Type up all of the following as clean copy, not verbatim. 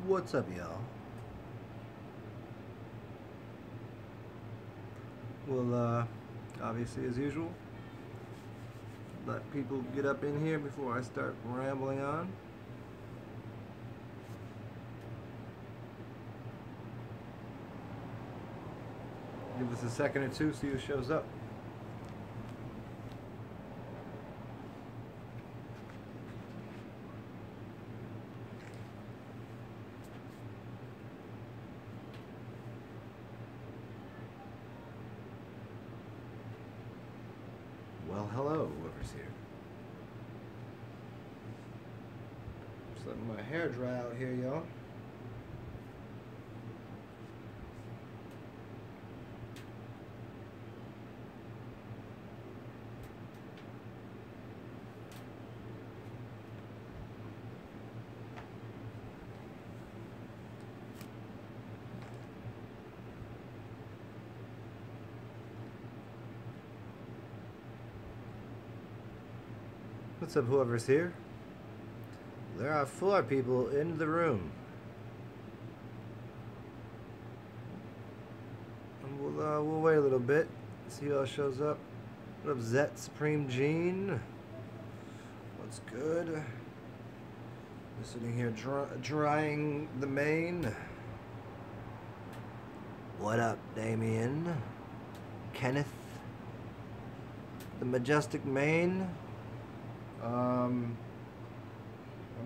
What's up, y'all? Well, obviously, as usual, let people get up in here before I start rambling on. Give us a second or two, see who shows up. Well, hello, whoever's here. Just letting my hair dry out here, y'all. What's up, whoever's here? There are 4 people in the room. And we'll wait a little bit, see who else shows up. What up, Zet Supreme Gene? What's good? Just sitting here drying the mane. What up, Damien? Kenneth? The Majestic Mane? I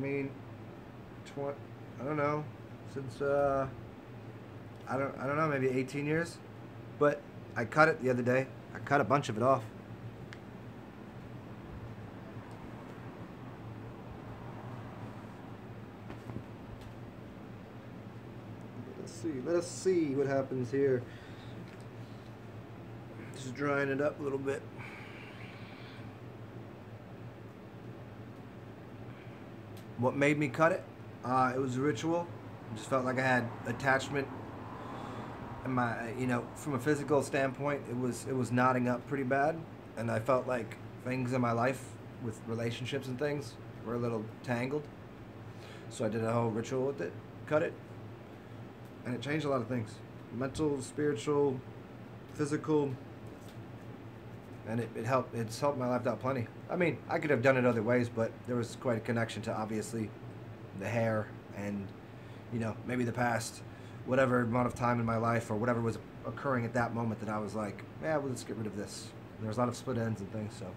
mean, I don't know, since, I don't know, maybe 18 years, but I cut it the other day. I cut a bunch of it off. Let us see what happens here. Just drying it up a little bit. What made me cut it? It was a ritual. I just felt like I had attachment. And from a physical standpoint, it was knotting up pretty bad, and I felt like things in my life with relationships and things were a little tangled. So I did a whole ritual with it, cut it, and it changed a lot of things: mental, spiritual, physical. And it helped. It's helped my life out plenty. I mean, I could have done it other ways, but there was quite a connection to, obviously, the hair and, maybe the past, whatever amount of time in my life or whatever was occurring at that moment that I was like, yeah, well, let's get rid of this. And there was a lot of split ends and things, so.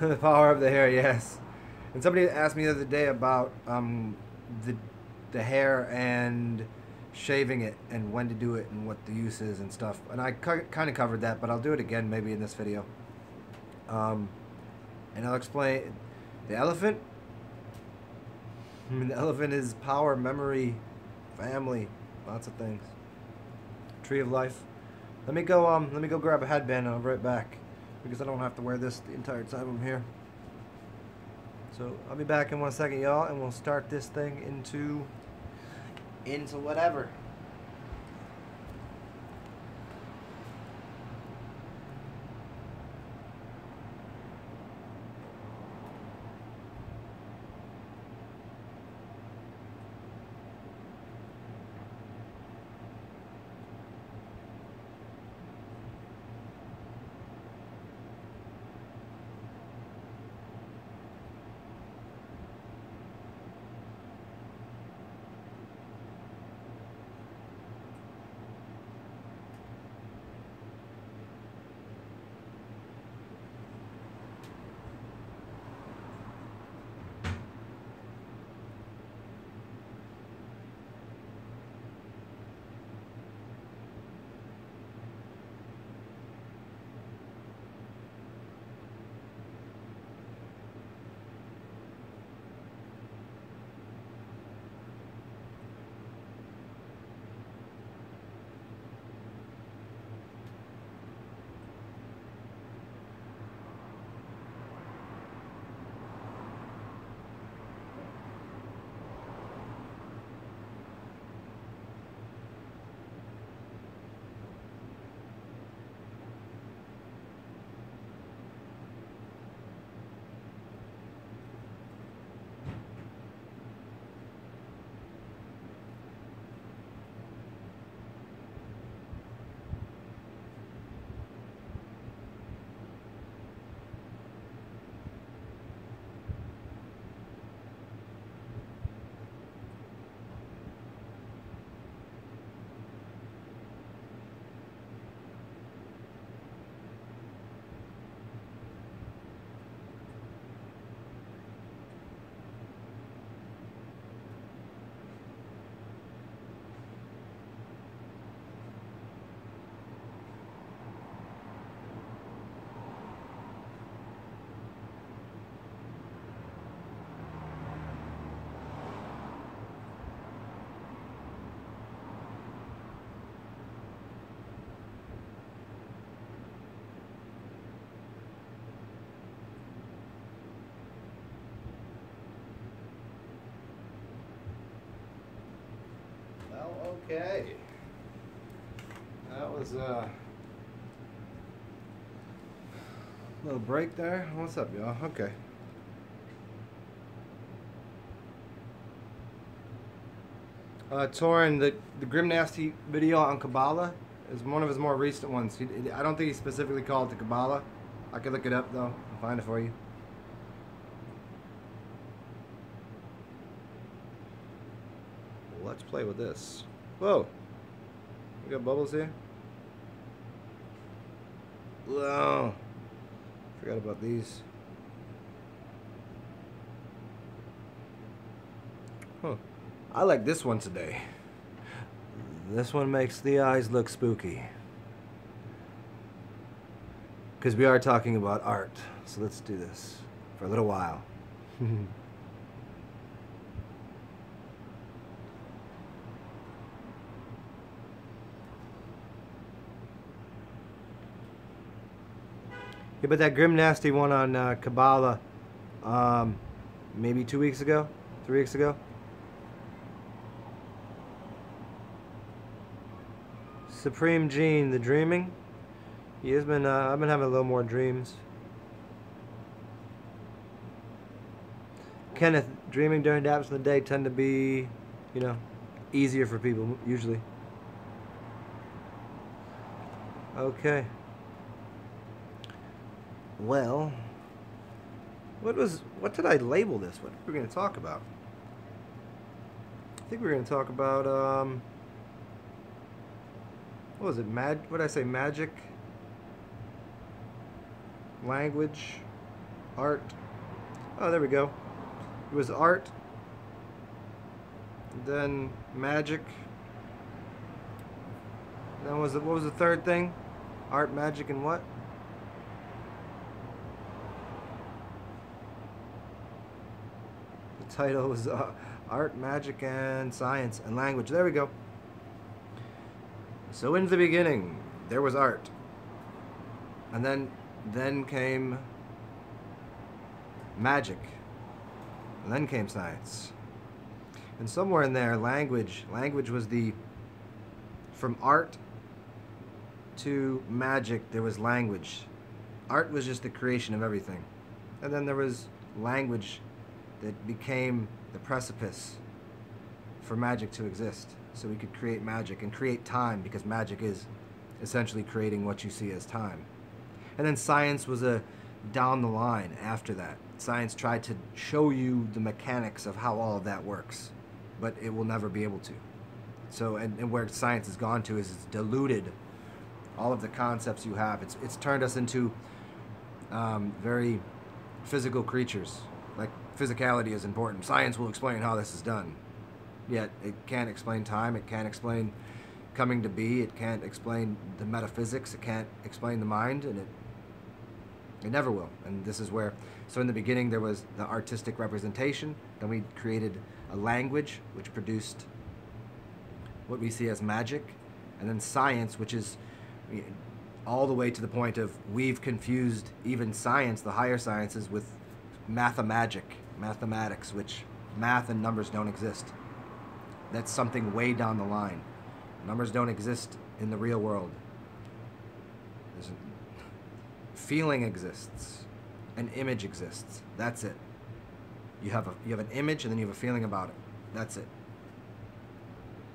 The power of the hair, yes. And somebody asked me the other day about the hair and shaving it and when to do it and what the use is and stuff. And I kind of covered that, but I'll do it again maybe in this video. And I'll explain. The elephant? I mean, the elephant is power, memory, family, lots of things. Tree of life. Let me go grab a headband and I'll be right back, because I don't have to wear this the entire time I'm here. So I'll be back in 1 second, y'all, and we'll start this thing into whatever. Well, okay. That was a little break there. What's up, y'all? Okay. Torin, the Grim Nasty video on Kabbalah is one of his more recent ones. I don't think he specifically called it the Kabbalah. I could look it up, though, and find it for you. Let's play with this. Whoa. We got bubbles here? Whoa. Forgot about these. Huh. I like this one today. This one makes the eyes look spooky. Because we are talking about art. So let's do this for a little while. Yeah, but that Grim Nasty one on Kabbalah, maybe 2 weeks ago, 3 weeks ago. Supreme Gene, the dreaming. He has been. I've been having a little more dreams. Kenneth, dreaming during naps in the day tend to be, you know, easier for people usually. Okay. Well, what did I label this? What were we going to talk about? I think we were going to talk about, what was it? What did I say? Magic, language, art. Oh, there we go. It was art, then magic. Then what was the third thing? Art, magic, and what? Title was Art, Magic, and Science, and Language. There we go. So in the beginning, there was art. And then came magic. And then came science. And somewhere in there, language was from art to magic, there was language. Art was just the creation of everything. And then there was language that became the precipice for magic to exist. So we could create magic and create time, because magic is essentially creating what you see as time. And then science was a down the line after that. Science tried to show you the mechanics of how all of that works, but it will never be able to. So, and where science has gone to is it's diluted all of the concepts you have. It's turned us into very physical creatures. Like, physicality is important. Science will explain how this is done. Yet, it can't explain time. It can't explain coming to be. It can't explain the metaphysics. It can't explain the mind. And it never will. And this is where... So in the beginning, there was the artistic representation. Then we created a language, which produced what we see as magic. And then science, which is all the way to the point of we've confused even science, the higher sciences, with mathematics, which math and numbers don't exist. That's something way down the line. Numbers don't exist in the real world. Feeling exists. An image exists. That's it. You have an image, and then you have a feeling about it. That's it.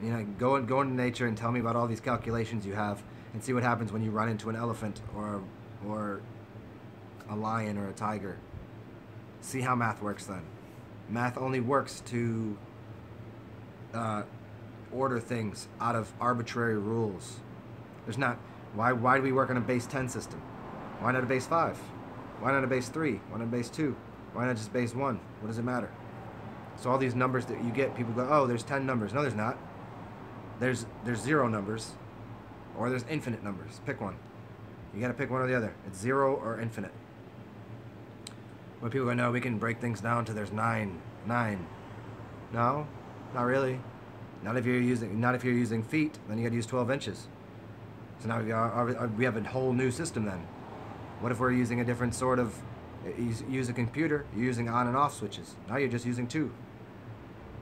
You know, go into nature and tell me about all these calculations you have, and see what happens when you run into an elephant or a lion or a tiger. See how math works then. Math only works to order things out of arbitrary rules. There's not... Why do we work on a base 10 system? Why not a base 5? Why not a base 3? Why not a base 2? Why not just base 1? What does it matter? So all these numbers that you get, people go, oh, there's 10 numbers. No, there's not. There's 0 numbers, or there's infinite numbers. Pick one. You got to pick one or the other. It's 0 or infinite. When people go, no, we can break things down to there's 9. No, not really. Not if you're using feet. Then you got to use 12 inches. So now we have a whole new system then. What if we're using a different sort of... You use a computer, you're using on and off switches. Now you're just using 2.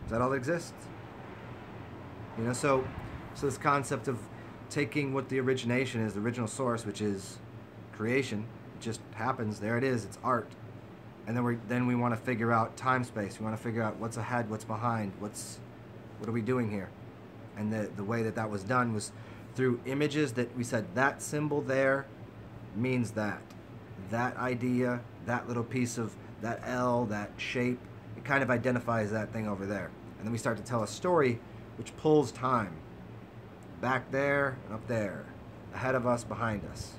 Is that all that exists? You know, so this concept of taking what the origination is, the original source, which is creation, it just happens. There it is. It's art. And then we want to figure out time space. We want to figure out what's ahead, what's behind, what are we doing here? And the way that was done was through images that we said that symbol there means that idea, that little piece of that L, that shape, it kind of identifies that thing over there. And then we start to tell a story which pulls time back there and up there, ahead of us, behind us.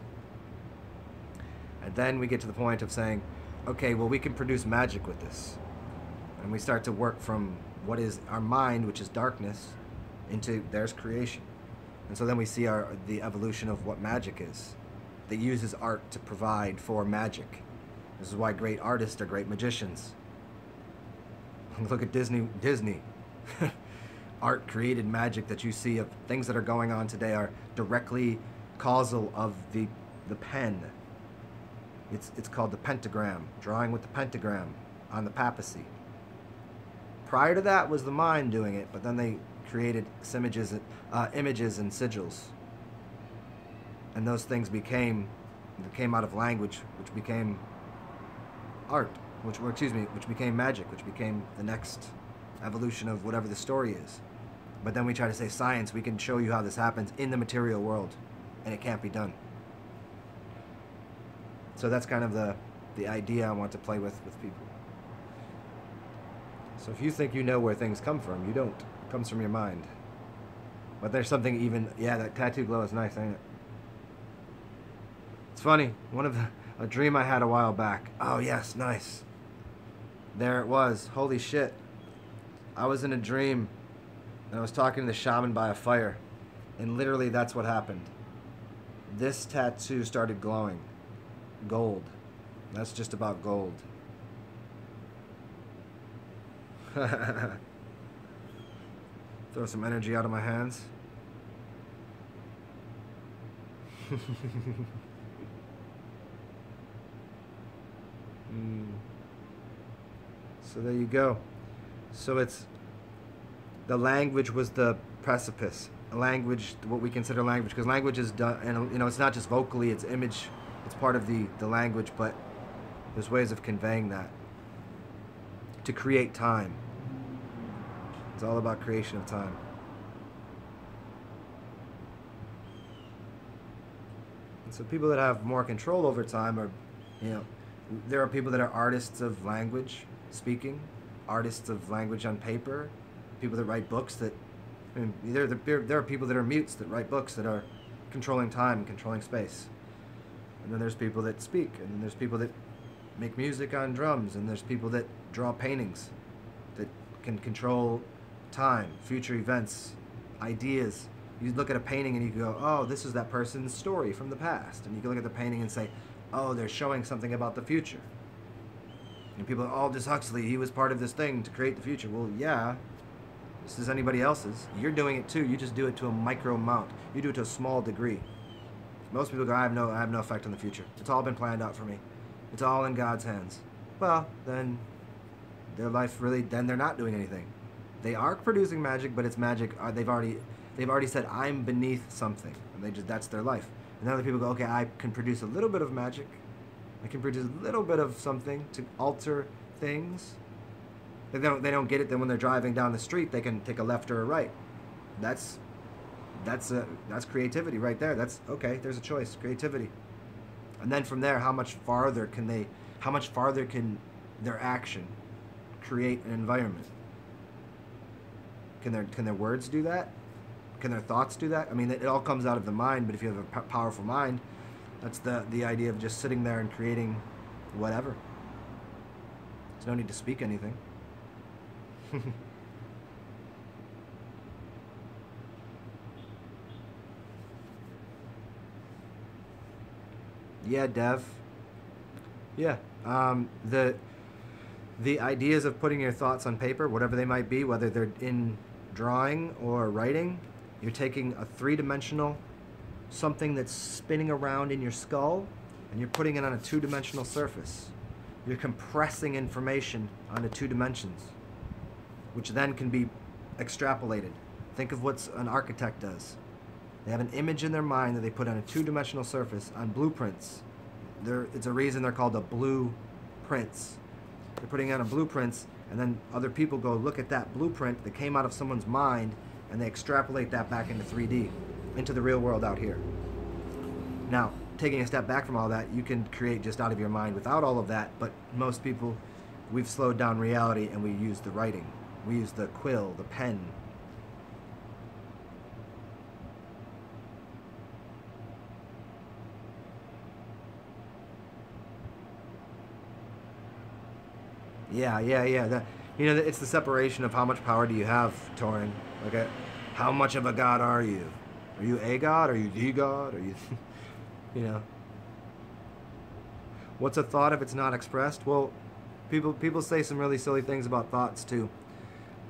And then we get to the point of saying, okay, well, we can produce magic with this. And we start to work from what is our mind, which is darkness, into there's creation. And so then we see the evolution of what magic is, that uses art to provide for magic. This is why great artists are great magicians. Look at Disney. Art created magic that you see of things that are going on today are directly causal of the pen. It's called the pentagram, drawing with the pentagram on the papacy. Prior to that was the mind doing it, but then they created images and sigils. And those things came out of language, which became art, which became magic, which became the next evolution of whatever the story is. But then we try to say science, we can show you how this happens in the material world, and it can't be done. So that's kind of the idea I want to play with people. So if you think you know where things come from, you don't. It comes from your mind. But there's something even, yeah, that tattoo glow is nice, ain't it? It's funny, a dream I had a while back. Oh yes, nice. There it was, holy shit. I was in a dream, and I was talking to the shaman by a fire, and literally that's what happened. This tattoo started glowing. Gold. That's just about gold. Throw some energy out of my hands. So there you go. So it's the language was the precipice. Language, what we consider language, because language is done, and you know, it's not just vocally, it's image, it's part of the language, but there's ways of conveying that. To create time. It's all about creation of time. And so people that have more control over time are, you know, there are people that are artists of language, speaking, artists of language on paper, people that write books that, I mean, there are people that are mutes that write books that are controlling time and controlling space. And then there's people that speak, and then there's people that make music on drums, and there's people that draw paintings that can control time, future events, ideas. You look at a painting and you go, oh, this is that person's story from the past. And you can look at the painting and say, oh, they're showing something about the future. And people are, Aldous Huxley, he was part of this thing to create the future. Well, yeah, this is anybody else's. You're doing it too. You just do it to a micro amount. You do it to a small degree. Most people go, I have no effect on the future. It's all been planned out for me. It's all in God's hands. Well, then their life really, then they're not doing anything. They are producing magic, but it's magic. They've already said, I'm beneath something. And that's their life. And then other people go, okay, I can produce a little bit of magic. I can produce a little bit of something to alter things. They don't get it. Then when they're driving down the street, they can take a left or a right. That's creativity right there. That's okay. There's a choice, creativity. And then from there, how much farther can their action create an environment? Can their words do that? Can their thoughts do that? I mean, it all comes out of the mind, but if you have a powerful mind, that's the idea of just sitting there and creating whatever. There's no need to speak anything. Yeah, Dev. Yeah. The ideas of putting your thoughts on paper, whatever they might be, whether they're in drawing or writing, you're taking a three-dimensional something that's spinning around in your skull, and you're putting it on a two-dimensional surface. You're compressing information onto 2 dimensions, which then can be extrapolated Think of what an architect does. They have an image in their mind that they put on a two-dimensional surface on blueprints. It's a reason they're called the blueprints. They're putting on a blueprints, and then other people go look at that blueprint that came out of someone's mind, and they extrapolate that back into 3D, into the real world out here. Now, taking a step back from all that, you can create just out of your mind without all of that, but most people, we've slowed down reality and we use the writing. We use the quill, the pen. Yeah. It's the separation of how much power do you have, Torin. Okay, how much of a god are you? Are you a god? Are you the god? Are you, you know? What's a thought if it's not expressed? Well, people say some really silly things about thoughts too.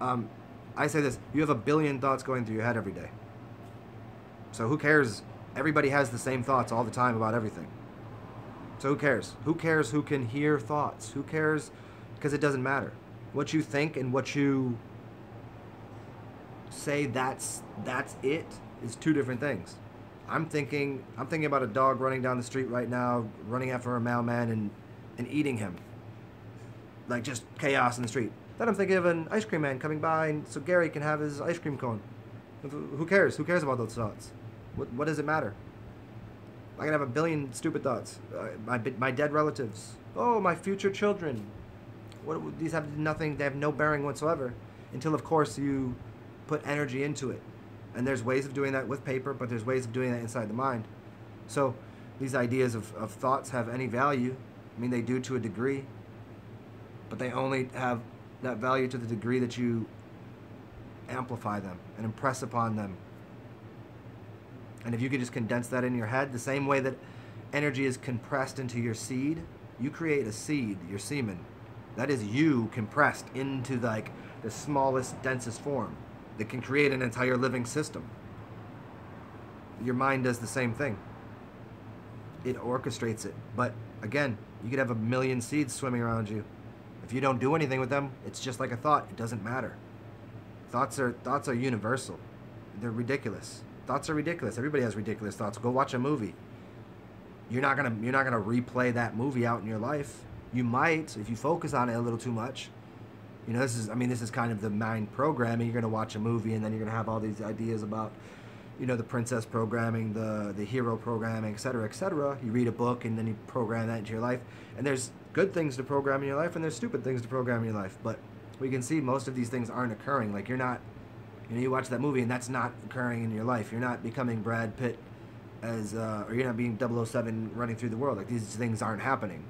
I say this: you have a billion thoughts going through your head every day. So who cares? Everybody has the same thoughts all the time about everything. So who cares? Who cares who can hear thoughts? Who cares? Because it doesn't matter. What you think and what you say that's it is two different things. I'm thinking about a dog running down the street right now, running after a mailman and eating him. Like just chaos in the street. Then I'm thinking of an ice cream man coming by and so Gary can have his ice cream cone. Who cares? Who cares about those thoughts? What does it matter? I can have a billion stupid thoughts. My dead relatives. Oh, my future children. These have nothing, they have no bearing whatsoever until, of course, you put energy into it. And there's ways of doing that with paper, but there's ways of doing that inside the mind. So these ideas of thoughts have any value. I mean, they do to a degree, but they only have that value to the degree that you amplify them and impress upon them. And if you could just condense that in your head, the same way that energy is compressed into your seed, you create a seed, your semen. That is you compressed into like the smallest, densest form that can create an entire living system. Your mind does the same thing. It orchestrates it. But again, you could have a million seeds swimming around you. If you don't do anything with them, it's just like a thought. It doesn't matter. Thoughts are universal. They're ridiculous. Thoughts are ridiculous. Everybody has ridiculous thoughts. Go watch a movie. You're not gonna replay that movie out in your life. You might, if you focus on it a little too much. You know, this is kind of the mind programming. You're going to watch a movie and then you're going to have all these ideas about, you know, the princess programming, the hero programming, etc., etc. You read a book and then you program that into your life. And there's good things to program in your life and there's stupid things to program in your life. But we can see most of these things aren't occurring. Like you're not, you know, you watch that movie and that's not occurring in your life. You're not becoming Brad Pitt or you're not being 007 running through the world. Like these things aren't happening.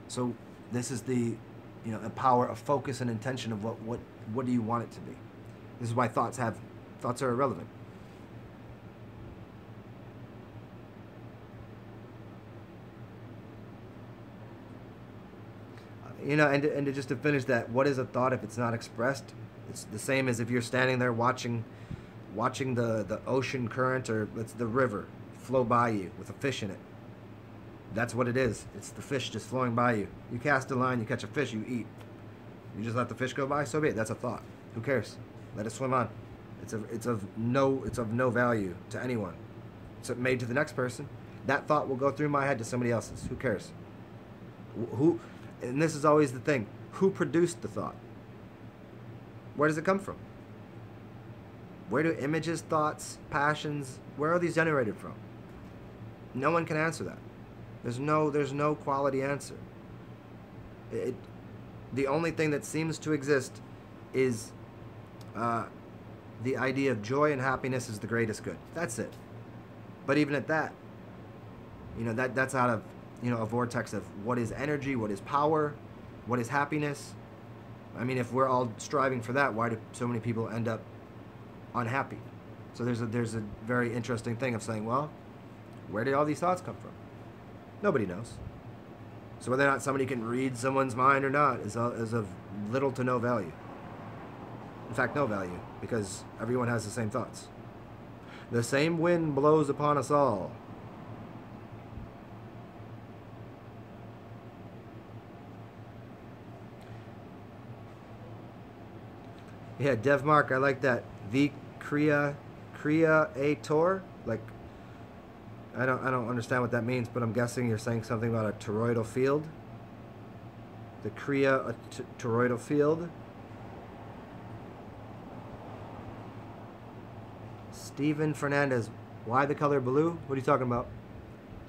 So this is the power of focus and intention of what do you want it to be. This is why thoughts are irrelevant. And just to finish that, what is a thought if it's not expressed? It's the same as if you're standing there watching the ocean current or it's the river flow by you with a fish in it. That's what it is. It's the fish just flowing by you. You cast a line, you catch a fish, you eat. You just let the fish go by, so be it. That's a thought. Who cares? Let it swim on. It's of no value to anyone. It's made to the next person. That thought will go through my head to somebody else's. Who cares? And this is always the thing. Who produced the thought? Where does it come from? Where do images, thoughts, passions, where are these generated from? No one can answer that. There's no quality answer. The only thing that seems to exist is the idea of joy and happiness is the greatest good. That's it. But even at that, that's out of a vortex of what is energy, what is power, what is happiness. I mean, if we're all striving for that, why do so many people end up unhappy? So there's a very interesting thing of saying, well, where did all these thoughts come from? Nobody knows. So whether or not somebody can read someone's mind or not is of little to no value. In fact, no value, because everyone has the same thoughts. The same wind blows upon us all. Yeah, Dev Mark, I like that. creator, like I don't understand what that means, but I'm guessing you're saying something about a toroidal field. The toroidal field. Steven Fernandez, why the color blue? What are you talking about?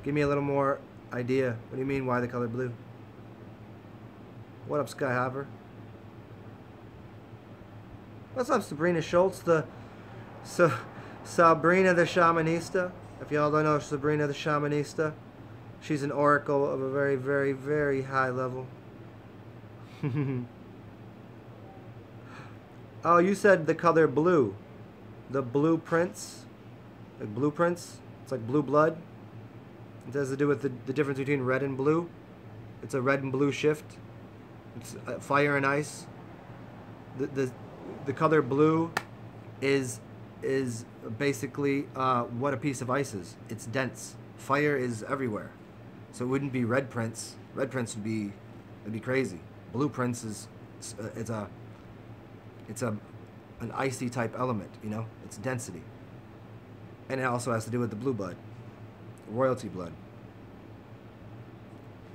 Give me a little more idea. What do you mean, why the color blue? What up, Sky Haver? What's up, Sabrina Schultz? Sabrina the Shamanista. If y'all don't know Sabrina the Shamanista, she's an oracle of a very, very, very high level. Oh, you said the color blue. The blueprints. Like blueprints. It's like blue blood. It has to do with the difference between red and blue. It's a red and blue shift. It's fire and ice. The color blue is basically what a piece of ice is. It's dense. Fire is everywhere. So it wouldn't be red prints. Red prints would be, it'd be crazy. Blueprints is it's an icy type element, you know? It's density. And it also has to do with the blue blood. Royalty blood.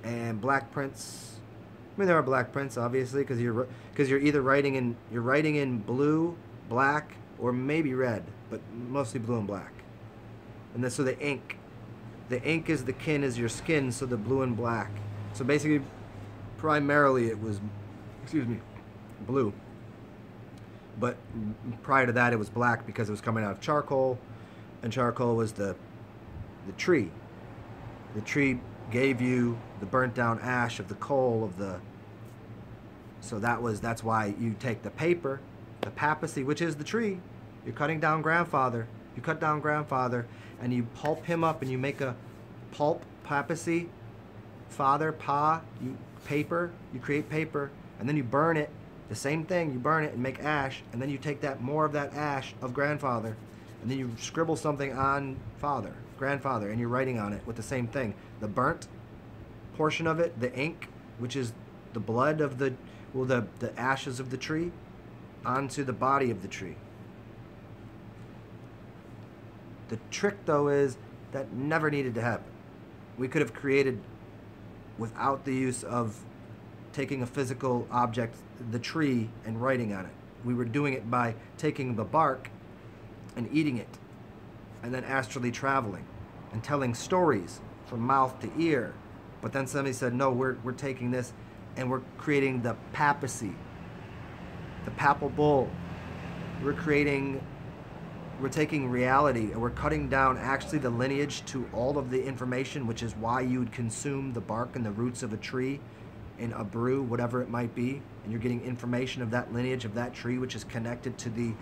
And black prints, I mean there are black prints obviously because you're either writing in blue, black, or maybe red, but mostly blue and black. And then so the ink is the kin is your skin, so the blue and black. So basically primarily it was, blue. But prior to that it was black because it was coming out of charcoal, and charcoal was the tree. The tree gave you the burnt down ash of the coal of the. So that's why you take the paper, the papacy, which is the tree. You're cutting down grandfather. You cut down grandfather, and you pulp him up, and you make a pulp papacy, father, pa. You create paper, and then you burn it. The same thing. You burn it and make ash, and then you take more of that ash of grandfather, and then you scribble something on grandfather, and you're writing on it with the same thing. The burnt portion of it, the ink, which is the blood of the ashes of the tree, onto the body of the tree. The trick, though, is that never needed to happen. We could have created, without the use of taking a physical object, the tree, and writing on it. We were doing it by taking the bark and eating it, and then astrally traveling and telling stories from mouth to ear. But then somebody said, no, we're taking this and we're creating the papacy, the papal bull. We're taking reality and we're cutting down actually the lineage to all of the information, which is why you would consume the bark and the roots of a tree in a brew, whatever it might be, and you're getting information of that lineage of that tree, which is connected to the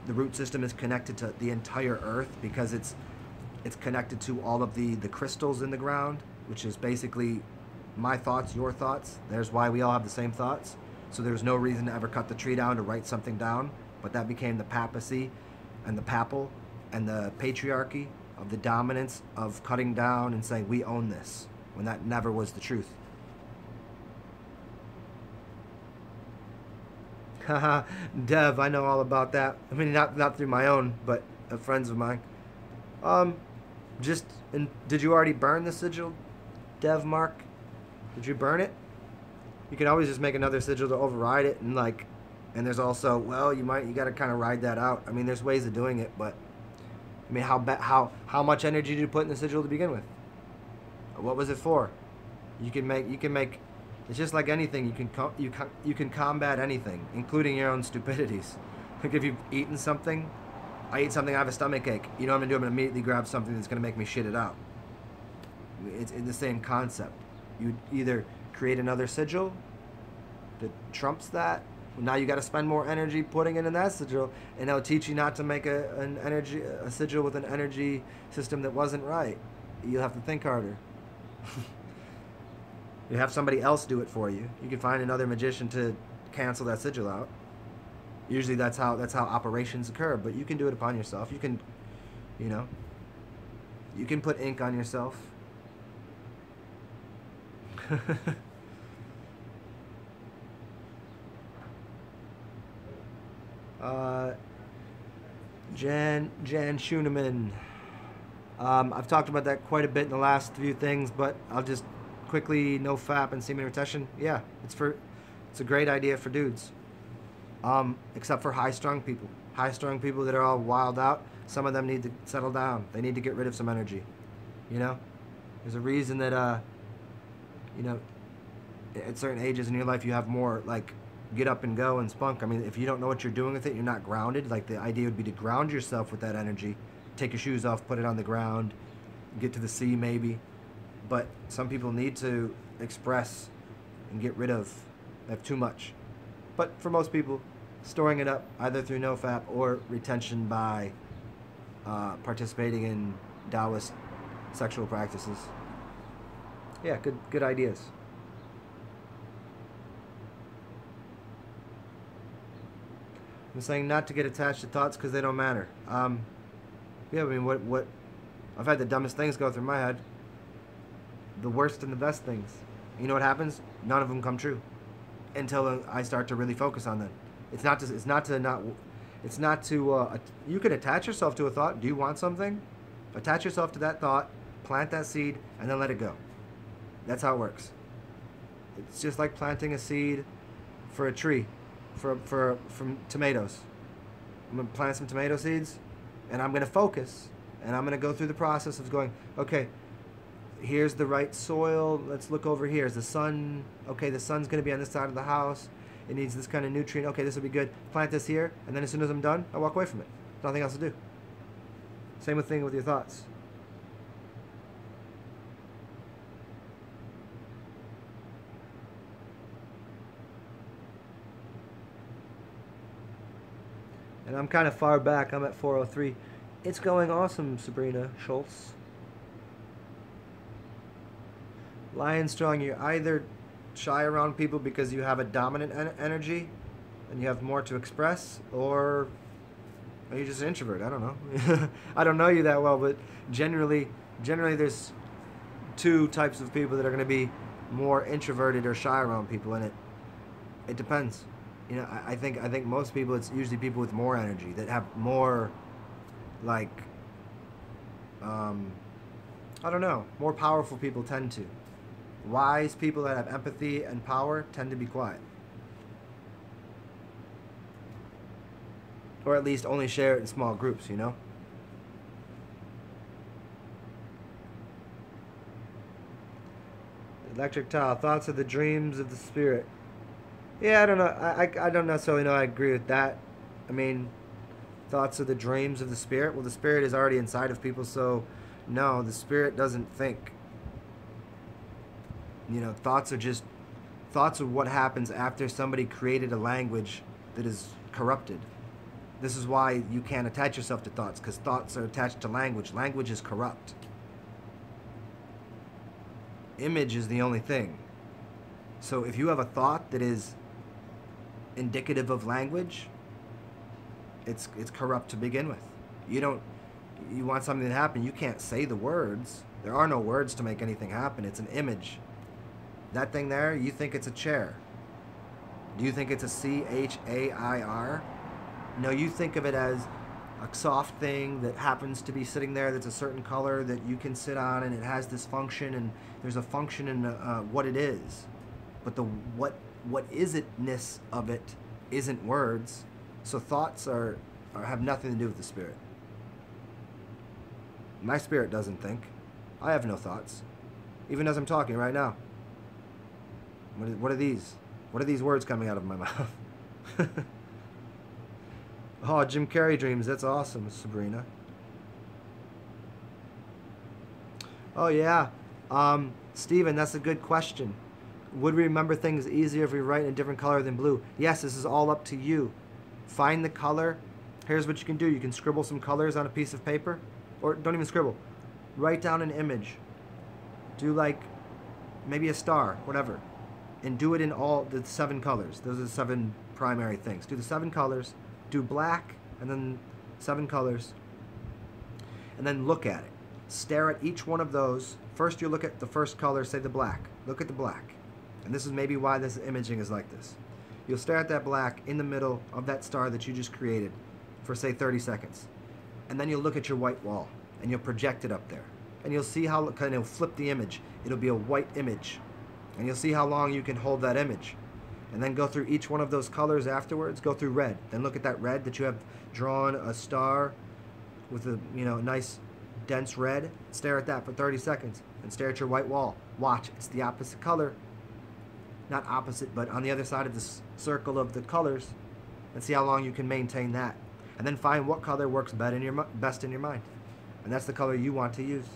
root system is connected to the entire earth because it's connected to all of the crystals in the ground, which is basically my thoughts, your thoughts. There's why we all have the same thoughts. So there's no reason to ever cut the tree down to write something down, but that became the papacy and the papal and the patriarchy of the dominance of cutting down and saying we own this, when that never was the truth. Haha, Dev, I know all about that. I mean, not through my own, but friends of mine. Did you already burn the sigil, Dev Mark? Did you burn it? You can always just make another sigil to override it, and there's also, well, you got to kind of ride that out. I mean, there's ways of doing it, but I mean, how much energy did you put in the sigil to begin with? What was it for? You can make. It's just like anything. You can combat anything, including your own stupidities. Like if you've eaten something, I eat something, I have a stomach ache. You know what I'm gonna do? I'm gonna immediately grab something that's gonna make me shit it out. It's in the same concept. You either create another sigil that trumps that. Now you got to spend more energy putting it in that sigil, and it'll teach you not to make a sigil with an energy system that wasn't right. You'll have to think harder. You have somebody else do it for you. You can find another magician to cancel that sigil out. Usually that's how operations occur, but you can do it upon yourself. You can, you can put ink on yourself. Jan Schuneman. I've talked about that quite a bit in the last few things, but I'll just quickly no fap and semen retention. Yeah, it's a great idea for dudes. Except for high-strung people. High-strung people that are all wild out. Some of them need to settle down. They need to get rid of some energy. You know, there's a reason that you know, at certain ages in your life you have more like get up and go and spunk. I mean, if you don't know what you're doing with it, you're not grounded. Like the idea would be to ground yourself with that energy. Take your shoes off, put it on the ground, get to the sea maybe. But some people need to express and get rid of. They have too much. But for most people, storing it up either through nofap or retention by participating in Taoist sexual practices. Yeah, good ideas. I'm saying not to get attached to thoughts because they don't matter. Yeah, I mean, what? I've had the dumbest things go through my head. The worst and the best things. You know what happens? None of them come true until I start to really focus on them. It's not to. You can attach yourself to a thought. Do you want something? Attach yourself to that thought, plant that seed, and then let it go. That's how it works. It's just like planting a seed for a tree, from tomatoes. I'm gonna plant some tomato seeds, and I'm gonna focus, and I'm gonna go through the process of going, okay, here's the right soil. Let's look over here. Is the sun? Okay, the sun's gonna be on this side of the house. It needs this kind of nutrient. Okay, this will be good. Plant this here, and then as soon as I'm done, I walk away from it. Nothing else to do. Same thing with your thoughts. And I'm kind of far back. I'm at 403. It's going awesome, Sabrina Schultz. Lion Strong, you're either shy around people because you have a dominant energy and you have more to express, or you're just an introvert. I don't know. I don't know you that well, but generally there's two types of people that are going to be more introverted or shy around people, and it depends. You know, I think most people, it's usually people with more energy that have more, like, I don't know, more powerful people tend to. Wise people that have empathy and power tend to be quiet. Or at least only share it in small groups, you know? Electric Tile, thoughts are the dreams of the spirit. Yeah, I don't know. I don't necessarily know I agree with that. I mean, thoughts are the dreams of the spirit. Well, the spirit is already inside of people, so no, the spirit doesn't think. You know, thoughts are what happens after somebody created a language that is corrupted. This is why you can't attach yourself to thoughts, because thoughts are attached to language. Language is corrupt. Image is the only thing. So if you have a thought that is indicative of language, it's corrupt to begin with. You want something to happen, you can't say the words. There are no words to make anything happen. It's an image. That thing there, you think it's a chair. Do you think it's a chair? No, you think of it as a soft thing that happens to be sitting there that's a certain color that you can sit on, and it has this function, and there's a function in what it is. But the what is itness of it isn't words. So thoughts have nothing to do with the spirit. My spirit doesn't think. I have no thoughts. Even as I'm talking right now. What are these? What are these words coming out of my mouth? Oh, Jim Carrey dreams. That's awesome, Sabrina. Oh, yeah. Steven, that's a good question. Would we remember things easier if we write in a different color than blue? Yes, this is all up to you. Find the color. Here's what you can do. You can scribble some colors on a piece of paper. Or don't even scribble. Write down an image. Do like maybe a star, whatever. And do it in all the 7 colors. Those are the 7 primary things. Do the 7 colors. Do black and then 7 colors. And then look at it. Stare at each one of those. First you look at the first color, say the black. Look at the black. And this is maybe why this imaging is like this. You'll stare at that black in the middle of that star that you just created for, say, 30 seconds. And then you'll look at your white wall, and you'll project it up there. And you'll see how, kind of flip the image. It'll be a white image. And you'll see how long you can hold that image. And then go through each one of those colors afterwards. Go through red. Then look at that red that you have drawn a star with a, nice dense red. Stare at that for 30 seconds. And stare at your white wall. Watch. It's the opposite color. Not opposite, but on the other side of the circle of the colors. And see how long you can maintain that. And then find what color works best in your mind. And that's the color you want to use.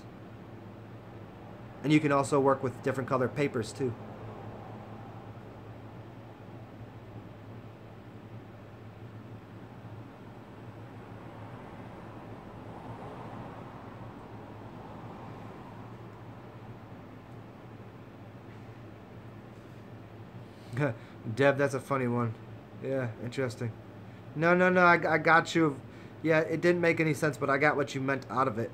And you can also work with different color papers too. Deb, that's a funny one. Yeah, interesting. No, I got you. Yeah, it didn't make any sense, but I got what you meant out of it.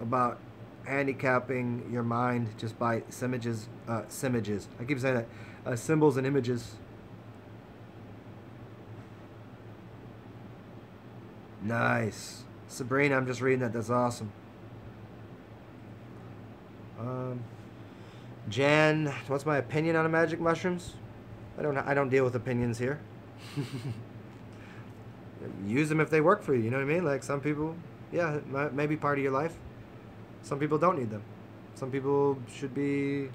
About handicapping your mind just by simages. I keep saying that. Symbols and images. Nice. Sabrina, I'm just reading that. That's awesome. Jan, what's my opinion on magic mushrooms? I don't deal with opinions here. Use them if they work for you. You know what I mean? Like some people, yeah, maybe part of your life. Some people don't need them. Some people should be,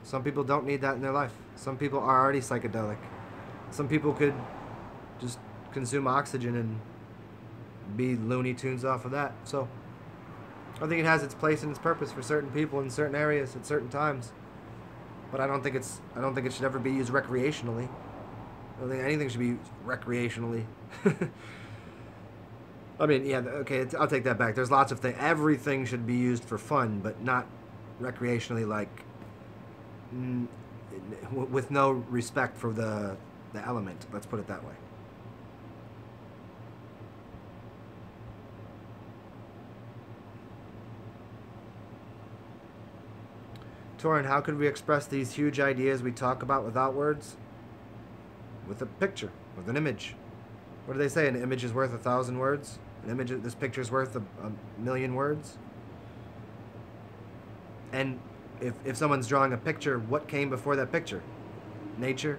some people don't need that in their life. Some people are already psychedelic. Some people could just consume oxygen and be Looney Tunes off of that. So I think it has its place and its purpose for certain people in certain areas at certain times. But I don't think it should ever be used recreationally. I don't think anything should be used recreationally. I mean, yeah, okay, I'll take that back. There's lots of things. Everything should be used for fun, but not recreationally, like, with no respect for the element. Let's put it that way. Torin, how could we express these huge ideas we talk about without words? With a picture, with an image. What do they say? An image is worth 1,000 words? This picture is worth a million words? And if someone's drawing a picture, what came before that picture? Nature?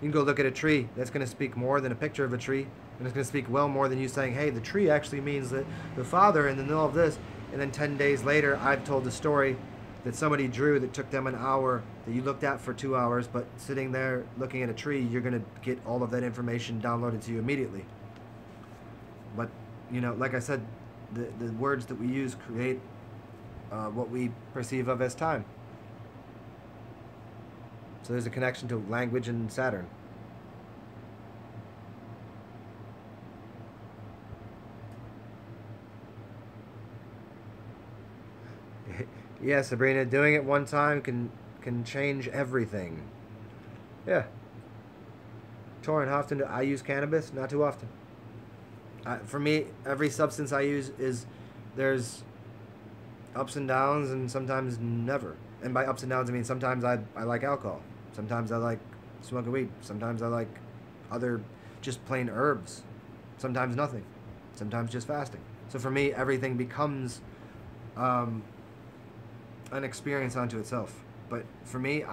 You can go look at a tree. That's going to speak more than a picture of a tree. And it's going to speak well more than you saying, hey, the tree actually means that the father in the middle of this. And then 10 days later, I've told a story that somebody drew that took them an hour, that you looked at for 2 hours, but sitting there looking at a tree, you're going to get all of that information downloaded to you immediately. But, like I said, the words that we use create what we perceive of as time. So there's a connection to language and Saturn. Yeah, Sabrina, doing it one time can change everything. Yeah. Torin, how often do I use cannabis? Not too often. For me, every substance I use there's ups and downs, and sometimes never. And by ups and downs, I mean sometimes I like alcohol. Sometimes I like smoking weed. Sometimes I like other just plain herbs. Sometimes nothing. Sometimes just fasting. So for me, everything becomes an experience unto itself. But for me,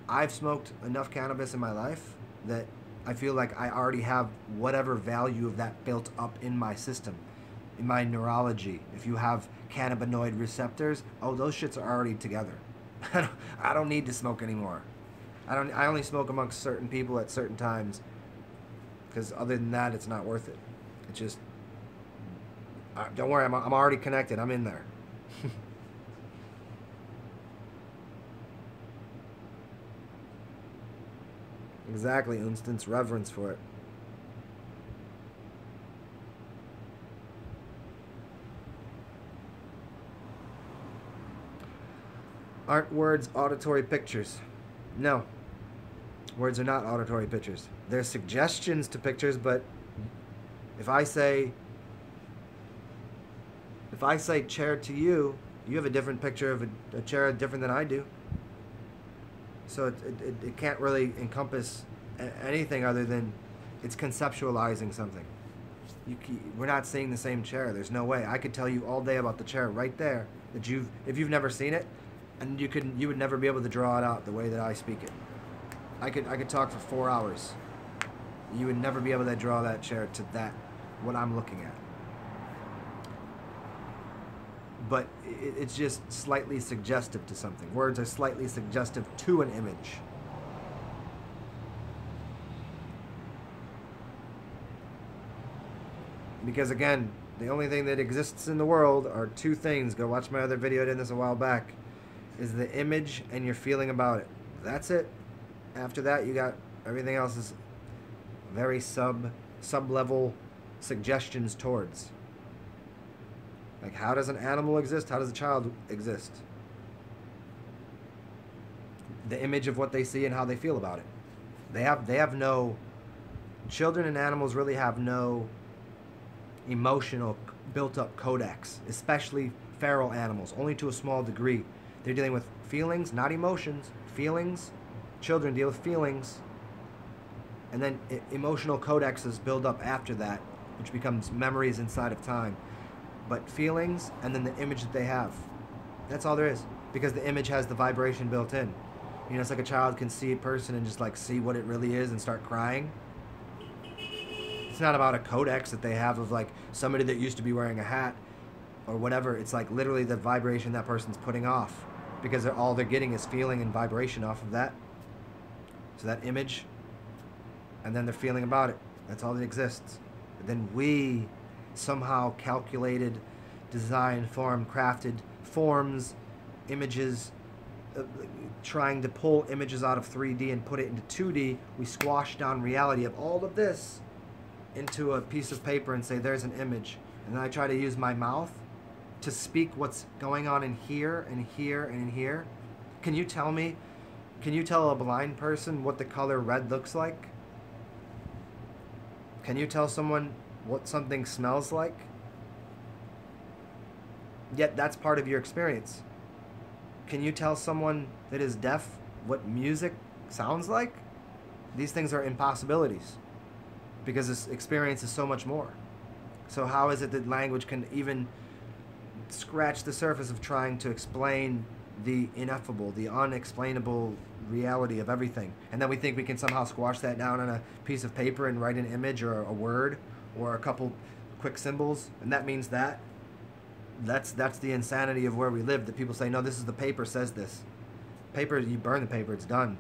I've smoked enough cannabis in my life that I feel like I already have whatever value of that built up in my system, in my neurology. If you have cannabinoid receptors, those shits are already together. I don't need to smoke anymore. I only smoke amongst certain people at certain times, because other than that, it's not worth it. It's just, don't worry, I'm already connected. I'm in there. Exactly, instance reverence for it. Aren't words auditory pictures? No. Words are not auditory pictures. They're suggestions to pictures, but if I say chair to you, you have a different picture of a chair different than I do. So it can't really encompass anything other than it's conceptualizing something. We're not seeing the same chair. There's no way. I could tell you all day about the chair right there that if you've never seen it, and you would never be able to draw it out the way that I speak it. I could talk for 4 hours. You would never be able to draw that chair to what I'm looking at. But it's just slightly suggestive to something. Words are slightly suggestive to an image. Because again, the only thing that exists in the world are two things. Go watch my other video, I did this a while back. Is the image and your feeling about it. That's it. After that, you got everything else is very sub-level suggestions towards. Like, how does an animal exist? How does a child exist? The image of what they see and how they feel about it. They have no... Children and animals really have no emotional built-up codex, especially feral animals, only to a small degree. They're dealing with feelings, not emotions. Feelings. Children deal with feelings. And then emotional codexes build up after that, which becomes memories inside of time. But feelings, and then the image that they have. That's all there is. Because the image has the vibration built in. You know, it's like a child can see a person and just like see what it really is and start crying. It's not about a codex that they have of like somebody that used to be wearing a hat or whatever. It's like literally the vibration that person's putting off. Because all they're getting is feeling and vibration off of that. So that image, and then they're feeling about it. That's all that exists. And then we somehow calculated, designed, formed, crafted forms, images, trying to pull images out of 3D and put it into 2D. We squash down reality of all of this into a piece of paper and say there's an image. And then I try to use my mouth to speak what's going on in here and here and in here. Can you tell a blind person what the color red looks like? Can you tell someone what something smells like? Yet that's part of your experience. Can you tell someone that is deaf what music sounds like? These things are impossibilities because this experience is so much more. So how is it that language can even scratch the surface of trying to explain the ineffable, the unexplainable reality of everything? And then we think we can somehow squash that down on a piece of paper and write an image or a word or a couple quick symbols, and that means that. That's the insanity of where we live, that people say, no, this is the paper says this. Paper, you burn the paper, it's done.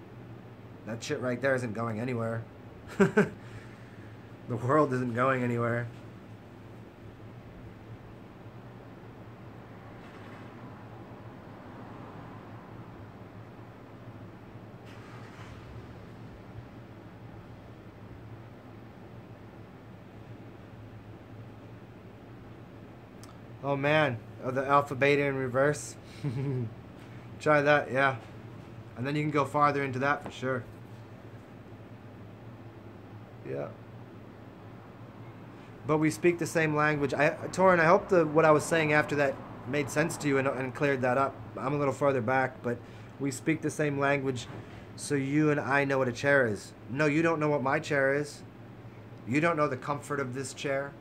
That shit right there isn't going anywhere. The world isn't going anywhere. Oh man, the alpha beta in reverse. Try that, yeah. And then you can go farther into that for sure. Yeah. But we speak the same language. Torin, I hope what I was saying after that made sense to you and cleared that up. I'm a little further back, but we speak the same language, so you and I know what a chair is. No, you don't know what my chair is. You don't know the comfort of this chair.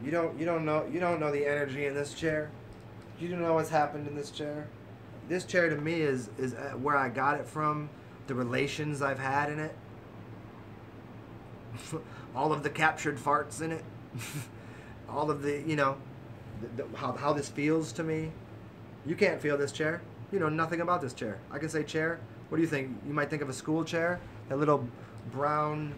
You don't know the energy in this chair. You don't know what's happened in this chair. This chair to me is where I got it from, the relations I've had in it, all of the captured farts in it, all of the, you know, how this feels to me. You can't feel this chair. You know nothing about this chair. I can say chair. What do you think? You might think of a school chair, that little brown,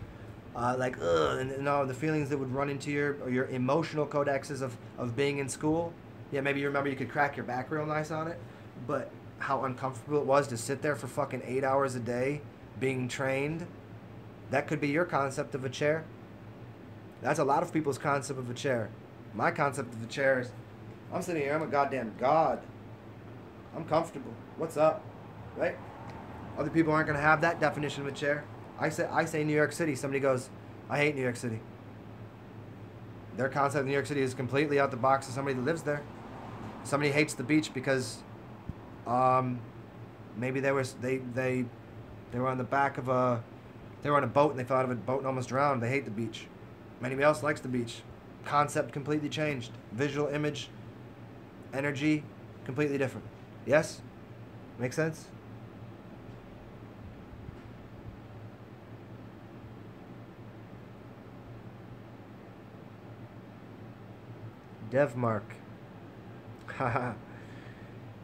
like, ugh, and all the feelings that would run into your emotional codexes of being in school. Yeah, maybe you remember you could crack your back real nice on it, but how uncomfortable it was to sit there for fucking 8 hours a day being trained. That could be your concept of a chair. That's a lot of people's concept of a chair. My concept of a chair is, I'm sitting here, I'm a goddamn god. I'm comfortable. What's up? Right? Other people aren't going to have that definition of a chair. I say New York City. Somebody goes, I hate New York City. Their concept of New York City is completely out the box of somebody that lives there. Somebody hates the beach because maybe they were on the back of they were on a boat and they fell out of a boat and almost drowned. They hate the beach. Anybody else likes the beach. concept completely changed. Visual image, energy, completely different. Yes? Make sense? Devmark. Haha.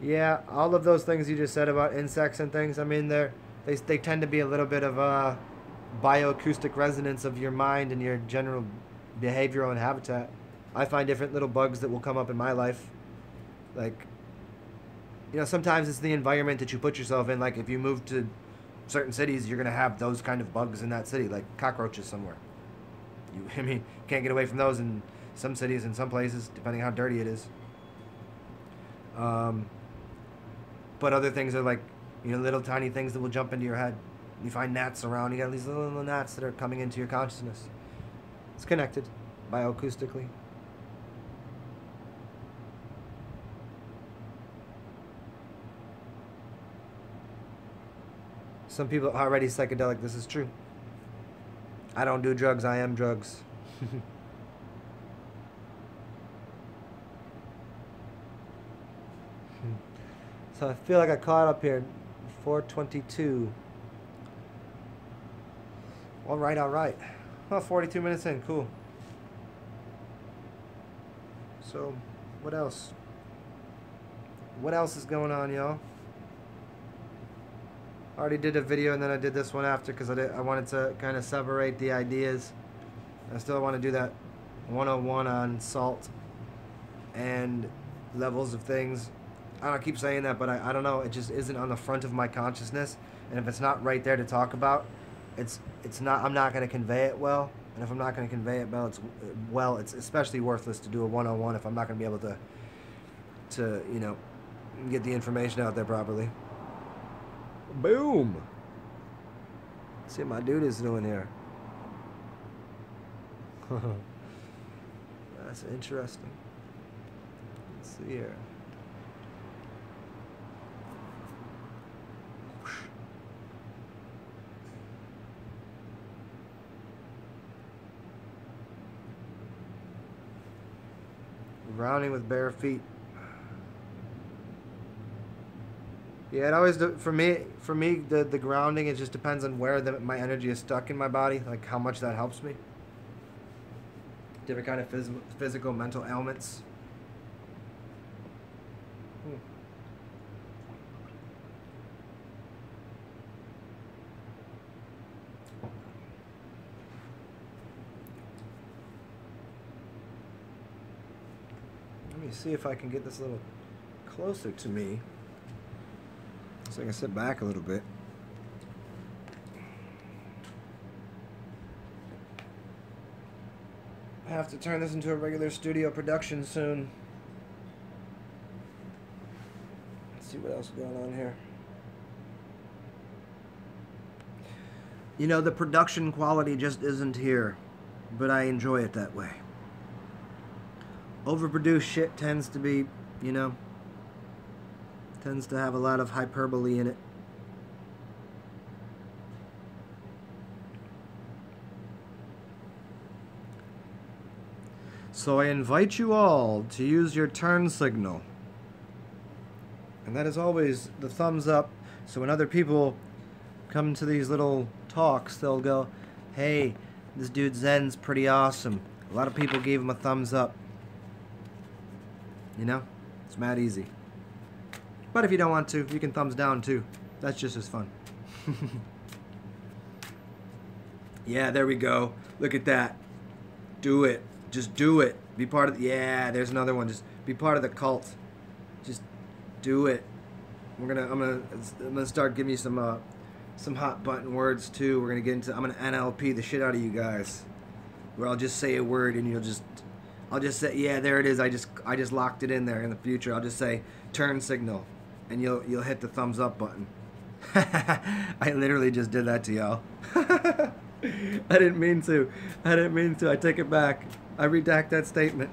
Yeah, all of those things you just said about insects and things, I mean, they tend to be a little bit of a bioacoustic resonance of your mind and your general behavioral and habitat. I find different little bugs that will come up in my life. Like, sometimes it's the environment that you put yourself in. Like, if you move to certain cities, you're going to have those kind of bugs in that city, like cockroaches somewhere. I mean, can't get away from those in some cities and some places, depending on how dirty it is. But other things are like, little tiny things that will jump into your head. You find gnats around. You got these little gnats that are coming into your consciousness. It's connected bioacoustically. Some people are already psychedelic. This is true. I don't do drugs. I am drugs. So I feel like I caught up here. 4:22. All right, all right. Well, 42 minutes in. Cool. So, what else? What else is going on, y'all? I already did a video and then I did this one after because I wanted to kind of separate the ideas. I still want to do that 101 on salt and levels of things. I don't keep saying that, but I don't know. It just isn't on the front of my consciousness. And if it's not right there to talk about, it's not. I'm not going to convey it well. And if I'm not going to convey it well, it's especially worthless to do a 101 if I'm not going to be able to get the information out there properly. Boom. Let's see what my dude is doing here. That's interesting. Let's see here. Grounding with bare feet. Yeah, it always for me the grounding, it just depends on where my energy is stuck in my body, like how much that helps me. Different kind of physical, mental ailments. Let me see if I can get this a little closer to me so I can sit back a little bit. I have to turn this into a regular studio production soon. Let's see what else is going on here. The production quality just isn't here, but I enjoy it that way. Overproduced shit tends to be, tends to have a lot of hyperbole in it. So I invite you all to use your turn signal. And that is always the thumbs up. So when other people come to these little talks, they'll go, hey, this dude Zen's pretty awesome. A lot of people gave him a thumbs up. It's mad easy. But if you don't want to, you can thumbs down too. That's just as fun. Yeah, there we go. Look at that. Do it. Just do it. Be part of yeah, there's another one. Just be part of the cult. Just do it. I'm gonna start giving you some hot button words too. We're gonna get into I'm gonna NLP the shit out of you guys. Where I'll just say a word and I'll just say, yeah, there it is. I just locked it in there. In the future, I'll just say turn signal, and you'll hit the thumbs up button. I literally just did that to y'all. I didn't mean to. I take it back. I redact that statement.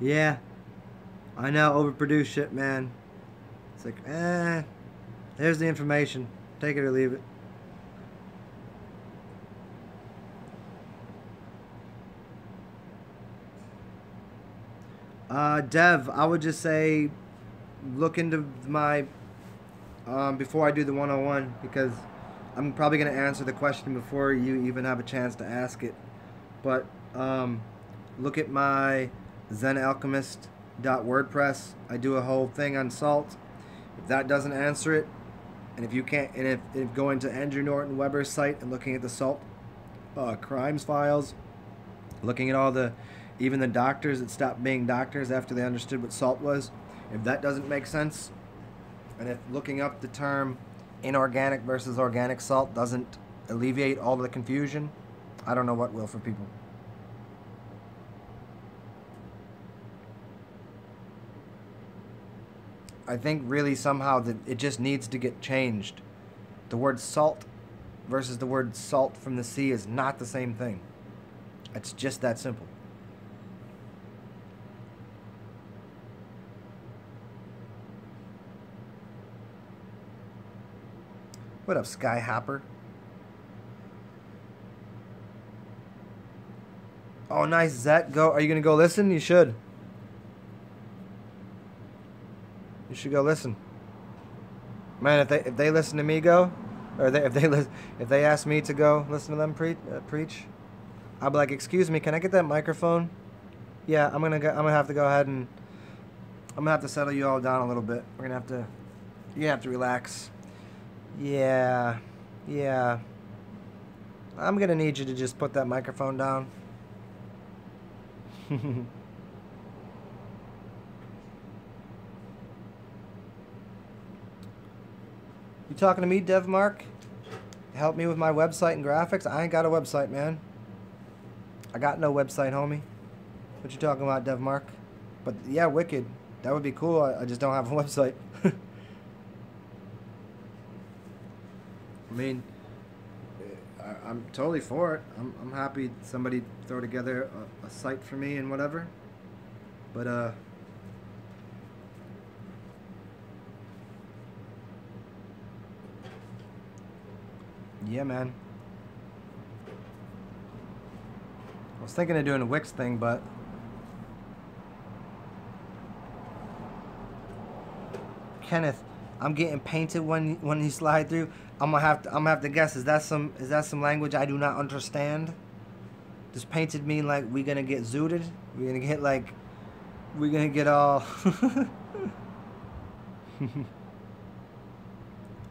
Yeah. I know, overproduce shit, man. It's like, here's the information. Take it or leave it. Dev, I would just say look into my before I do the 101, because I'm probably going to answer the question before you even have a chance to ask it. But look at my zenalchemist.wordpress. I do a whole thing on salt. If that doesn't answer it, and if you can't, and if going to Andrew Norton Weber's site and looking at the salt crimes files, looking at all the, even the doctors that stopped being doctors after they understood what salt was, if that doesn't make sense, and if looking up the term inorganic versus organic salt doesn't alleviate all the confusion, I don't know what will for people. I think really somehow that it just needs to get changed. The word salt versus the word salt from the sea is not the same thing. It's just that simple. What up, Skyhopper? Oh, nice, Zet. Go. Are you gonna go listen? You should. You should go listen. Man, if they listen to me go, or if they ask me to go listen to them preach, I'll be like, excuse me, can I get that microphone? Yeah, I'm gonna have to go ahead and I'm gonna have to settle you all down a little bit. You're gonna have to relax. Yeah. I'm gonna need you to just put that microphone down. You talking to me, DevMark? Help me with my website and graphics? I ain't got a website, man. I got no website, homie. What you talking about, DevMark? But yeah, wicked. That would be cool. I just don't have a website. I mean, I'm totally for it. I'm happy somebody throw together a site for me and whatever. But yeah, man. I was thinking of doing a Wix thing, but Kenneth, I'm getting painted when you slide through. I'm gonna have to guess. Is that some language I do not understand? Does painted mean like we gonna get zooted? We're gonna get all.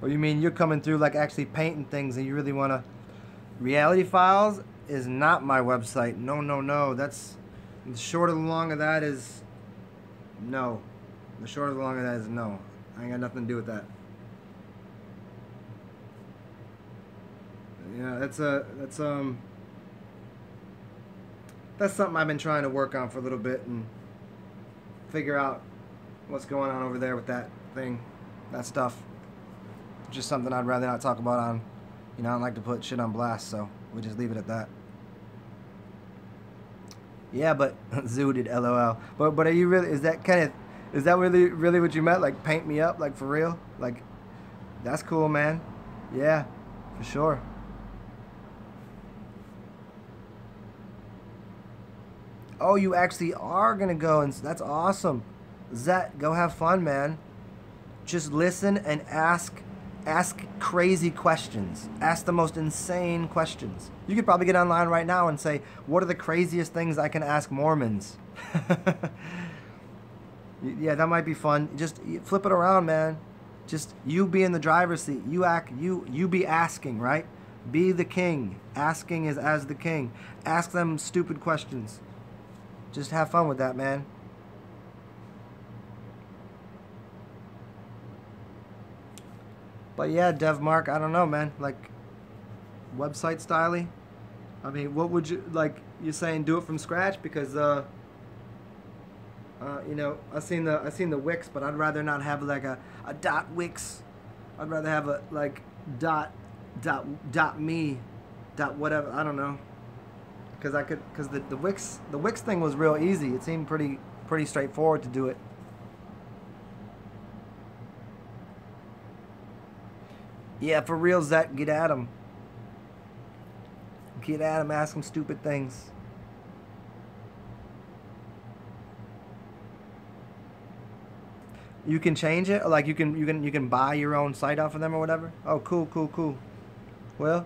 Or you mean you're coming through like actually painting things and you really wanna? Reality Files is not my website. No. That's the short of the long of that is no. The short of the long of that is no. I ain't got nothing to do with that. Yeah, that's something I've been trying to work on for a little bit and figure out what's going on over there with that thing, that stuff. Just something I'd rather not talk about on, I don't like to put shit on blast, so we just leave it at that. Yeah, but zooted, LOL. But are you really? Is that really what you meant? Like paint me up, like for real? Like that's cool, man. Yeah, for sure. Oh, you actually are gonna go, and that's awesome. Zet, go have fun, man. Just listen and ask crazy questions. Ask the most insane questions. You could probably get online right now and say, what are the craziest things I can ask Mormons? Yeah, that might be fun. Just flip it around, man. Just you be in the driver's seat. You be asking, right? Be the king. Asking is as the king. Ask them stupid questions. Just have fun with that, man. But yeah, DevMark, I don't know, man. Like, website styling. I mean, what would you like? You're saying do it from scratch because I seen the Wix, but I'd rather not have like a dot Wix. I'd rather have a like dot me dot whatever. I don't know. Because the Wix thing was real easy. It seemed pretty straightforward to do it. Yeah, for real, Zet, get at him. Get at him, ask him stupid things. You can change it, like you can buy your own site off of them or whatever. Oh, cool, cool, cool. Well,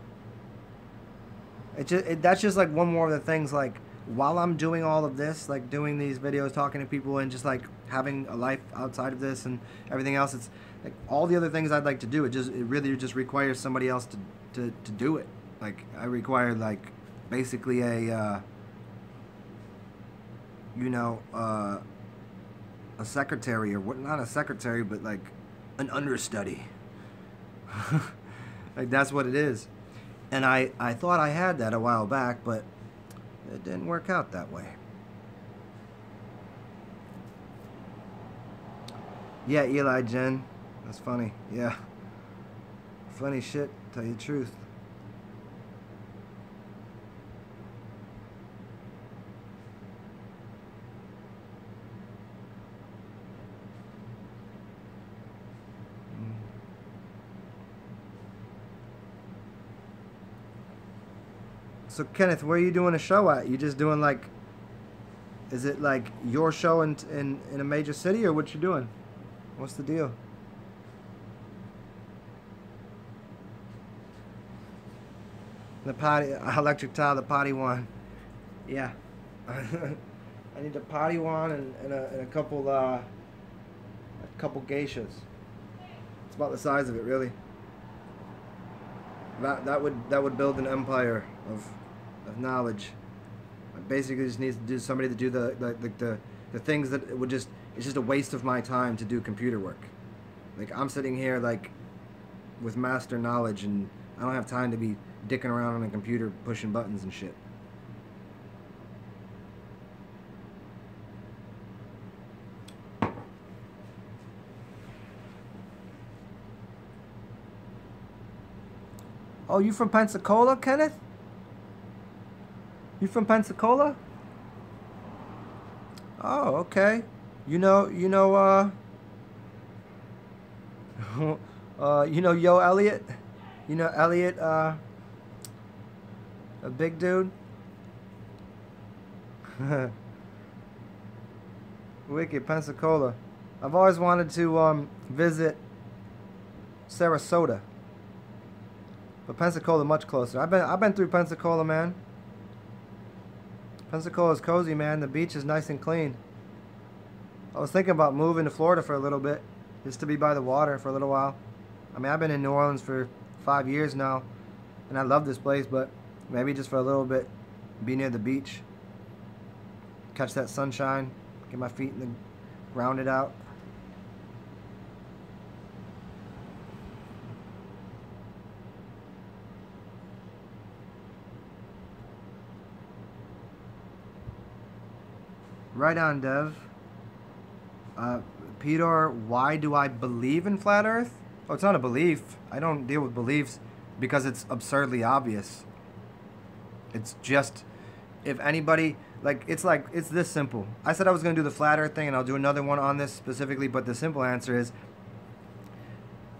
that's just like one more of the things. Like while I'm doing all of this, like doing these videos, talking to people, and just like having a life outside of this and everything else, it's like all the other things I'd like to do. It really just requires somebody else to do it. Like I require like basically a you know a secretary, or what, not a secretary, but like an understudy. Like that's what it is. And I thought I had that a while back, but it didn't work out that way. Yeah, Eli Jen. That's funny. Yeah. Funny shit, tell you the truth. So Kenneth, where are you doing a show at? You just doing like, is it like your show in a major city, or what you doing? What's the deal? The potty, electric tile, the potty one. Yeah. I need a potty one and a couple geishas. It's about the size of it, really. That would build an empire of knowledge. I basically just need to do somebody to do the things that would just, it's just a waste of my time to do computer work. Like I'm sitting here like with master knowledge, and I don't have time to be dicking around on a computer pushing buttons and shit. Oh, you from Pensacola, Kenneth? You from Pensacola? Oh, okay. You know, you know Yo Elliot? You know Elliot, a big dude? Wicked, Pensacola. I've always wanted to visit Sarasota. But Pensacola much closer. I've been through Pensacola, man. Pensacola's cozy, man. The beach is nice and clean. I was thinking about moving to Florida for a little bit, just to be by the water for a little while. I mean, I've been in New Orleans for 5 years now, and I love this place, but maybe just for a little bit, be near the beach, catch that sunshine, get my feet in the grounded out. Right on, Dev. Peter, why do I believe in flat Earth? Oh, it's not a belief. I don't deal with beliefs because it's absurdly obvious. It's just, if anybody, it's this simple. I said I was going to do the flat Earth thing, and I'll do another one on this specifically, but the simple answer is,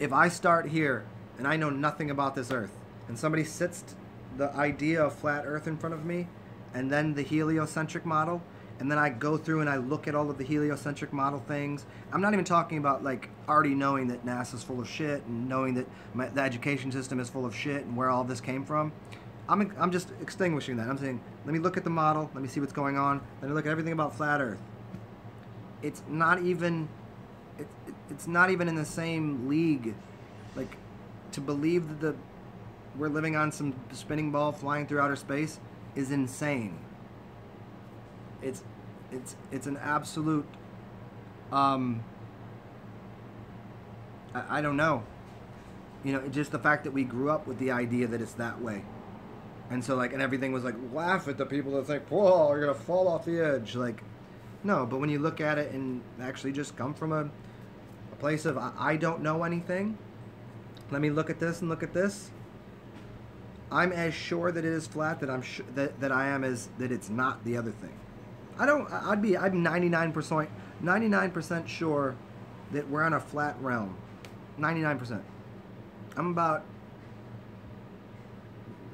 if I start here, and I know nothing about this Earth, and somebody sits the idea of flat Earth in front of me, and then the heliocentric model, and then I go through and I look at all of the heliocentric model things. I'm not even talking about like already knowing that NASA's full of shit and knowing that the education system is full of shit and where all this came from. I'm just extinguishing that. I'm saying, let me look at the model, let me see what's going on, let me look at everything about flat Earth. It's not even, it's not even in the same league. Like, to believe that we're living on some spinning ball flying through outer space is insane. It's an absolute, I don't know. You know, just the fact that we grew up with the idea that it's that way. And so, like, and everything was like, laugh at the people that think, whoa, you're going to fall off the edge. Like, no, but when you look at it and actually just come from a place of, I don't know anything, let me look at this and look at this. I'm as sure that it is flat that I am as that it's not the other thing. I'm 99% sure that we're on a flat realm. 99%. I'm about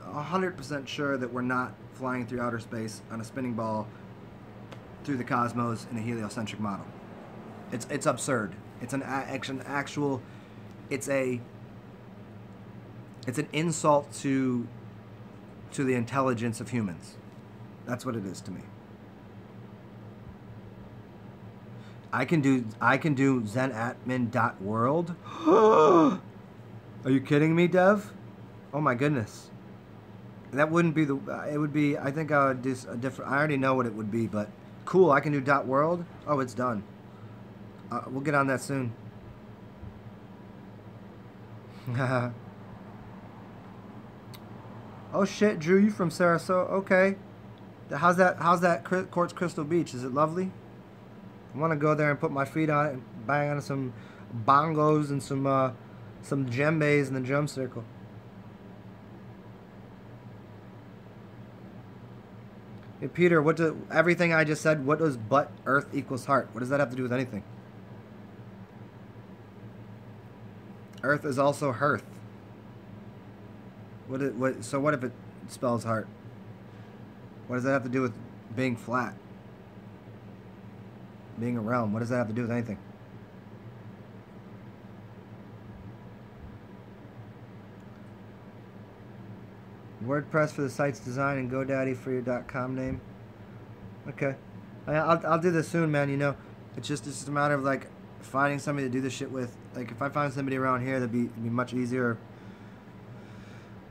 100% sure that we're not flying through outer space on a spinning ball through the cosmos in a heliocentric model. It's absurd. It's an actual. It's an insult to the intelligence of humans. That's what it is to me. I can do zenatman.world. Are you kidding me, Dev? Oh my goodness. That wouldn't be the. It would be. I think I would do a different. I already know what it would be, but cool. I can do .world. Oh, it's done. We'll get on that soon. Oh shit, Drew, you from Sarasota? Okay. How's that Quartz Crystal Beach? Is it lovely? I want to go there and put my feet on it and bang on some bongos and some djembes in the drum circle. Hey Peter, everything I just said, what does but earth equals heart? What does that have to do with anything? Earth is also hearth. So what if it spells heart? What does that have to do with being flat? Being a realm. What does that have to do with anything? WordPress for the site's design and GoDaddy for your .com name. Okay. I'll do this soon, man. You know, it's just a matter of like finding somebody to do this shit with. Like if I find somebody around here, it'd be much easier.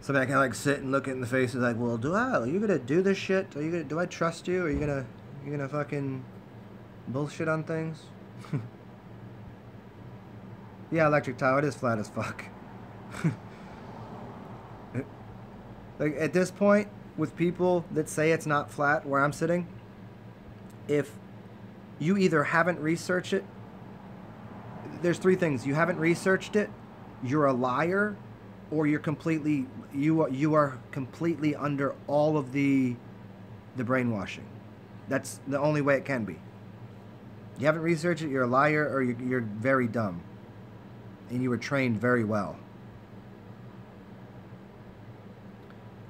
Somebody I can like sit and look it in the face and like, well, are you gonna do this shit? Do I trust you? Are you gonna fucking bullshit on things? Yeah, electric tile, it is flat as fuck. Like at this point, with people that say it's not flat where I'm sitting, if you either haven't researched it, there's three things. You haven't researched it, you're a liar, or you are completely under all of the brainwashing. That's the only way it can be. You haven't researched it, you're a liar, or you're very dumb. And you were trained very well.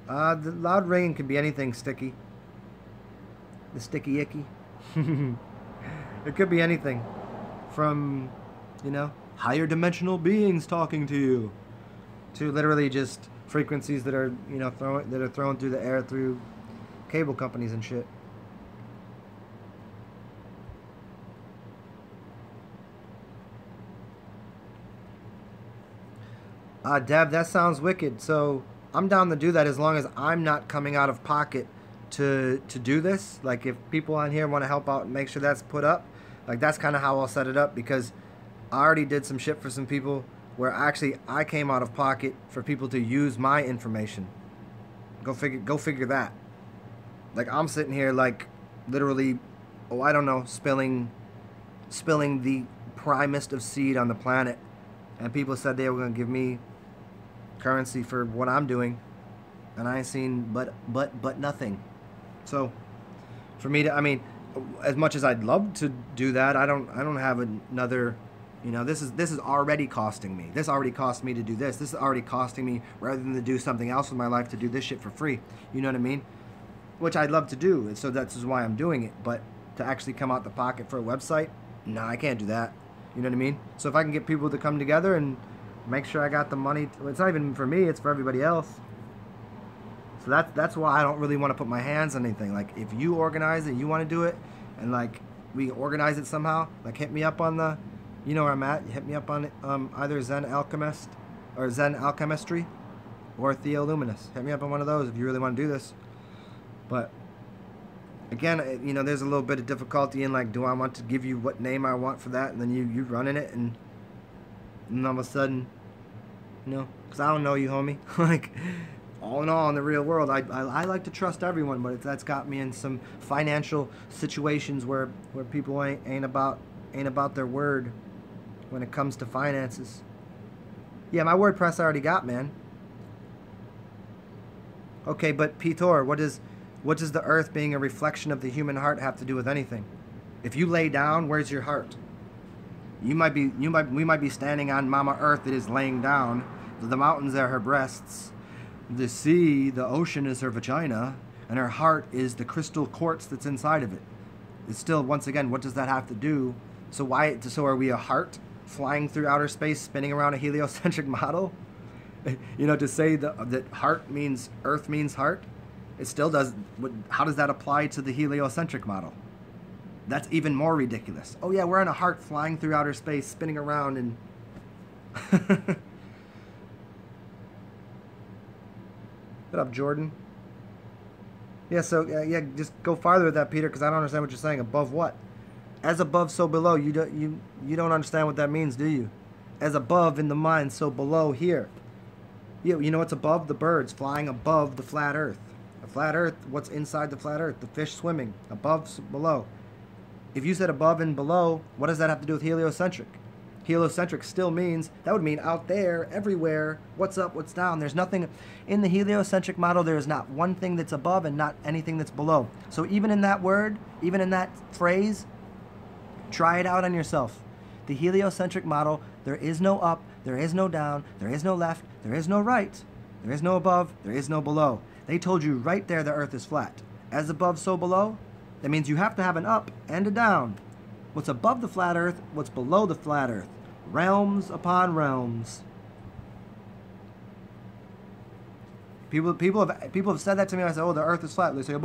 The loud ringing can be anything sticky. The sticky icky. It could be anything. From, higher dimensional beings talking to you, to literally just frequencies that are, thrown through the air through cable companies and shit. Deb, that sounds wicked. So I'm down to do that as long as I'm not coming out of pocket to do this. Like if people on here want to help out and make sure that's put up, like that's kind of how I'll set it up, because I already did some shit for some people where actually I came out of pocket for people to use my information. Go figure that. Like I'm sitting here like literally, I don't know, spilling the primest of seed on the planet, and people said they were going to give me currency for what I'm doing, and I ain't seen but nothing. So for me to, as much as I'd love to do that, I don't have another. This is already costing me. This already cost me to do this. This is already costing me, rather than to do something else with my life, to do this shit for free. You know what I mean? Which I'd love to do, and so that's why I'm doing it. But to actually come out the pocket for a website, no, I can't do that. You know what I mean? So if I can get people to come together and make sure I got the money, it's not even for me, it's for everybody else. So that's why I don't really want to put my hands on anything. Like if you organize it, you want to do it, and like we organize it somehow, like hit me up on the, you know where I'm at. Hit me up on either Zen Alchemist or Zen Alchemistry or Theoluminous. Hit me up on one of those if you really want to do this. But again, there's a little bit of difficulty in like, do I want to give you what name I want for that, and then you running it, and all of a sudden, because I don't know you, homie. Like, all in all, in the real world, I like to trust everyone, but that's got me in some financial situations where people ain't about their word when it comes to finances. Yeah, my WordPress I already got, man. Okay, but Peter, what does the earth being a reflection of the human heart have to do with anything? If you lay down, where's your heart? We might be standing on Mama Earth that is laying down, The mountains are her breasts. The sea, the ocean is her vagina. And her heart is the crystal quartz that's inside of it. It's still, once again, what does that have to do? So are we a heart flying through outer space, spinning around a heliocentric model? You know, to say that heart means, Earth means heart, it still does. How does that apply to the heliocentric model? That's even more ridiculous. Oh yeah, we're in a heart flying through outer space, spinning around and... What up, Jordan? Yeah, so, yeah, just go farther with that, Peter, because I don't understand what you're saying. Above what? As above, so below. You don't understand what that means, do you? As above in the mind, so below here. You know what's above? The birds flying above the flat earth. The flat earth, what's inside the flat earth? The fish swimming. Above, below. If you said above and below, what does that have to do with heliocentric? Heliocentric still means, that would mean out there, everywhere, what's up, what's down. There's nothing, in the heliocentric model, there is not one thing that's above and not anything that's below. So even in that word, even in that phrase, try it out on yourself. The heliocentric model, there is no up, there is no down, there is no left, there is no right, there is no above, there is no below. They told you right there the earth is flat. As above, so below. That means you have to have an up and a down. What's above the flat earth, what's below the flat earth. Realms upon realms. People have said that to me. I said, oh, the earth is flat. They say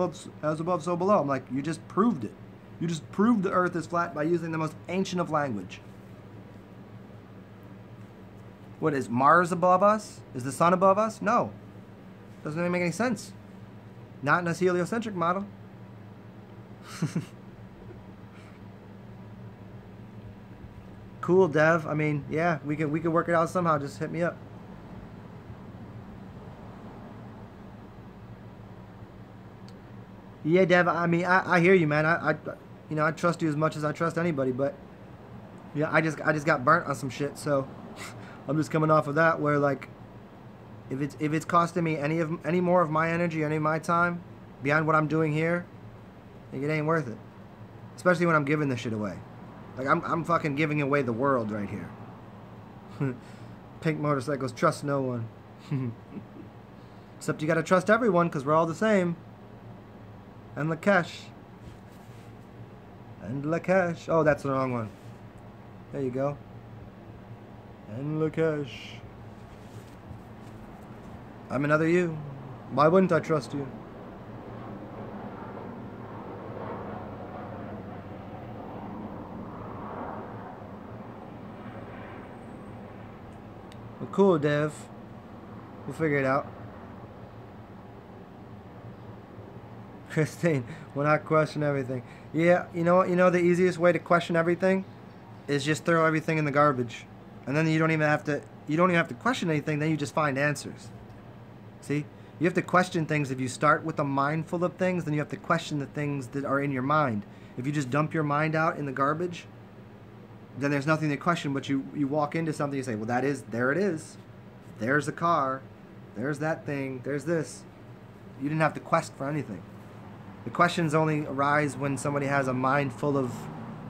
as above, so below. I'm like, you just proved it. You just proved the earth is flat by using the most ancient of language. What, is Mars above us? Is the sun above us? No. Doesn't even make any sense. Not in a heliocentric model. Cool, Dev. I mean, yeah, we could work it out somehow. Just hit me up. Yeah, Dev. I mean, I hear you, man. I trust you as much as I trust anybody. But yeah, I just got burnt on some shit. So I'm just coming off of that. Where like, if it's costing me any more of my energy, any of my time beyond what I'm doing here, like, it ain't worth it. Especially when I'm giving this shit away. Like, I'm fucking giving away the world right here. Pink motorcycles, trust no one. Except you gotta trust everyone, because we're all the same. And Lakesh. And Lakesh. Oh, that's the wrong one. There you go. And Lakesh. I'm another you. Why wouldn't I trust you? Well, cool, Dev. We'll figure it out. Christine, when I question everything. Yeah, you know what? You know the easiest way to question everything is just throw everything in the garbage. And then you don't even have to question anything, then you just find answers. See? You have to question things. If you start with a mind full of things, then you have to question the things that are in your mind. If you just dump your mind out in the garbage, then there's nothing to question, but you walk into something, you say, well, there it is. There's a car. There's that thing. There's this. You didn't have to quest for anything. The questions only arise when somebody has a mind full of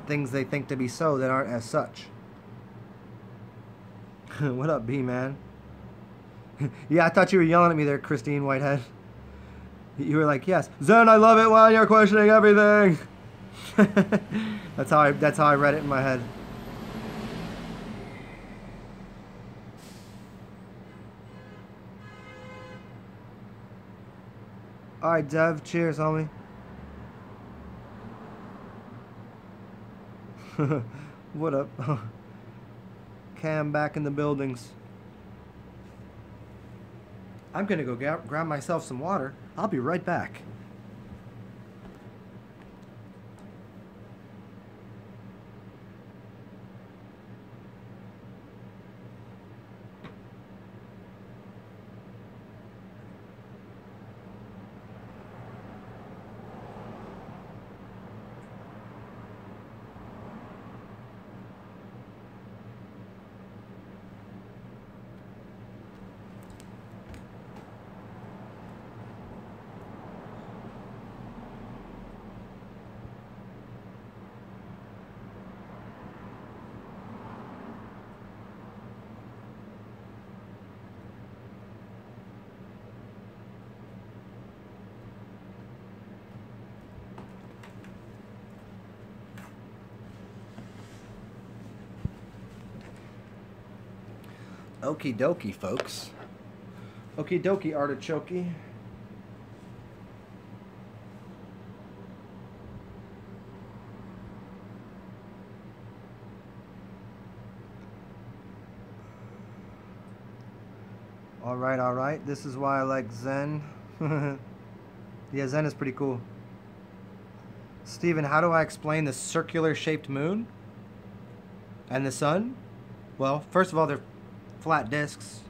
things they think to be so that aren't as such. What up, B-man? Yeah, I thought you were yelling at me there, Christine Whitehead. You were like, yes, Zen, I love it when you're questioning everything. That's how I read it in my head. Alright, Dev, cheers, homie. What up? Cam back in the buildings. I'm gonna go grab myself some water. I'll be right back. Okie dokie, folks. Okie dokie, artichoke. All right. This is why I like Zen. Yeah, Zen is pretty cool. Steven, how do I explain the circular-shaped moon and the sun? Well, first of all, they're flat discs.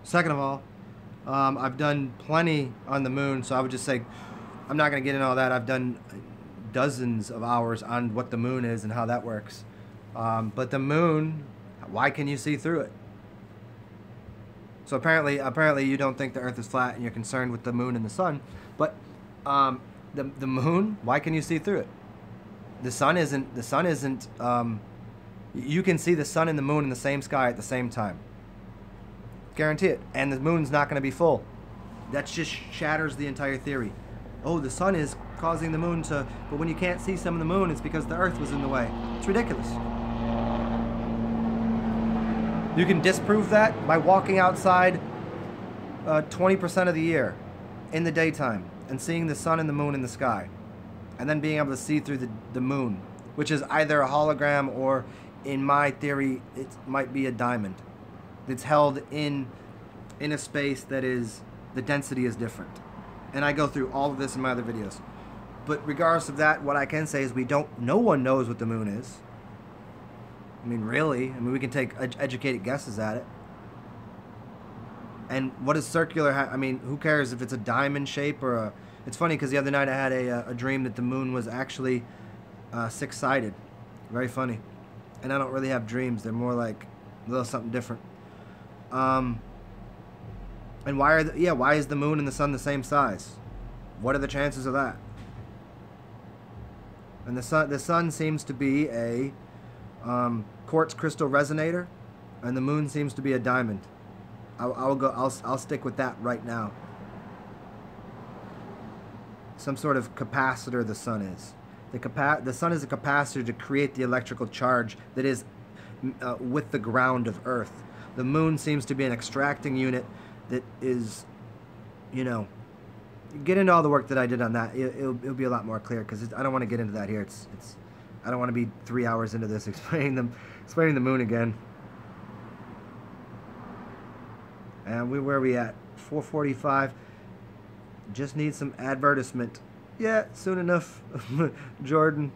Second of all, I've done plenty on the moon, so I would just say I'm not going to get into all that. I've done dozens of hours on what the moon is and how that works. But the moon, why can you see through it? So apparently you don't think the Earth is flat and you're concerned with the moon and the sun. But the moon, why can you see through it? The sun isn't. You can see the sun and the moon in the same sky at the same time. Guarantee it. And the moon's not going to be full. That just shatters the entire theory. Oh, the sun is causing the moon to... But when you can't see some of the moon, it's because the Earth was in the way. It's ridiculous. You can disprove that by walking outside 20% of the year in the daytime and seeing the sun and the moon in the sky. And then being able to see through the moon, which is either a hologram or, in my theory, it might be a diamond. It's held in a space that is... The density is different. And I go through all of this in my other videos. But regardless of that, what I can say is no one knows what the moon is. I mean, really. I mean, we can take educated guesses at it. And what is circular? I mean, who cares if it's a diamond shape or a... It's funny because the other night I had a dream that the moon was actually six-sided. Very funny. And I don't really have dreams. They're more like a little something different. And why is the moon and the sun the same size? What are the chances of that? And the sun seems to be a quartz crystal resonator, and the moon seems to be a diamond. I'll stick with that right now. Some sort of capacitor the sun is. The sun is a capacitor to create the electrical charge that is with the ground of Earth. The moon seems to be an extracting unit that is, you know, get into all the work that I did on that. It'll be a lot more clear because I don't want to get into that here. I don't want to be 3 hours into this explaining the moon again. And where are we at? 4:45. Just need some advertisement. Yeah, soon enough, Jordan.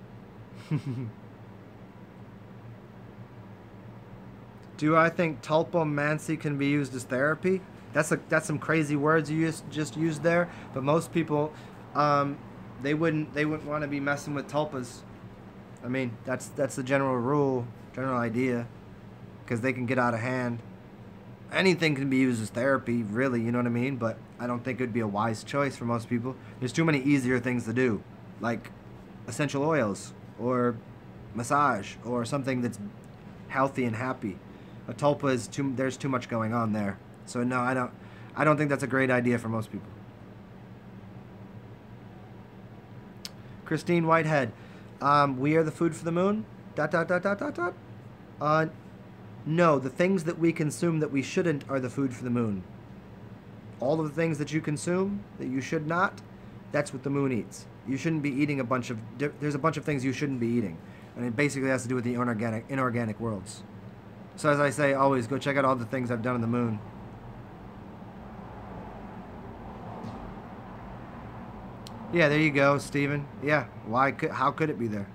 Do I think tulpomancy can be used as therapy? That's some crazy words you just used there. But most people, they wouldn't want to be messing with tulpas. I mean, that's the general rule, general idea, because they can get out of hand. Anything can be used as therapy, really, you know what I mean? But I don't think it would be a wise choice for most people. There's too many easier things to do, like essential oils or massage or something that's healthy and happy. A tulpa is there's too much going on there. So no, I don't think that's a great idea for most people. Christine Whitehead, we are the food for the moon? ... No, the things that we consume that we shouldn't are the food for the moon. All of the things that you consume that you should not, that's what the moon eats. You shouldn't be eating there's a bunch of things you shouldn't be eating. And it basically has to do with the inorganic worlds. So as I say, always go check out all the things I've done on the moon. Yeah, there you go, Steven. Yeah, how could it be there?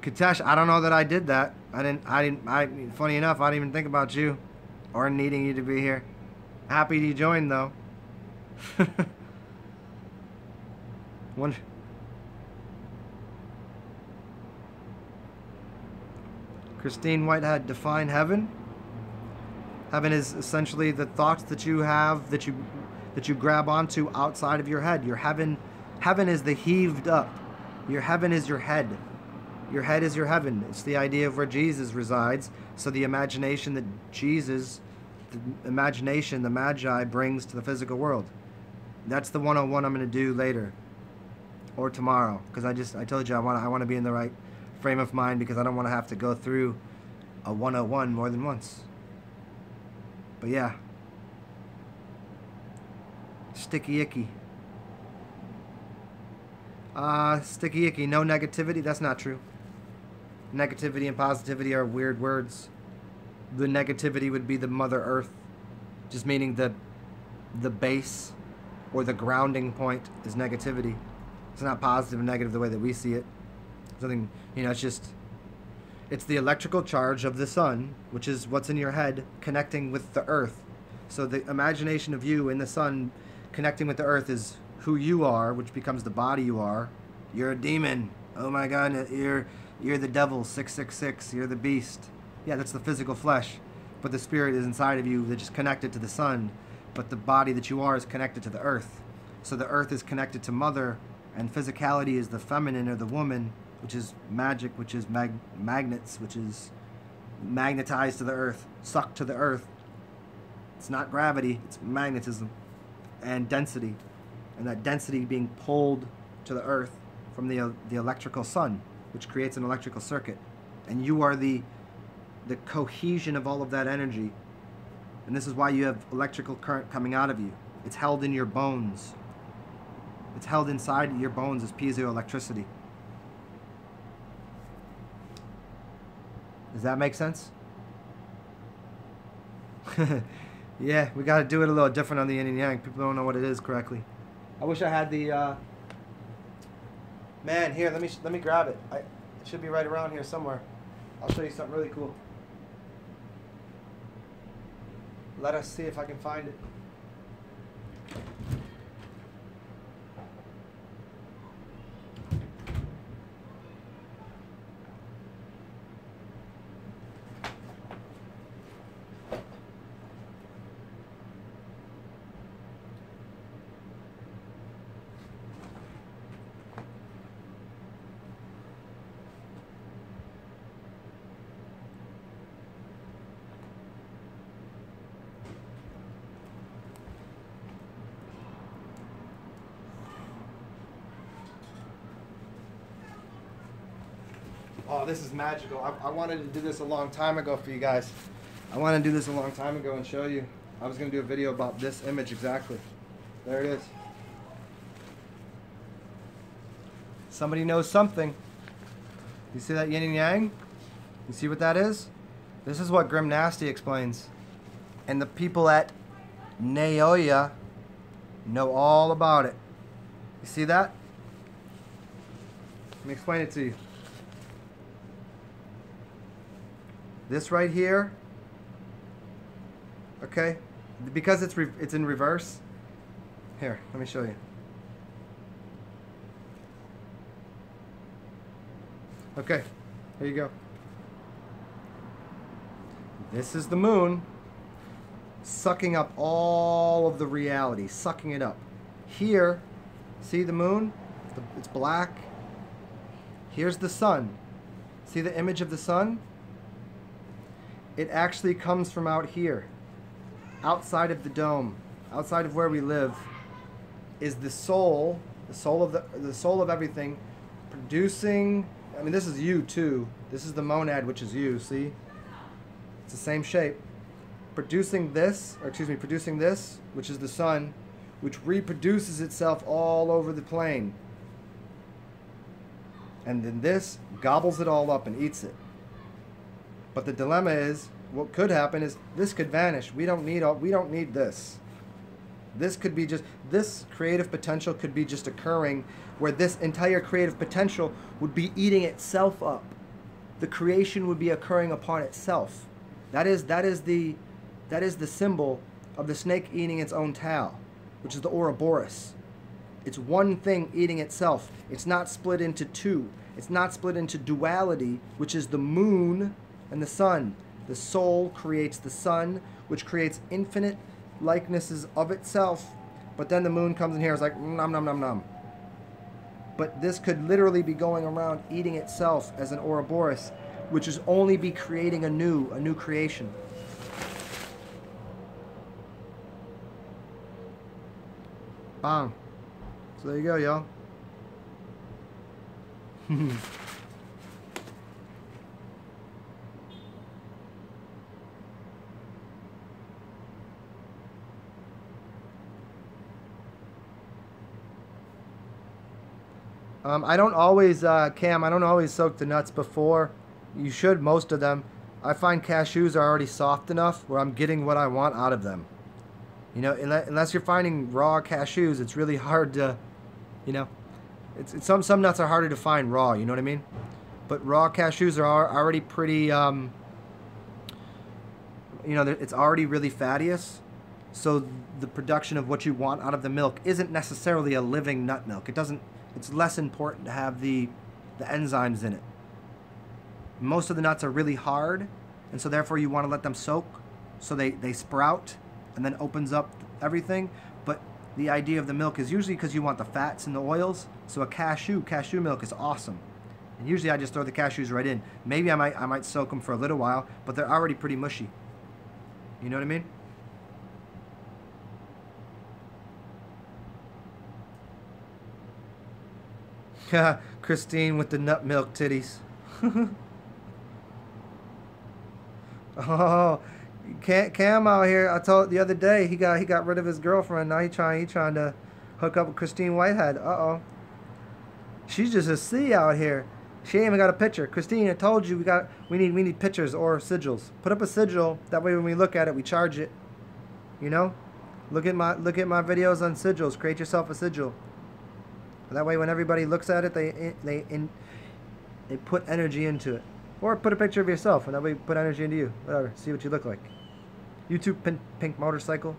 Katesh, I don't know that I did that. Funny enough, I didn't even think about you or needing you to be here. Happy you joined, though. Christine Whitehead, define heaven. Heaven is essentially the thoughts that you have, that you grab onto outside of your head. Your heaven is the heaved up. Your heaven is your head. Your head is your heaven. It's the idea of where Jesus resides. So the imagination that the Magi brings to the physical world. That's the 101 I'm going to do later or tomorrow, because I told you I want to be in the right frame of mind because I don't want to have to go through a 101 more than once. But yeah. Sticky icky. Sticky icky, no negativity. That's not true. Negativity and positivity are weird words. The negativity would be the Mother Earth, just meaning the base or the grounding point is negativity. It's not positive and negative the way that we see it. Something, you know, it's the electrical charge of the sun, which is what's in your head, connecting with the earth. So the imagination of you in the sun connecting with the earth is who you are, which becomes the body you are. You're a demon. Oh my God, you're the devil, 666. You're the beast. Yeah, that's the physical flesh. But the spirit is inside of you that's just connected to the sun. But the body that you are is connected to the earth. So the earth is connected to mother, and physicality is the feminine or the woman, which is magic, which is magnets, which is magnetized to the earth, sucked to the earth. It's not gravity, it's magnetism and density. And that density being pulled to the earth from the electrical sun, which creates an electrical circuit. And you are the cohesion of all of that energy. And this is why you have electrical current coming out of you. It's held in your bones. It's held inside your bones as piezoelectricity. Does that make sense? Yeah, we got to do it a little different on the yin and yang. People don't know what it is correctly. I wish I had the... Man, here, let me grab it. It should be right around here somewhere. I'll show you something really cool. Let us see if I can find it. Oh, this is magical. I wanted to do this a long time ago for you guys. I wanted to do this a long time ago and show you. I was going to do a video about this image exactly. There it is. Somebody knows something. You see that yin and yang? You see what that is? This is what Grim Nasty explains. And the people at Naoya know all about it. You see that? Let me explain it to you. This right here, okay, because it's in reverse. Here, let me show you. Okay, here you go. This is the moon sucking up all of the reality, sucking it up. Here, see the moon? It's black. Here's the sun. See the image of the sun? It actually comes from out here, outside of the dome, outside of where we live, is the soul of everything, producing. I mean, this is you too. This is the monad, which is you. See, it's the same shape. Producing this, which is the sun, which reproduces itself all over the plane, and then this gobbles it all up and eats it. But the dilemma is, what could happen is this could vanish. We don't need this. This could be just, this creative potential could be just occurring where this entire creative potential would be eating itself up. The creation would be occurring upon itself. That is the symbol of the snake eating its own tail, which is the Ouroboros. It's one thing eating itself. It's not split into two. It's not split into duality, which is the moon and the sun. The soul creates the sun, which creates infinite likenesses of itself. But then the moon comes in here, it's like nom nom nom nom. But this could literally be going around eating itself as an Ouroboros, which is only be creating a new creation. Bang. So there you go, y'all. I don't always, Cam, I don't always soak the nuts before. You should, most of them. I find cashews are already soft enough where I'm getting what I want out of them. You know, unless you're finding raw cashews, it's really hard to, you know, it's some nuts are harder to find raw, you know what I mean? But raw cashews are already pretty, you know, it's already really fattiest. So the production of what you want out of the milk isn't necessarily a living nut milk. It's less important to have the enzymes in it. Most of the nuts are really hard, and so therefore you want to let them soak so they sprout and then opens up everything. But the idea of the milk is usually because you want the fats and the oils. So a cashew milk is awesome. And usually I just throw the cashews right in. Maybe I might soak them for a little while, but they're already pretty mushy. You know what I mean? Christine with the nut milk titties. Oh, Cam out here. I told the other day he got rid of his girlfriend. Now he trying to hook up with Christine Whitehead. She's just a C out here. She ain't even got a picture. Christine, I told you we need pictures or sigils. Put up a sigil. That way when we look at it, we charge it. You know, look at my videos on sigils. Create yourself a sigil. That way when everybody looks at it, they put energy into it. Or put a picture of yourself, and that way put energy into you. Whatever. See what you look like. YouTube pink motorcycle.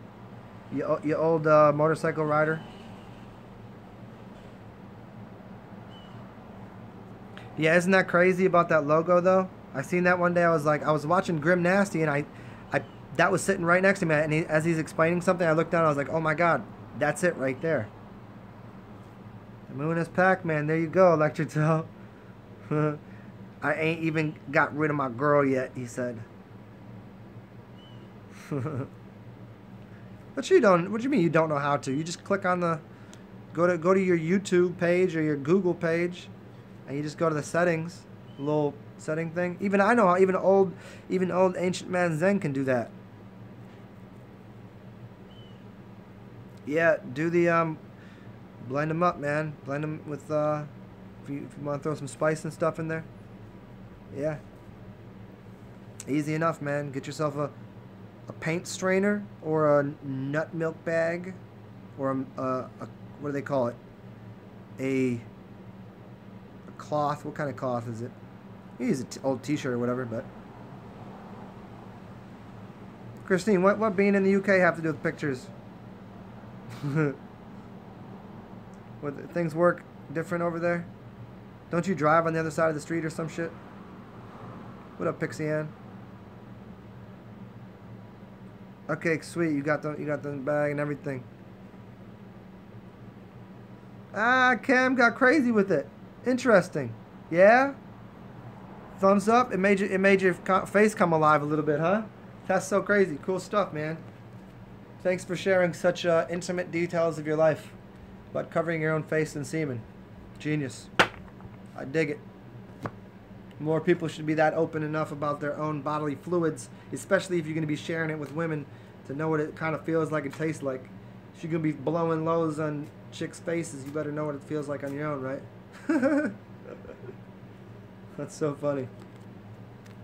You old motorcycle rider. Yeah, isn't that crazy about that logo though? I seen that one day. I was watching Grim Nasty, and I that was sitting right next to me. And as he's explaining something, I looked down. I was like, oh my god, that's it right there. The moon is Pac-Man. There you go, Electric Tail. I ain't even got rid of my girl yet, he said. But you don't. What do you mean you don't know how to? You just click on the go to your YouTube page or your Google page, and you just go to the settings, little setting thing. Even I know how. Even old ancient man Zen can do that. Yeah, do the blend them up, man. Blend them with if you want to throw some spice and stuff in there. Yeah. Easy enough, man. Get yourself a paint strainer or a nut milk bag or a what do they call it? A cloth. What kind of cloth is it? You use an old t-shirt or whatever, but Christine, what being in the UK have to do with pictures? What, things work different over there? Don't you drive on the other side of the street or some shit? What up, Pixie Ann? Okay, sweet. You got the bag and everything. Ah, Cam got crazy with it. Interesting. Yeah. Thumbs up. It made your face come alive a little bit, huh? That's so crazy. Cool stuff, man. Thanks for sharing such intimate details of your life about covering your own face and semen. Genius. I dig it. More people should be that open enough about their own bodily fluids, especially if you're going to be sharing it with women, to know what it kind of feels like and tastes like. If you're going to be blowing lows on chicks' faces, you better know what it feels like on your own, right? That's so funny.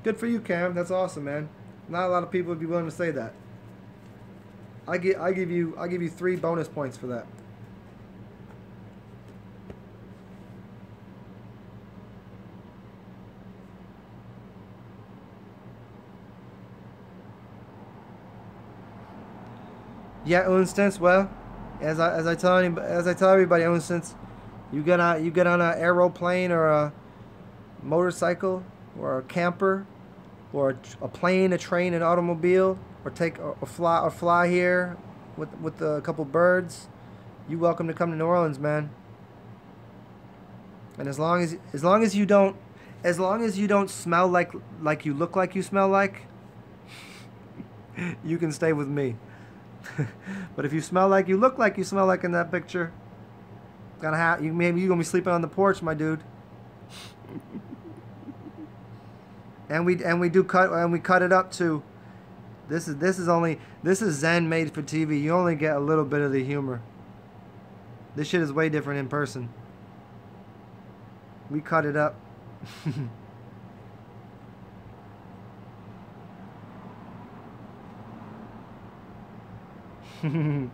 Good for you, Cam. That's awesome, man. Not a lot of people would be willing to say that. I give you 3 bonus points for that. Yeah, instance. Well, as I tell everybody, instance, you get on an aeroplane or a motorcycle or a camper or a plane, a train, an automobile, or take or fly here with a couple birds. You welcome to come to New Orleans, man. And as long as you don't smell like you look like you smell like, you can stay with me. But if you smell like you look like you smell like in that picture, maybe you're gonna be sleeping on the porch, my dude. and we cut it up too. This is Zen made for TV. You only get a little bit of the humor. This shit is way different in person. We cut it up. Have you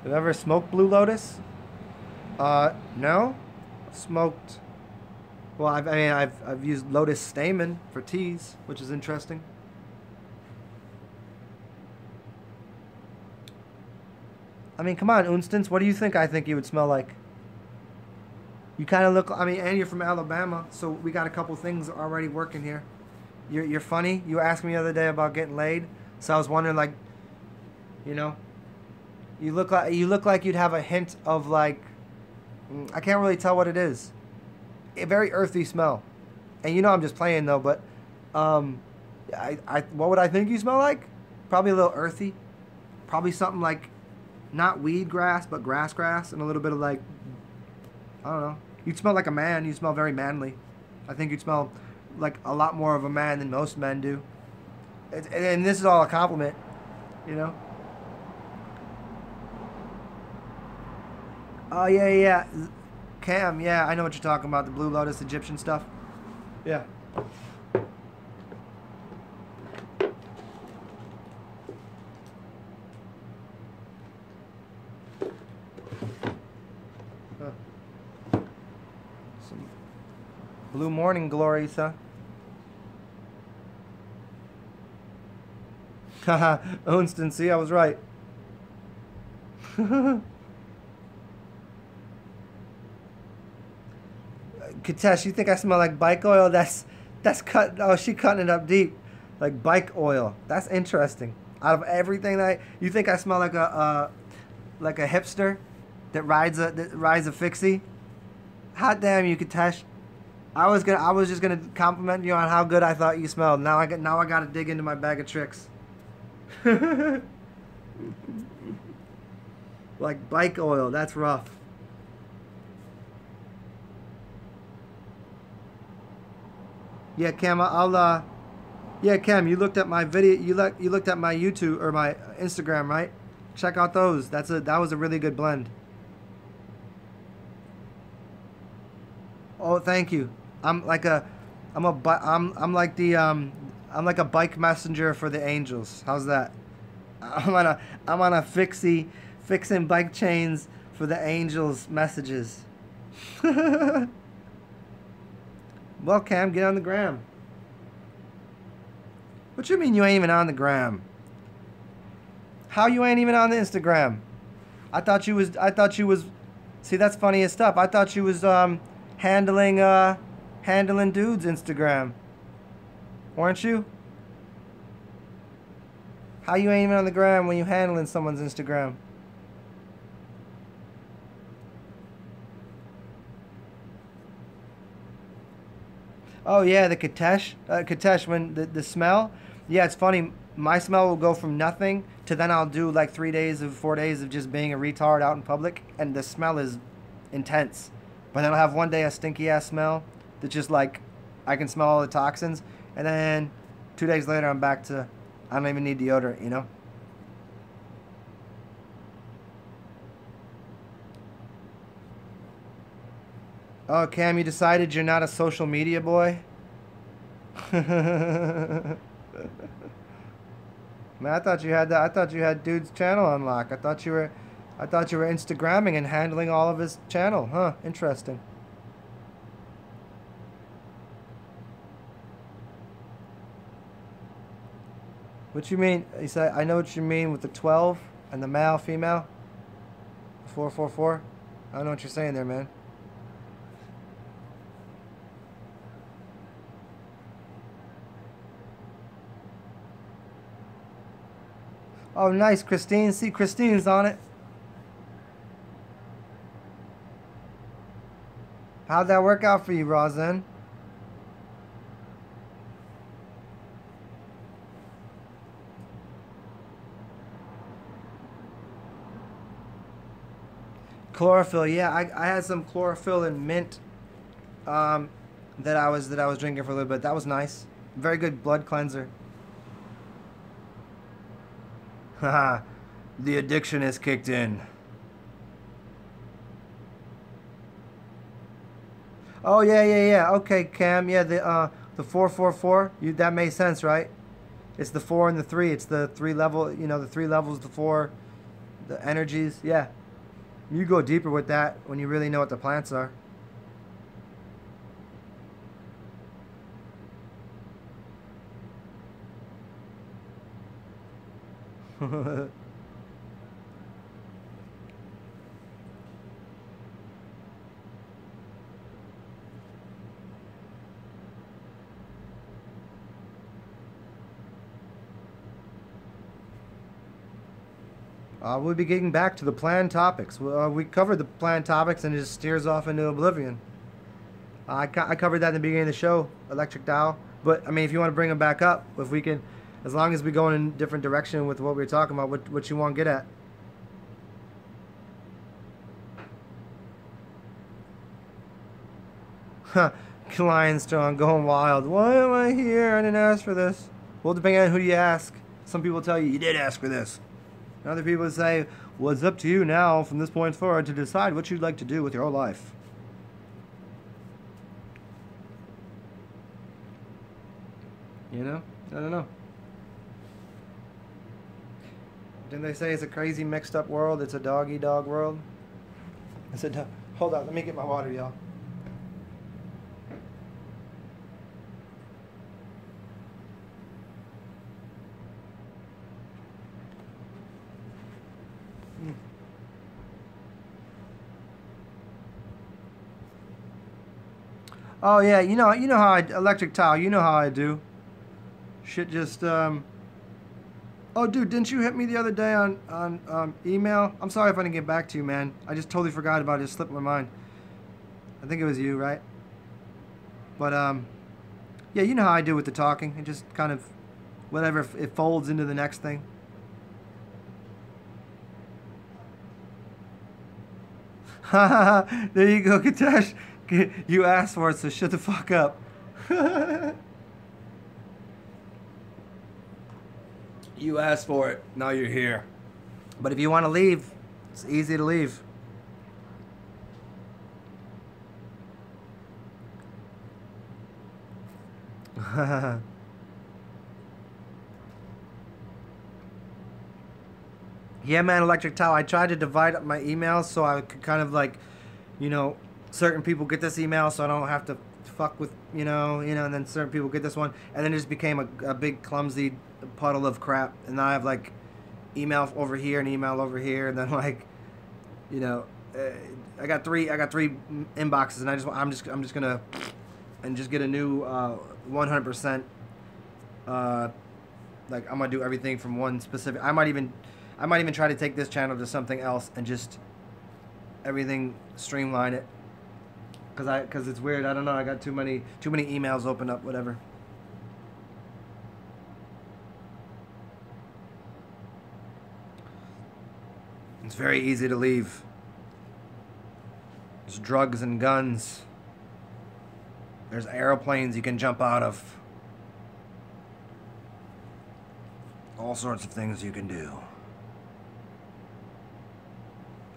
ever smoked Blue Lotus? No. Smoked. Well, I've used Lotus Stamen for teas, which is interesting. I mean, come on, Unstance. What do you think I think you would smell like? You kind of look. I mean, and you're from Alabama, so we got a couple things already working here. You're funny. You asked me the other day about getting laid, so I was wondering, like, you know, you look like you'd have a hint of like, I can't really tell what it is. A very earthy smell, and you know I'm just playing though. But, what would I think you smell like? Probably a little earthy. Probably something like, not weed grass, but grass, and a little bit of like, I don't know. You'd smell like a man. You smell very manly. I think you'd smell like a lot more of a man than most men do. And this is all a compliment, you know. Oh, yeah. Cam, yeah, I know what you're talking about. The Blue Lotus Egyptian stuff. Yeah. Some blue morning glories, huh? Haha, Onston, see, I was right. Katesh, you think I smell like bike oil? That's cut. Oh, she cutting it up deep, like bike oil. That's interesting. Out of everything you think I smell like a hipster that rides a fixie? Hot damn you, Katesh. I was just gonna compliment you on how good I thought you smelled. Now I gotta dig into my bag of tricks. Like bike oil. That's rough. Yeah, Cam, yeah, Cam, you looked at my video, you looked at my YouTube or my Instagram, right? Check out those. That was a really good blend. Oh, thank you. I'm like a bike messenger for the angels. How's that? I'm on a fixing bike chains for the angels messages. Well, Cam, get on the gram. What you mean you ain't even on the gram? How you ain't even on the Instagram? I thought you was. See, that's funny as stuff. I thought you was handling dudes' Instagram. Weren't you? How you ain't even on the gram when you handling someone's Instagram? Oh yeah, the Katesh. Katesh, when the smell. Yeah, it's funny. My smell will go from nothing to then I'll do like 4 days of just being a retard out in public, and the smell is intense. But then I'll have one day a stinky ass smell that's just like I can smell all the toxins, and then 2 days later I'm back to I don't even need deodorant, you know? Oh, Cam, you decided you're not a social media boy? Man, I thought you had that. I thought you had dude's channel on lock. I thought you were Instagramming and handling all of his channel. Huh, interesting. What you mean? He said, I know what you mean with the 12 and the male, female. 444. I don't know what you're saying there, man. Oh, nice, Christine. See, Christine's on it. How'd that work out for you, Rosin? Chlorophyll, yeah, I had some chlorophyll and mint that I was drinking for a little bit. That was nice. Very good blood cleanser. Haha, the addiction has kicked in. Oh yeah, yeah, yeah. Okay, Cam. Yeah, the 444. You that made sense, right? It's the 4 and the 3. It's the 3 level. You know, the 3 levels, the 4, the energies. Yeah. You go deeper with that when you really know what the plants are. We'll be getting back to the planned topics. We covered the planned topics and it just steers off into oblivion. I covered that in the beginning of the show, electric dial. But I mean, if you want to bring them back up, if we can, as long as we go in a different direction with what we were talking about, what you want to get at. Lion strong, going wild. Why am I here? I didn't ask for this. Well, depending on who you ask. Some people tell you, you did ask for this. And other people say, well, it's up to you now from this point forward to decide what you'd like to do with your life. You know? I don't know. Didn't they say it's a crazy mixed up world? It's a dog-eat-dog world? I said, hold on, let me get my water, y'all. Oh yeah, you know how electric tile. You know how I do. Shit, just Oh, dude, didn't you hit me the other day on email? I'm sorry if I didn't get back to you, man. I just totally forgot about it. It slipped my mind. I think it was you, right? But yeah, you know how I do with the talking. It just kind of whatever it folds into the next thing. There you go, Katesh. You asked for it, so shut the fuck up. You asked for it. Now you're here. But if you want to leave, it's easy to leave. Yeah, man, electric towel. I tried to divide up my emails so I could kind of like, you know, certain people get this email so I don't have to fuck with, and then certain people get this one. And then it just became a big clumsy puddle of crap. And now I have like email over here and email over here. And then like, you know, I got three inboxes and I'm just going to and just get a new 100% like I'm going to do everything from one specific. I might even try to take this channel to something else and just everything streamline it. Cause it's weird. I don't know. I got too many emails open up. Whatever. It's very easy to leave. There's drugs and guns. There's airplanes you can jump out of. All sorts of things you can do.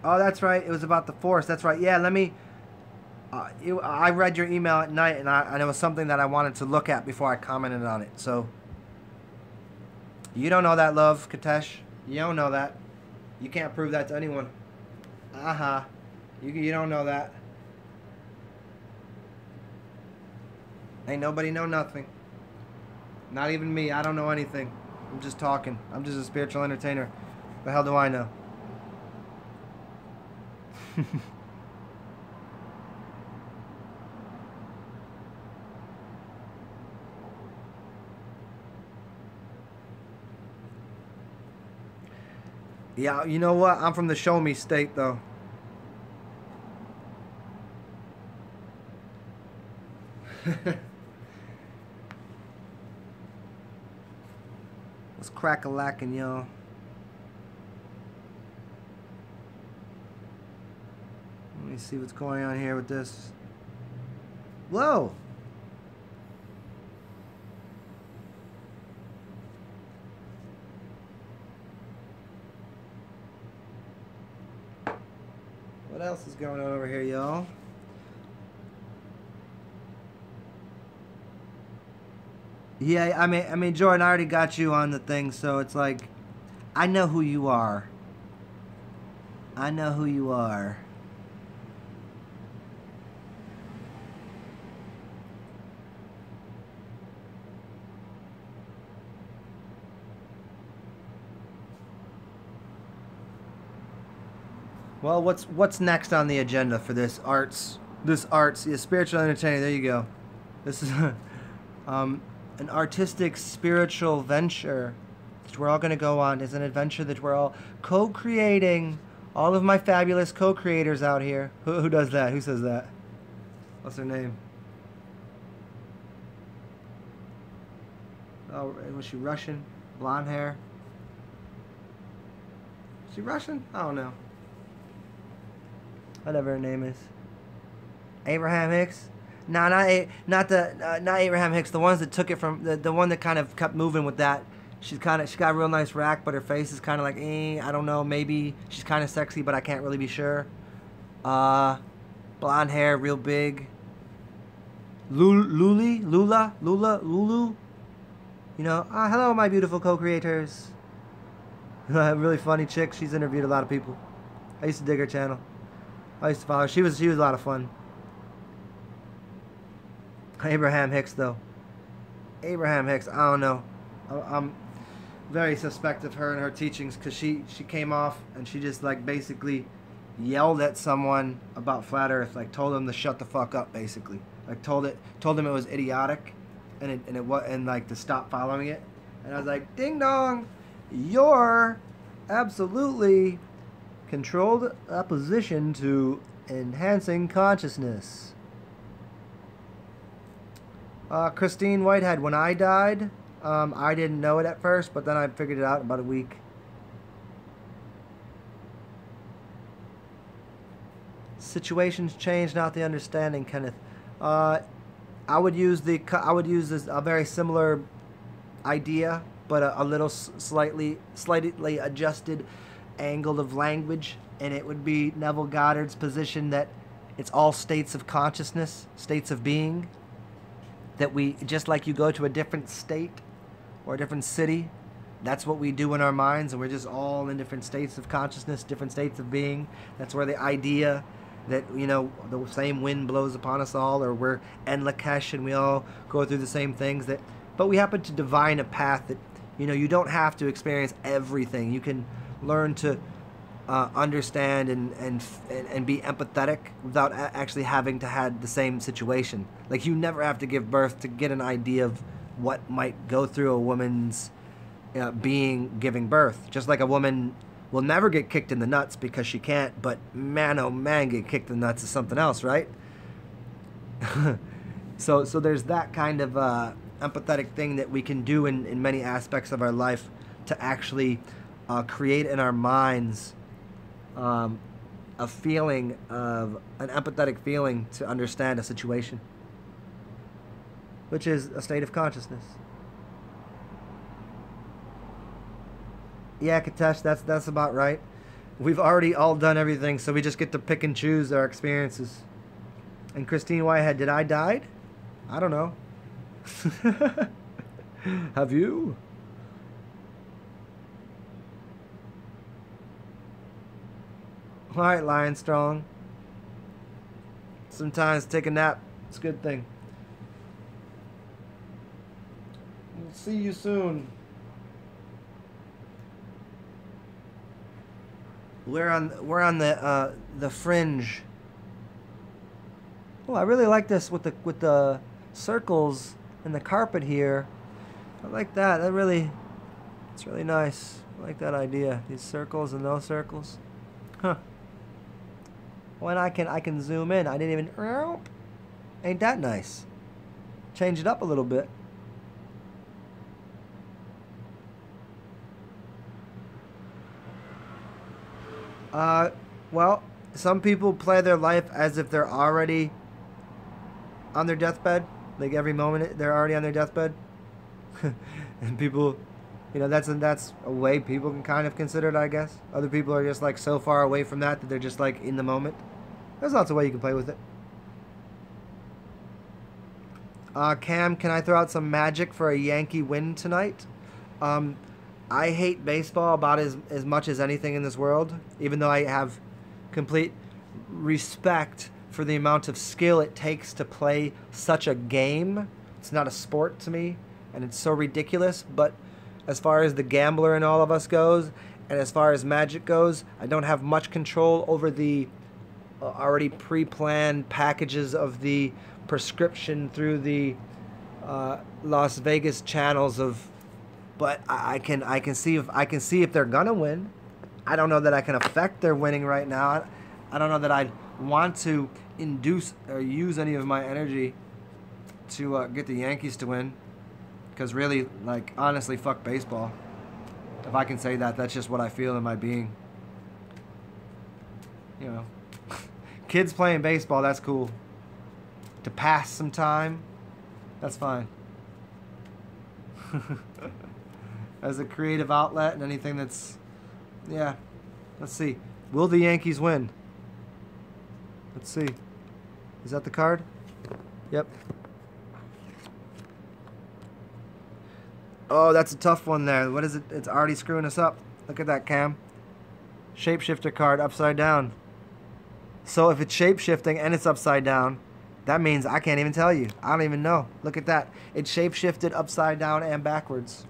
Oh, that's right. It was about the Force. That's right. Yeah, let me... I read your email at night, and it was something that I wanted to look at before I commented on it. So, you don't know that, love, Katesh. You don't know that. You can't prove that to anyone. You don't know that. Ain't nobody know nothing. Not even me. I don't know anything. I'm just talking. I'm just a spiritual entertainer. The hell do I know? Yeah, you know what? I'm from the show me state, though. Let's crack a lacking, y'all. Let me see what's going on here with this. Whoa! What else is going on over here, y'all? Yeah, I mean, Jordan, I already got you on the thing, so it's like, I know who you are. I know who you are. Well, what's next on the agenda for this arts, yeah, spiritual entertaining? There you go. This is um, an artistic spiritual venture that we're all going to go on. It's an adventure that we're all co-creating. All of my fabulous co-creators out here. Who does that? Who says that? What's her name? Oh, was she Russian? Blonde hair? Is she Russian? I don't know. Whatever her name is. Abraham Hicks? No, not Abraham Hicks. The ones that took it from the one that kind of kept moving with that. She got a real nice rack, but her face is kind of like, I don't know. Maybe she's kind of sexy, but I can't really be sure. Blonde hair, real big. Lulu. You know, hello, my beautiful co-creators. Really funny chick. She's interviewed a lot of people. I used to dig her channel. I used to follow her. She was a lot of fun. Abraham Hicks, though. Abraham Hicks, I don't know. I'm very suspect of her and her teachings because she came off and she just like basically yelled at someone about flat Earth, like told them to shut the fuck up, basically. Like told them it was idiotic, and like to stop following it. And I was like, ding dong, you're absolutely controlled opposition to enhancing consciousness. Christine Whitehead, when I died, I didn't know it at first, but then I figured it out in about a week. Situations change, not the understanding, Kenneth. I would use a very similar idea, but a little slightly adjusted angle of language, and it would be Neville Goddard's position that it's all states of consciousness, states of being, that we, just like you go to a different state or a different city, that's what we do in our minds, and we're just all in different states of consciousness, different states of being. That's where the idea that, you know, the same wind blows upon us all, or we're En Lakesh and we all go through the same things, but we happen to divine a path that, you know, you don't have to experience everything. You can learn to understand and be empathetic without actually having to have the same situation. Like, you never have to give birth to get an idea of what might go through a woman's being giving birth. Just like a woman will never get kicked in the nuts because she can't, but man, oh man, get kicked in the nuts is something else, right? So there's that kind of empathetic thing that we can do in many aspects of our life to actually create in our minds a feeling of an empathetic feeling to understand a situation, which is a state of consciousness. Yeah, Katesh, that's about right. We've already all done everything, so we just get to pick and choose our experiences. And Christine Whitehead, did I die? I don't know. Have you? All right, Lion Strong. Sometimes take a nap. It's a good thing. We'll see you soon. We're on the fringe. Oh, I really like this with the circles and the carpet here. I like that. It's really nice. I like that idea. These circles and those circles. Huh. When I can zoom in. I didn't even. Ain't that nice? Change it up a little bit. Well, some people play their life as if they're already on their deathbed. Like every moment they're already on their deathbed. And people, you know, that's a way people can kind of consider it, I guess. Other people are just like so far away from that they're just like in the moment. There's lots of ways you can play with it. Cam, can I throw out some magic for a Yankee win tonight? Um, I hate baseball about as much as anything in this world, even though I have complete respect for the amount of skill it takes to play such a game. It's not a sport to me, and it's so ridiculous. But as far as the gambler in all of us goes, and as far as magic goes, I don't have much control over the already pre-planned packages of the prescription through the Las Vegas channels of. But I can see if they're gonna win. I don't know that I can affect their winning right now. I don't know that I'd want to induce or use any of my energy to get the Yankees to win. Because really, like, honestly, fuck baseball. If I can say that, that's just what I feel in my being. You know, kids playing baseball, that's cool. To pass some time, that's fine. As a creative outlet and anything that's, yeah. Let's see. Will the Yankees win? Let's see. Is that the card? Yep. Oh, that's a tough one there. What is it? It's already screwing us up. Look at that, Cam. Shapeshifter card upside down. So if it's shapeshifting and it's upside down, that means I can't even tell you. I don't even know. Look at that. It shapeshifted upside down and backwards.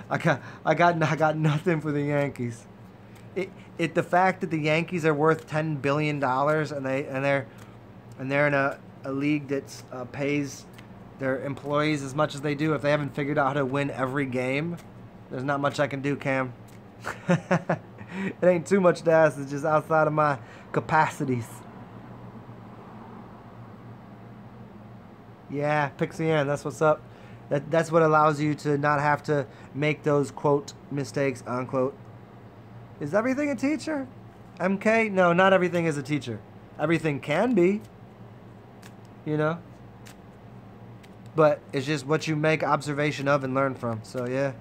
I got nothing for the Yankees. The fact that the Yankees are worth $10 billion and they're in a league that pays their employees as much as they do, if they haven't figured out how to win every game, there's not much I can do, Cam. It ain't too much to ask. It's just outside of my capacities. Yeah, Pixie Ann, that's what's up. That's what allows you to not have to make those, quote, mistakes, unquote. Is everything a teacher? MK? No, not everything is a teacher. Everything can be. You know? But it's just what you make observation of and learn from. So, yeah.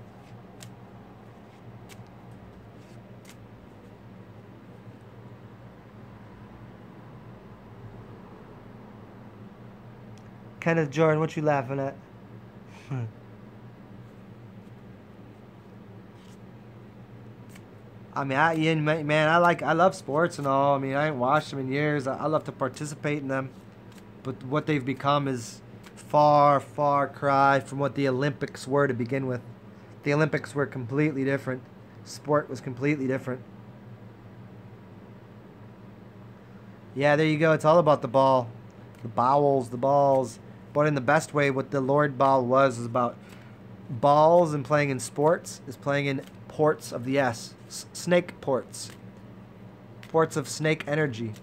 Kenneth Jordan, what you laughing at? I mean, man, I love sports and all. I mean, I ain't watched them in years. I love to participate in them, but what they've become is far cry from what the Olympics were to begin with. The Olympics were completely different. Sport was completely different. Yeah, there you go. It's all about the ball, the bowels, the balls. But in the best way, what the Lord Ball was is about balls, and playing in sports is playing in ports of the S. Snake ports. Ports of snake energy.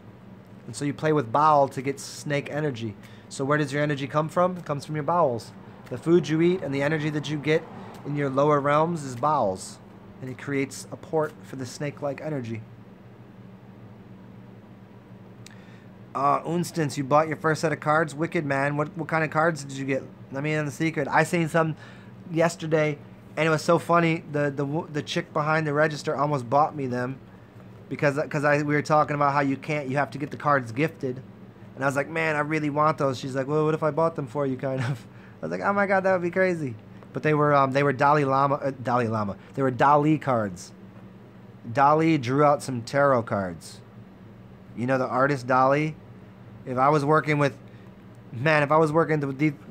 And so you play with bowel to get snake energy. So where does your energy come from? It comes from your bowels. The food you eat and the energy that you get in your lower realms is bowels. And it creates a port for the snake-like energy. Unstance, you bought your first set of cards? Wicked, man. What kind of cards did you get? Let me in the secret. I seen some yesterday, and it was so funny. The chick behind the register almost bought me them because we were talking about how you have to get the cards gifted, and I was like, man, I really want those. She's like, well, what if I bought them for you, kind of? I was like, oh my god, that would be crazy. But they were Dalai Lama. They were Dali cards. Dali drew out some tarot cards. You know the artist Dali? If I was working with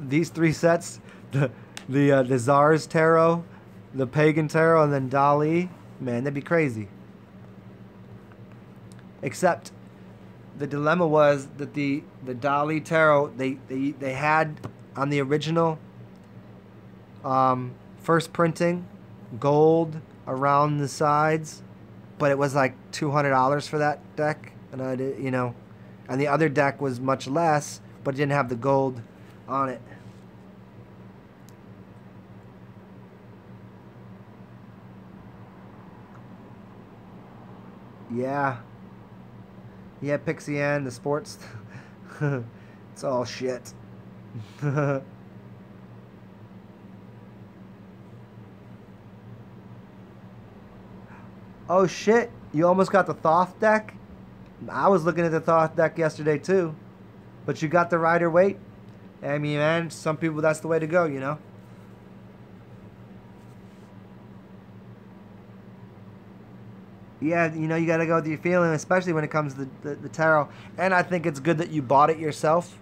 these three sets, the Tsar's tarot, the pagan tarot, and then Dali, man, that'd be crazy. Except the dilemma was that the Dali tarot they had on the original first printing gold around the sides, but it was like $200 for that deck. And I did, you know, and the other deck was much less, but it didn't have the gold on it. Yeah. Yeah, Pixie Ann, the sports. It's all shit. Oh shit, you almost got the Thoth deck? I was looking at the Thoth deck yesterday too, but you got the Rider-Waite. I mean, man, some people, that's the way to go, you know? Yeah, you know, you got to go with your feeling, especially when it comes to the tarot. And I think it's good that you bought it yourself,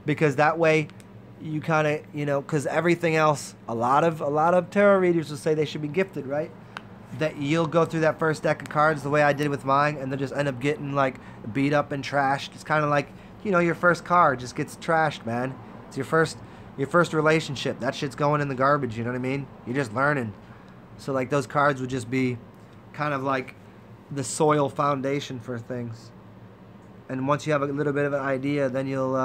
because that way you kind of, you know, because everything else, a lot of tarot readers will say they should be gifted, right? That you'll go through that first deck of cards the way I did with mine, and they'll just end up getting like beat up and trashed. It's kind of like, you know, your first card just gets trashed, man. It's your first relationship. That shit's going in the garbage. You know what I mean? You're just learning. So like those cards would just be kind of like the soil foundation for things. And once you have a little bit of an idea, then you'll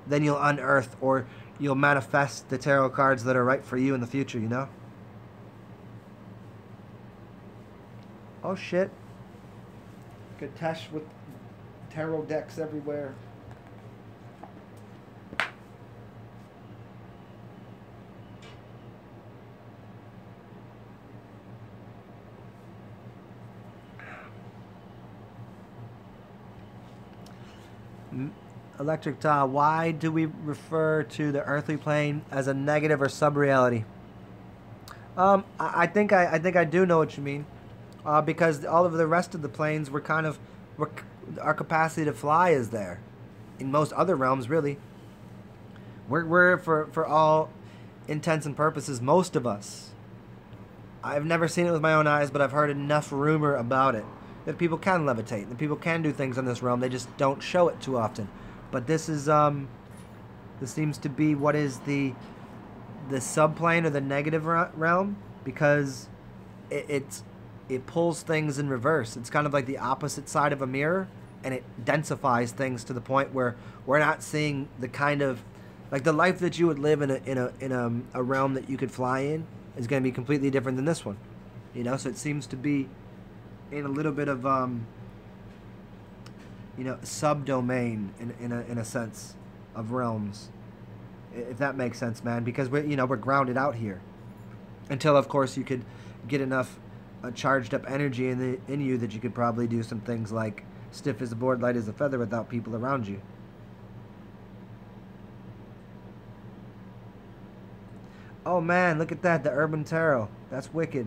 unearth, or you'll manifest the tarot cards that are right for you in the future. You know? Oh shit! Gatesh with tarot decks everywhere. Electric tile. Why do we refer to the earthly plane as a negative or sub-reality? I think I do know what you mean, because all of the rest of the planes were kind of, our capacity to fly is there. In most other realms, really, we're for all intents and purposes, most of us. I've never seen it with my own eyes, but I've heard enough rumor about it that people can levitate, that people can do things in this realm. They just don't show it too often. But this seems to be what is the subplane or the negative realm, because it pulls things in reverse. It's kind of like the opposite side of a mirror, and it densifies things to the point where we're not seeing the kind of, like, the life that you would live in a realm that you could fly in is going to be completely different than this one. You know, so it seems to be in a little bit of subdomain in a sense of realms, if that makes sense, man. Because we're grounded out here until, of course, you could get enough charged up energy in you that you could probably do some things like stiff as a board, light as a feather without people around you. Oh man, look at that, the urban tarot. That's wicked.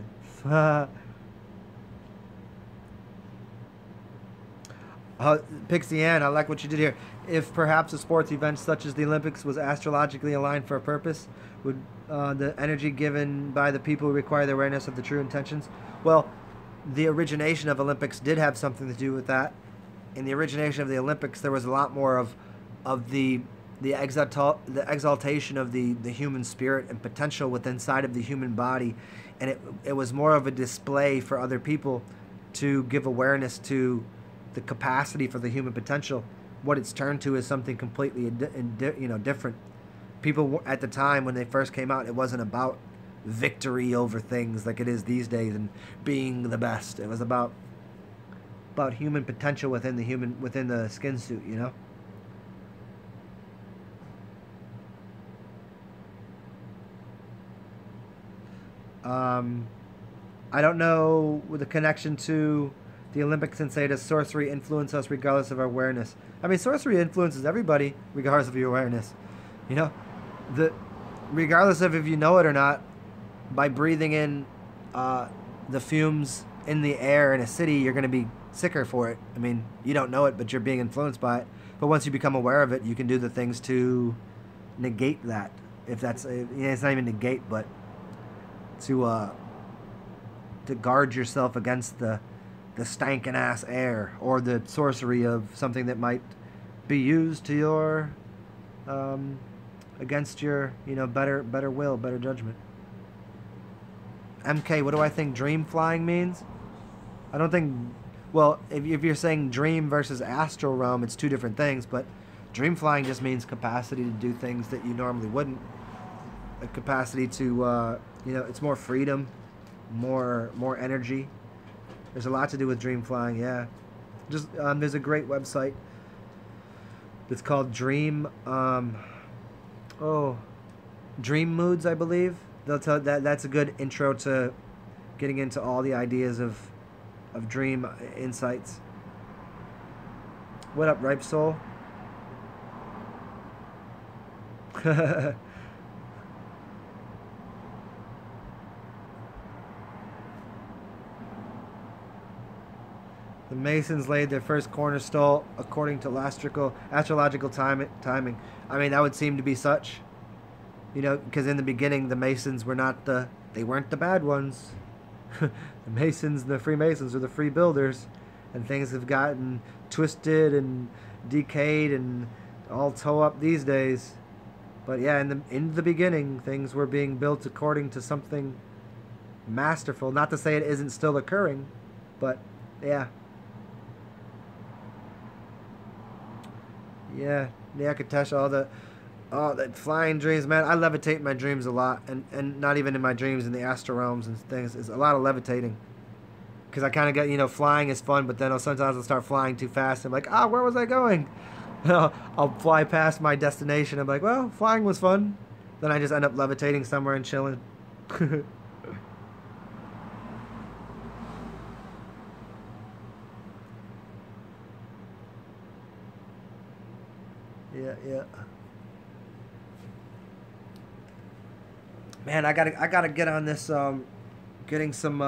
Pixie Ann, I like what you did here. If perhaps a sports event such as the Olympics was astrologically aligned for a purpose, would the energy given by the people require the awareness of the true intentions? Well, the origination of Olympics did have something to do with that. In the origination of the Olympics, there was a lot more of the exaltation of the human spirit and potential within inside of the human body, and it was more of a display for other people to give awareness to the capacity for the human potential. What it's turned to is something completely different. People at the time when they first came out, it wasn't about victory over things like it is these days and being the best. It was about human potential within the skin suit, you know. I don't know with the connection to the Olympics and say, does sorcery influence us regardless of our awareness? I mean, sorcery influences everybody regardless of your awareness. You know, regardless of if you know it or not, by breathing in the fumes in the air in a city, you're going to be sicker for it. I mean, you don't know it, but you're being influenced by it. But once you become aware of it, you can do the things to negate that. If that's, it's not even negate, but to guard yourself against the stankin' ass air or the sorcery of something that might be used to your against your better will, better judgment. MK, what do I think dream flying means? I don't think, well, if you're saying dream versus astral realm, it's two different things, but dream flying just means capacity to do things that you normally wouldn't. A capacity to it's more freedom, more energy. There's a lot to do with dream flying, yeah. Just there's a great website. It's called Dream Dream Moods, I believe. They'll tell that's a good intro to getting into all the ideas of dream insights. What up, Ripe Soul? The Masons laid their first cornerstone according to astrological timing. I mean, that would seem to be such. You know, because in the beginning, the Masons were they weren't the bad ones. The Masons and the Freemasons were the free builders. And things have gotten twisted and decayed and all toe up these days. But yeah, in the beginning, things were being built according to something masterful. Not to say it isn't still occurring, but yeah. Yeah, Nyakatash, all the flying dreams, man. I levitate in my dreams a lot, and not even in my dreams, in the astral realms and things. It's a lot of levitating. Because I kind of get, flying is fun, but then sometimes I'll start flying too fast. I'm like, where was I going? I'll fly past my destination. I'm like, well, flying was fun. Then I just end up levitating somewhere and chilling. Yeah. Man, I gotta get on this. Getting some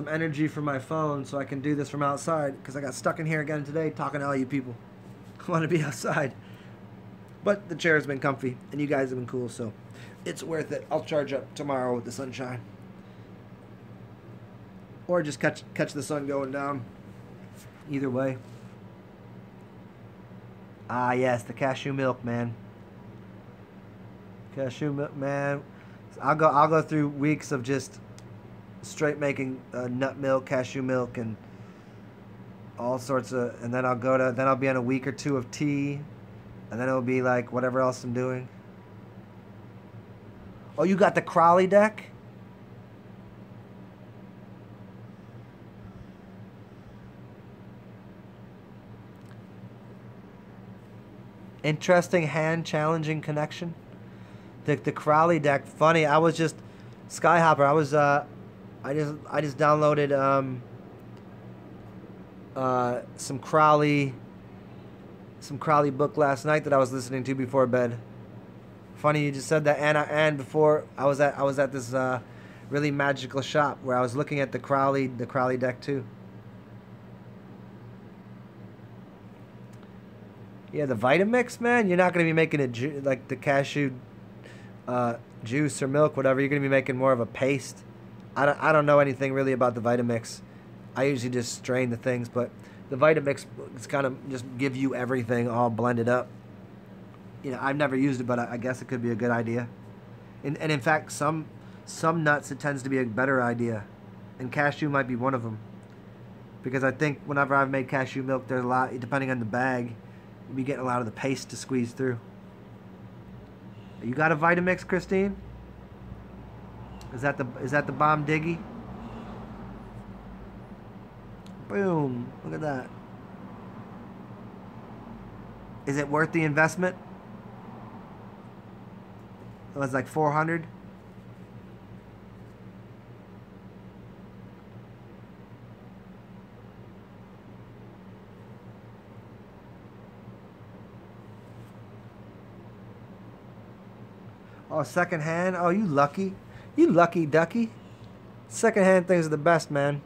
energy from my phone so I can do this from outside, because I got stuck in here again today talking to all you people. I want to be outside, but the chair's been comfy and you guys have been cool, so it's worth it. I'll charge up tomorrow with the sunshine, or just catch the sun going down. Either way. Yes, the cashew milk, man. Cashew milk, man. I'll go through weeks of just straight making nut milk, cashew milk, and all sorts of. And then I'll be on a week or two of tea, and then it'll be like whatever else I'm doing. Oh, you got the Crowley deck? Interesting hand challenging connection. The Crowley deck, funny. I was just Skyhopper. I just downloaded some Crowley book last night that I was listening to before bed. Funny you just said that, and before I was at this really magical shop where I was looking at the Crowley deck too. Yeah, the Vitamix, man. You're not gonna be making it like the cashew juice or milk, whatever. You're gonna be making more of a paste. I don't know anything really about the Vitamix. I usually just strain the things, but the Vitamix is kind of just give you everything all blended up. I've never used it, but I guess it could be a good idea. And in fact, some nuts it tends to be a better idea, and cashew might be one of them. Because I think whenever I've made cashew milk, there's a lot, depending on the bag, you'll be getting a lot of the paste to squeeze through. You got a Vitamix, Christine? Is that the bomb diggy? Boom! Look at that. Is it worth the investment? It was like 400. Oh, secondhand. Oh, you lucky. You lucky ducky. Secondhand things are the best, man.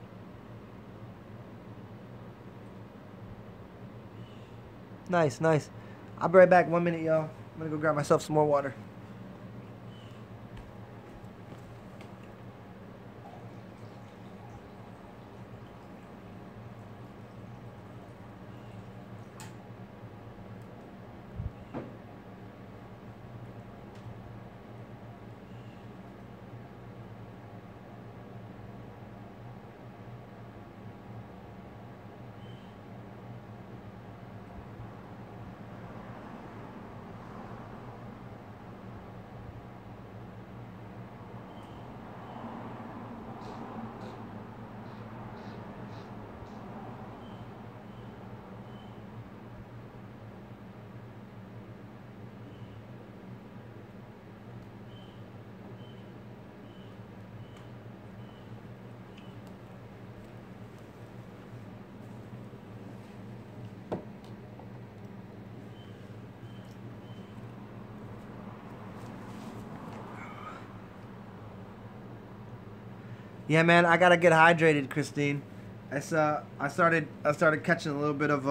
Nice, nice. I'll be right back. 1 minute, y'all. I'm gonna go grab myself some more water. Yeah, man, I gotta get hydrated, Christine. I started catching a little bit of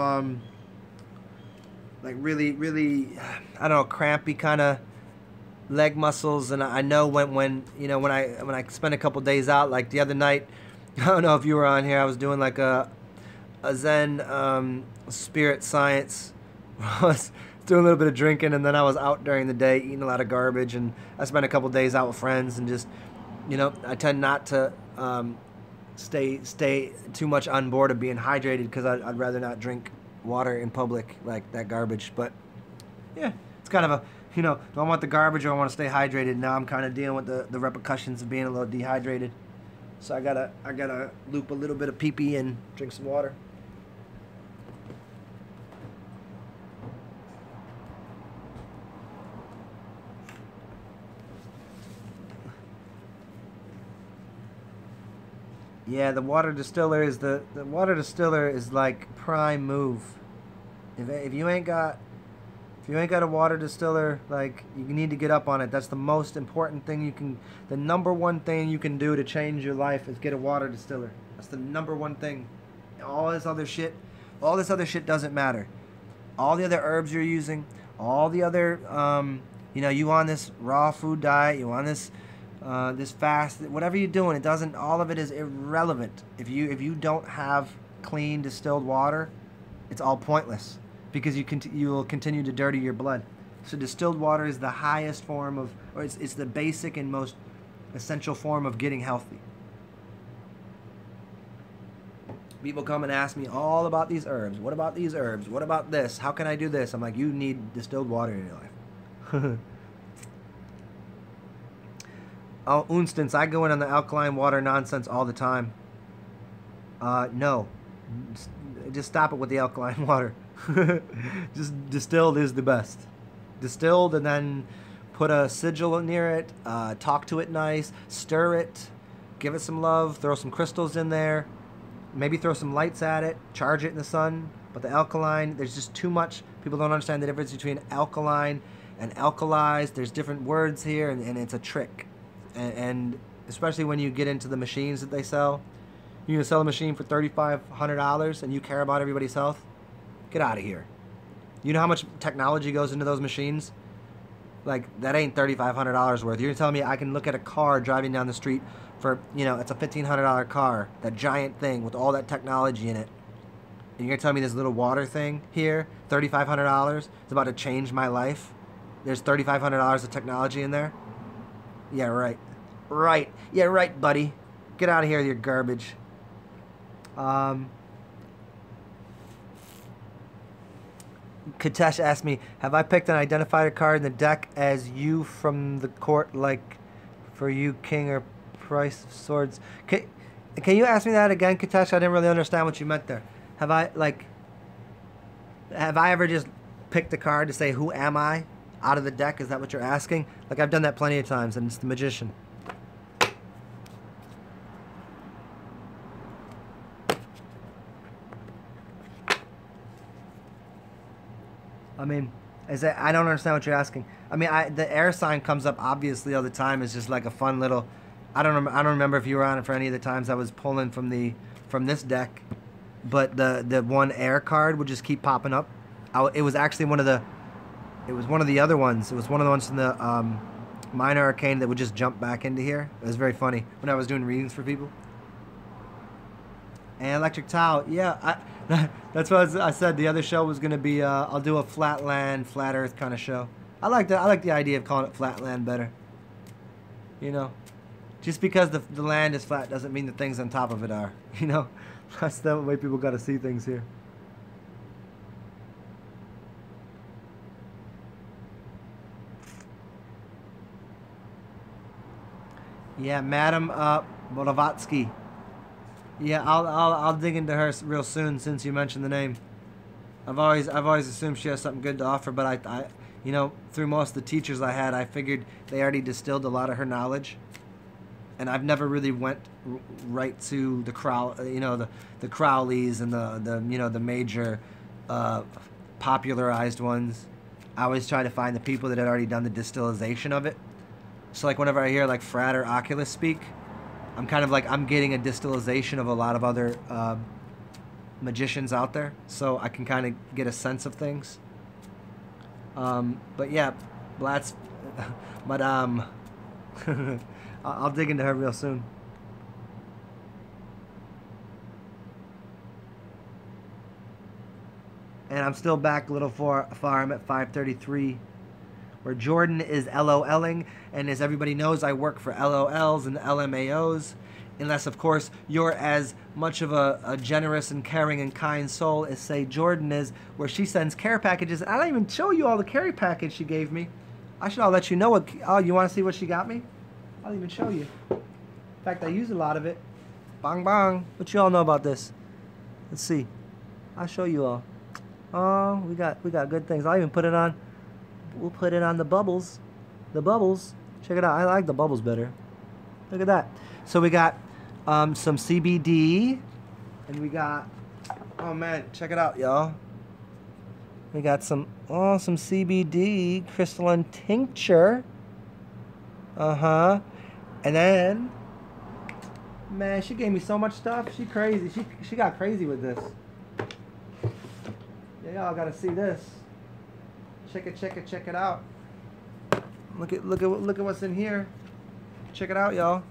like really I don't know, crampy kind of leg muscles, and I know when you know when I spend a couple days out, like the other night. I don't know if you were on here. I was doing like a Zen spirit science. I was doing a little bit of drinking, and then I was out during the day eating a lot of garbage, and I spent a couple days out with friends, and just, you know, I tend not to stay too much on board of being hydrated, because I'd rather not drink water in public like that garbage. But yeah, it's kind of a, you know, do I want the garbage or I want to stay hydrated? Now I'm kind of dealing with the repercussions of being a little dehydrated. So I gotta loop a little bit of pee-pee and drink some water. Yeah, the water distiller is the water distiller is like prime move. If you ain't got a water distiller, like, you need to get up on it. That's the most important thing you can, the number one thing you can do to change your life is get a water distiller. That's the number one thing. All this other shit doesn't matter. All the other herbs you're using, all the other, you know, you on this raw food diet, you on this, this fast, whatever you're doing, it doesn't, all of it is irrelevant. If you don't have clean distilled water, it's all pointless, because you will continue to dirty your blood. So distilled water is the highest form of, or it's the basic and most essential form of getting healthy. People come and ask me all about these herbs. What about these herbs? What about this? How can I do this? I'm like, you need distilled water in your life. Oh, instance, I go in on the alkaline water nonsense all the time. No. Just stop it with the alkaline water. Just distilled is the best. Distilled, and then put a sigil near it, talk to it nice, stir it, give it some love, throw some crystals in there, maybe throw some lights at it, charge it in the sun. But the alkaline, there's just too much. People don't understand the difference between alkaline and alkalized. There's different words here, and it's a trick. And especially when you get into the machines that they sell. You can sell a machine for $3,500 and you care about everybody's health? Get out of here. You know how much technology goes into those machines? Like, that ain't $3,500 worth. You're telling me I can look at a car driving down the street for, you know, it's a $1,500 car, that giant thing with all that technology in it. And you're telling me this little water thing here, $3,500, is about to change my life? There's $3,500 of technology in there? Yeah, right. Right. Yeah, right, buddy. Get out of here with your garbage. Katesh asked me, have I picked an identifier card in the deck as you from the court, like for you, king or price of swords? Can you ask me that again, Katesh? I didn't really understand what you meant there. Have I ever just picked a card to say, who am I, out of the deck? Is that what you're asking? Like, I've done that plenty of times, and it's the magician. I mean, I don't understand what you're asking. I mean, the air sign comes up obviously all the time. It's just like a fun little. I don't remember if you were on it for any of the times I was pulling from this deck, but the one air card would just keep popping up. It was actually one of the other ones. It was one of the ones from the minor arcane that would just jump back into here. It was very funny when I was doing readings for people. And electric towel, yeah. That's what I said. The other show was gonna be I'll do a flat land, flat Earth kind of show. I like that. I like the idea of calling it flat land better. You know, just because the land is flat doesn't mean the things on top of it are. You know, that's the way people got to see things here. Yeah, Madam Blavatsky. Yeah, I'll dig into her real soon since you mentioned the name. I've always assumed she has something good to offer, but I you know, through most of the teachers I had, I figured they already distilled a lot of her knowledge, and I've never really went right to the the Crowleys and the you know, the major popularized ones. I always try to find the people that had already done the distillation of it. So like whenever I hear like Frat or Oculus speak, I'm kind of like, I'm getting a distillation of a lot of other magicians out there, so I can kind of get a sense of things. But yeah, Blatz, Madame, I'll dig into her real soon. And I'm still back a little far. I'm at 533, where Jordan is LOLing. And as everybody knows, I work for LOLs and LMAOs. Unless, of course, you're as much of a generous and caring and kind soul as, say, Jordan is, where she sends care packages. I don't even show you all the care package she gave me. I should all let you know what... Oh, you want to see what she got me? I'll even show you. In fact, I use a lot of it. Bang, bang. What you all know about this? Let's see. I'll show you all. Oh, we got good things. I'll even put it on. We'll put it on the bubbles. The bubbles. Check it out. I like the bubbles better. Look at that. So we got some CBD, and we got, oh man, check it out, y'all. We got some CBD crystalline tincture. And then, man, she gave me so much stuff. She crazy. She got crazy with this. Yeah, y'all gotta see this. Check it out. Look at what's in here. Check it out, y'all.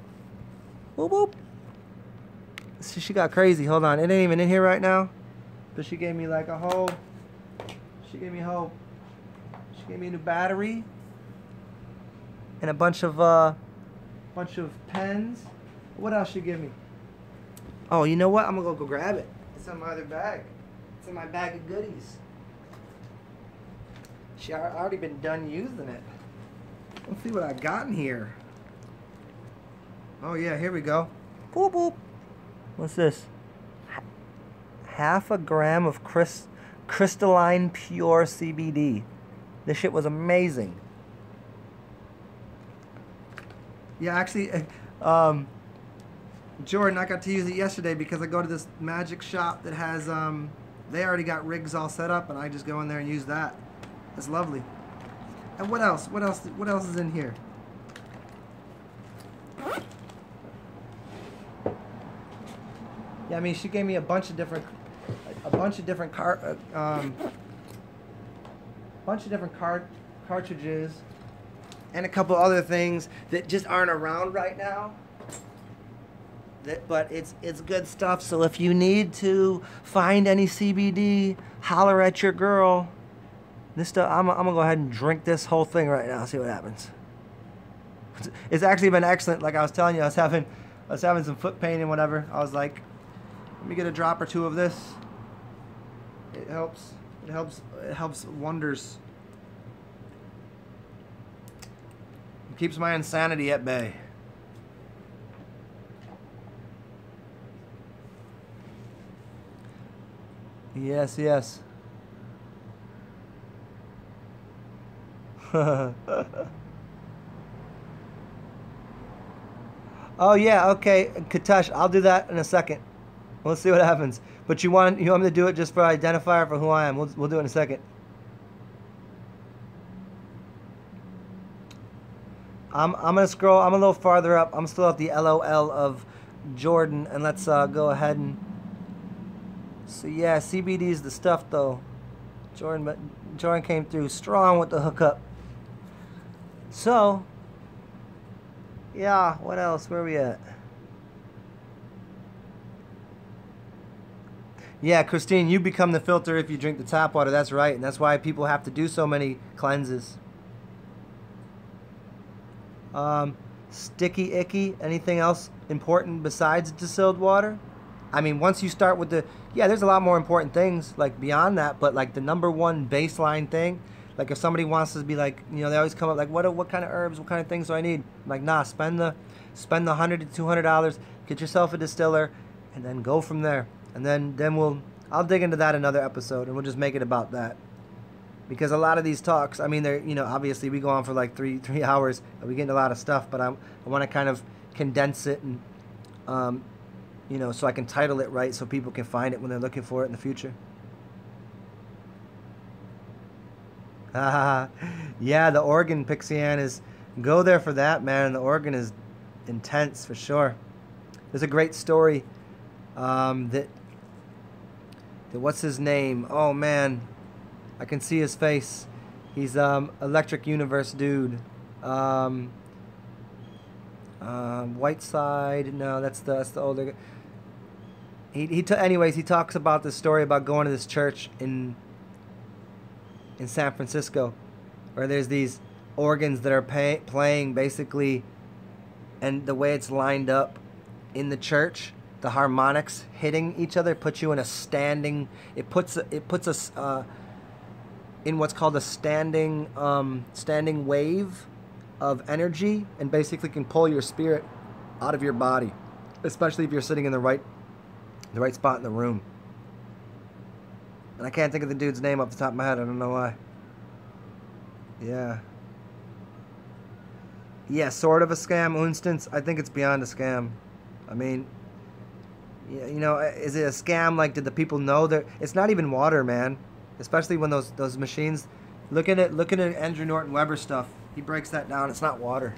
Whoop whoop. She got crazy. Hold on, it ain't even in here right now, but she gave me like a whole. She gave me a new battery and a bunch of pens. What else she give me? Oh, you know what? I'm gonna go grab it. It's in my other bag. It's in my bag of goodies. I already been done using it. Let's see what I got in here. Oh yeah, here we go. Boop boop. What's this? Half a gram of crystalline pure CBD. This shit was amazing. Yeah, actually, Jordan, I got to use it yesterday because I go to this magic shop that has, they already got rigs all set up, and I just go in there and use that. It's lovely. And what else? What else is in here? Yeah, I mean, she gave me a bunch of different cartridges and a couple other things that just aren't around right now. But it's good stuff. So if you need to find any CBD, holler at your girl. This stuff, I'm gonna go ahead and drink this whole thing right now. See what happens. It's actually been excellent. Like I was telling you, I was having some foot pain and whatever. I was like, let me get a drop or two of this. It helps. It helps wonders. It keeps my insanity at bay. Yes, yes. Oh yeah, okay, Katush, I'll do that in a second. We'll see what happens. But you want me to do it just for identifier for who I am? We'll do it in a second. I'm gonna scroll. I'm a little farther up. I'm still at the LOL of Jordan, and let's go ahead and. So yeah, CBD is the stuff though. Jordan came through strong with the hookup. So, yeah, what else? Where are we at? Yeah, Christine, you become the filter if you drink the tap water. That's right, and that's why people have to do so many cleanses. Sticky icky. Anything else important besides distilled water? I mean, once you start with there's a lot more important things like beyond that, but like the number one baseline thing, like if somebody wants to be like, they always come up like, what kind of herbs, what kind of things do I need? I'm like, nah, spend the $100 to $200, get yourself a distiller, and then go from there. And then I'll dig into that another episode, and we'll just make it about that. Because a lot of these talks, I mean, they're, obviously we go on for like three hours, and we get into a lot of stuff, but I want to kind of condense it and, so I can title it right so people can find it when they're looking for it in the future. Yeah, the organ, Pixian, go there for that, man. The organ is intense for sure. There's a great story that what's his name? Oh man, I can see his face. He's Electric Universe dude. Whiteside. No, that's the older. Anyways, he talks about this story about going to this church in San Francisco, where there's these organs that are playing basically, and the way it's lined up in the church, the harmonics hitting each other puts you in a standing. It puts us in what's called a standing wave of energy, and basically can pull your spirit out of your body, especially if you're sitting in the right spot in the room. And I can't think of the dude's name off the top of my head. I don't know why. Yeah, sort of a scam, Unstance. I think it's beyond a scam. I mean, you know, is it a scam? Like, did the people know that it's not even water, man? Especially when those machines. Look at Andrew Norton Webber stuff. He breaks that down. It's not water.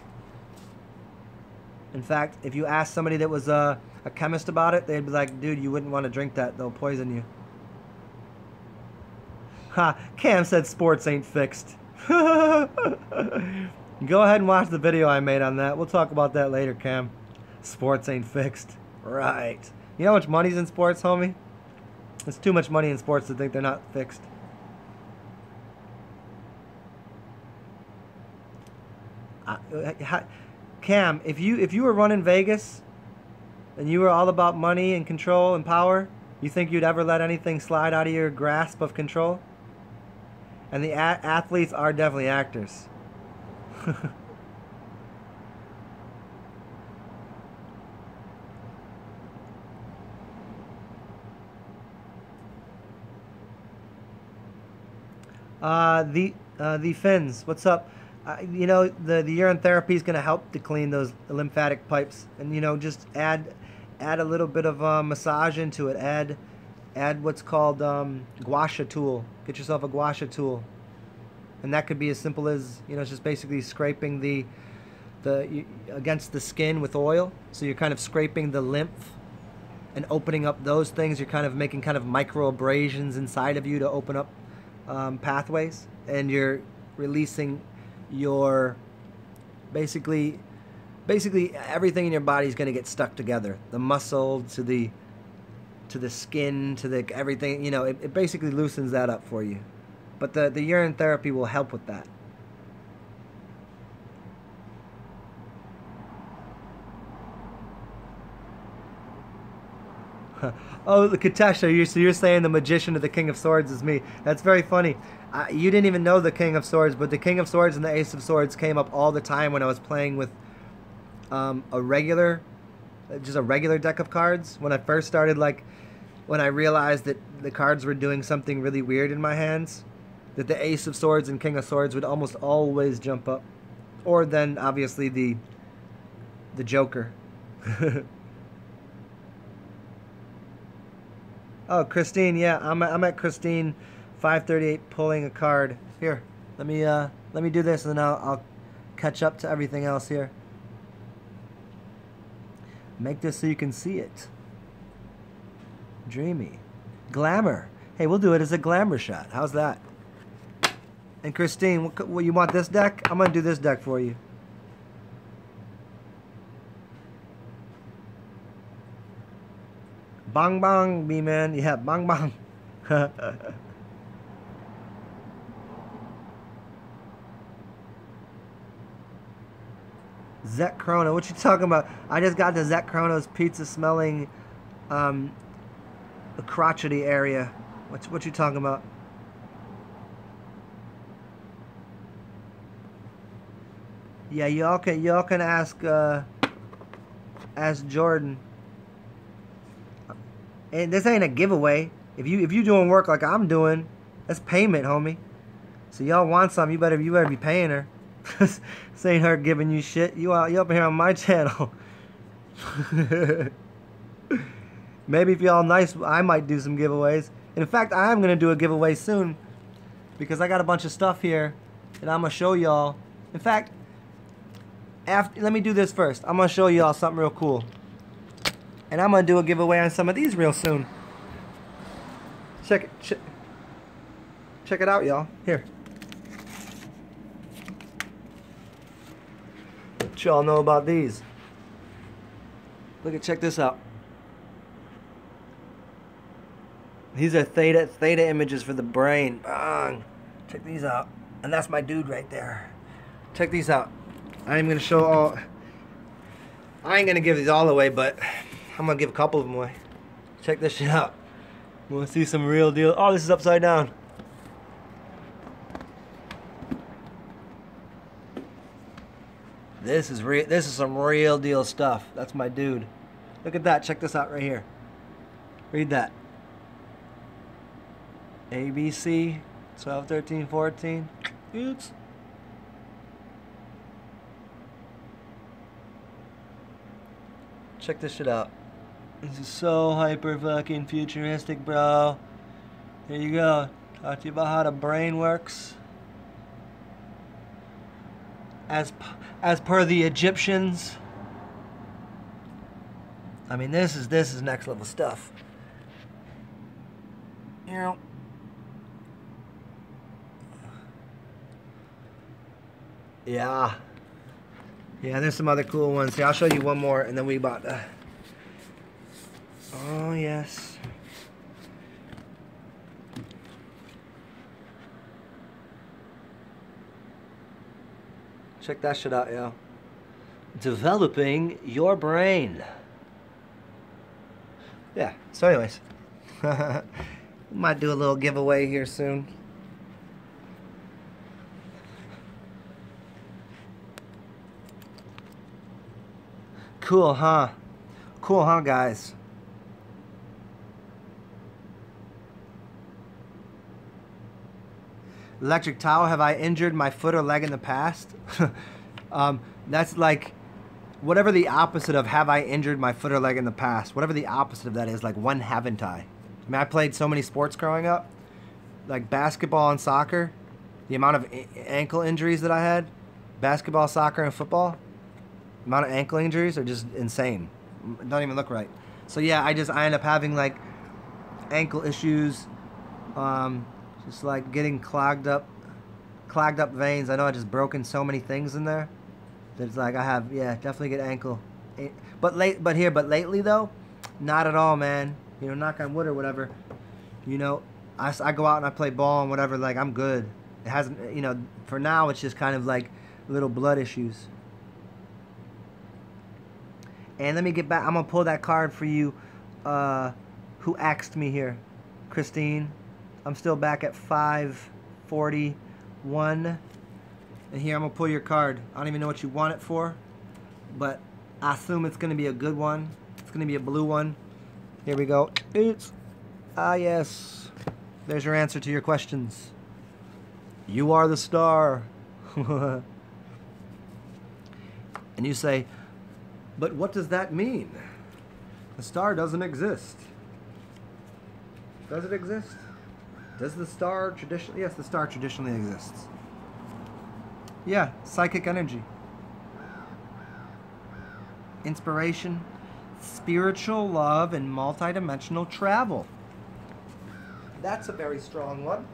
In fact, if you ask somebody that was a chemist about it, they'd be like, dude, you wouldn't want to drink that. They'll poison you. Ha! Cam said sports ain't fixed. Go ahead and watch the video I made on that. We'll talk about that later, Cam. Sports ain't fixed. Right. You know how much money's in sports, homie? There's too much money in sports to think they're not fixed. Cam, if you were running Vegas and you were all about money and control and power, you think you'd ever let anything slide out of your grasp of control? And the athletes are definitely actors. The Finns, what's up? You know, the urine therapy is going to help to clean those lymphatic pipes, and you know, just add a little bit of massage into it. Add what's called gua sha tool. Get yourself a gua sha tool, and that could be as simple as, you know, it's just basically scraping the against the skin with oil. So you're kind of scraping the lymph and opening up those things. You're kind of making kind of micro abrasions inside of you to open up pathways, and you're releasing your basically everything in your body is going to get stuck together. The muscle to the skin to the everything, you know, it basically loosens that up for you. But the urine therapy will help with that. Oh, Katesha, so you're saying the magician of the King of Swords is me. That's very funny. You didn't even know the King of Swords, but the King of Swords and the Ace of Swords came up all the time when I was playing with just a regular deck of cards. When I first started, like, when I realized that the cards were doing something really weird in my hands, that the Ace of Swords and King of Swords would almost always jump up. Or then, obviously, the Joker. Oh, Christine, yeah, I'm at Christine 538 pulling a card. Here, let me do this, and then I'll catch up to everything else here. Make this so you can see it. Dreamy. Glamour. Hey, we'll do it as a glamour shot. How's that? And Christine, what you want this deck? I'm going to do this deck for you. Bang bang, B-man. Yeah, bang bang. Zek Chrono, what you talking about? I just got the Zek Chrono's pizza smelling the crotchety area. What you talking about? Yeah, y'all can ask Jordan. And this ain't a giveaway. If you doing work like I'm doing, that's payment, homie. So y'all want something, you better be paying her. This ain't her giving you shit. You up here on my channel. Maybe if y'all nice, I might do some giveaways. In fact, I am gonna do a giveaway soon because I got a bunch of stuff here and I'm gonna show y'all. In fact, let me do this first. I'm gonna show y'all something real cool. And I'm going to do a giveaway on some of these real soon. Check it out, y'all. Here. What y'all know about these? Check this out. These are theta images for the brain. Bang. Check these out. And that's my dude right there. Check these out. I ain't gonna show all. I ain't gonna give these all away, but I'm gonna give a couple of them away. Check this shit out. Wanna see some real deal? Oh, this is upside down. This is real. This is some real deal stuff. That's my dude. Look at that. Check this out right here. Read that. ABC 12, 13, 14. Oops. Check this shit out. This is so hyper fucking futuristic, bro. Here you go. Talk to you about how the brain works. As per the Egyptians. I mean, this is next level stuff. You know. Yeah. Yeah, there's some other cool ones here. I'll show you one more, and then we about to... Oh, yes. Check that shit out, yo. Developing your brain. Yeah, so anyways. Might do a little giveaway here soon. Cool, huh? Cool, huh, guys? Electric towel, have I injured my foot or leg in the past? That's like, whatever the opposite of have I injured my foot or leg in the past, whatever the opposite of that is, like, when haven't I? I mean, I played so many sports growing up, like basketball and soccer, the amount of ankle injuries that I had, basketball, soccer, and football, the amount of ankle injuries are just insane. It don't even look right. So yeah, I end up having like ankle issues, just like getting clogged up veins. I know I just broken so many things in there. There's like I have, yeah, definitely get ankle. But lately though, not at all, man. You know, knock on wood or whatever. You know, I go out and I play ball and whatever. Like I'm good. It hasn't, you know, for now it's just kind of like little blood issues. And let me get back. I'm gonna pull that card for you. Who axed me here, Christine? I'm still back at 541. And here I'm gonna pull your card. I don't even know what you want it for, but I assume it's gonna be a good one. It's gonna be a blue one. Here we go. Oops. Ah, yes. There's your answer to your questions. You are the star. And you say, but what does that mean? The star doesn't exist. Does it exist? Does the star traditionally... Yes, the star traditionally exists. Yeah, psychic energy. Inspiration, spiritual love, and multidimensional travel. That's a very strong one.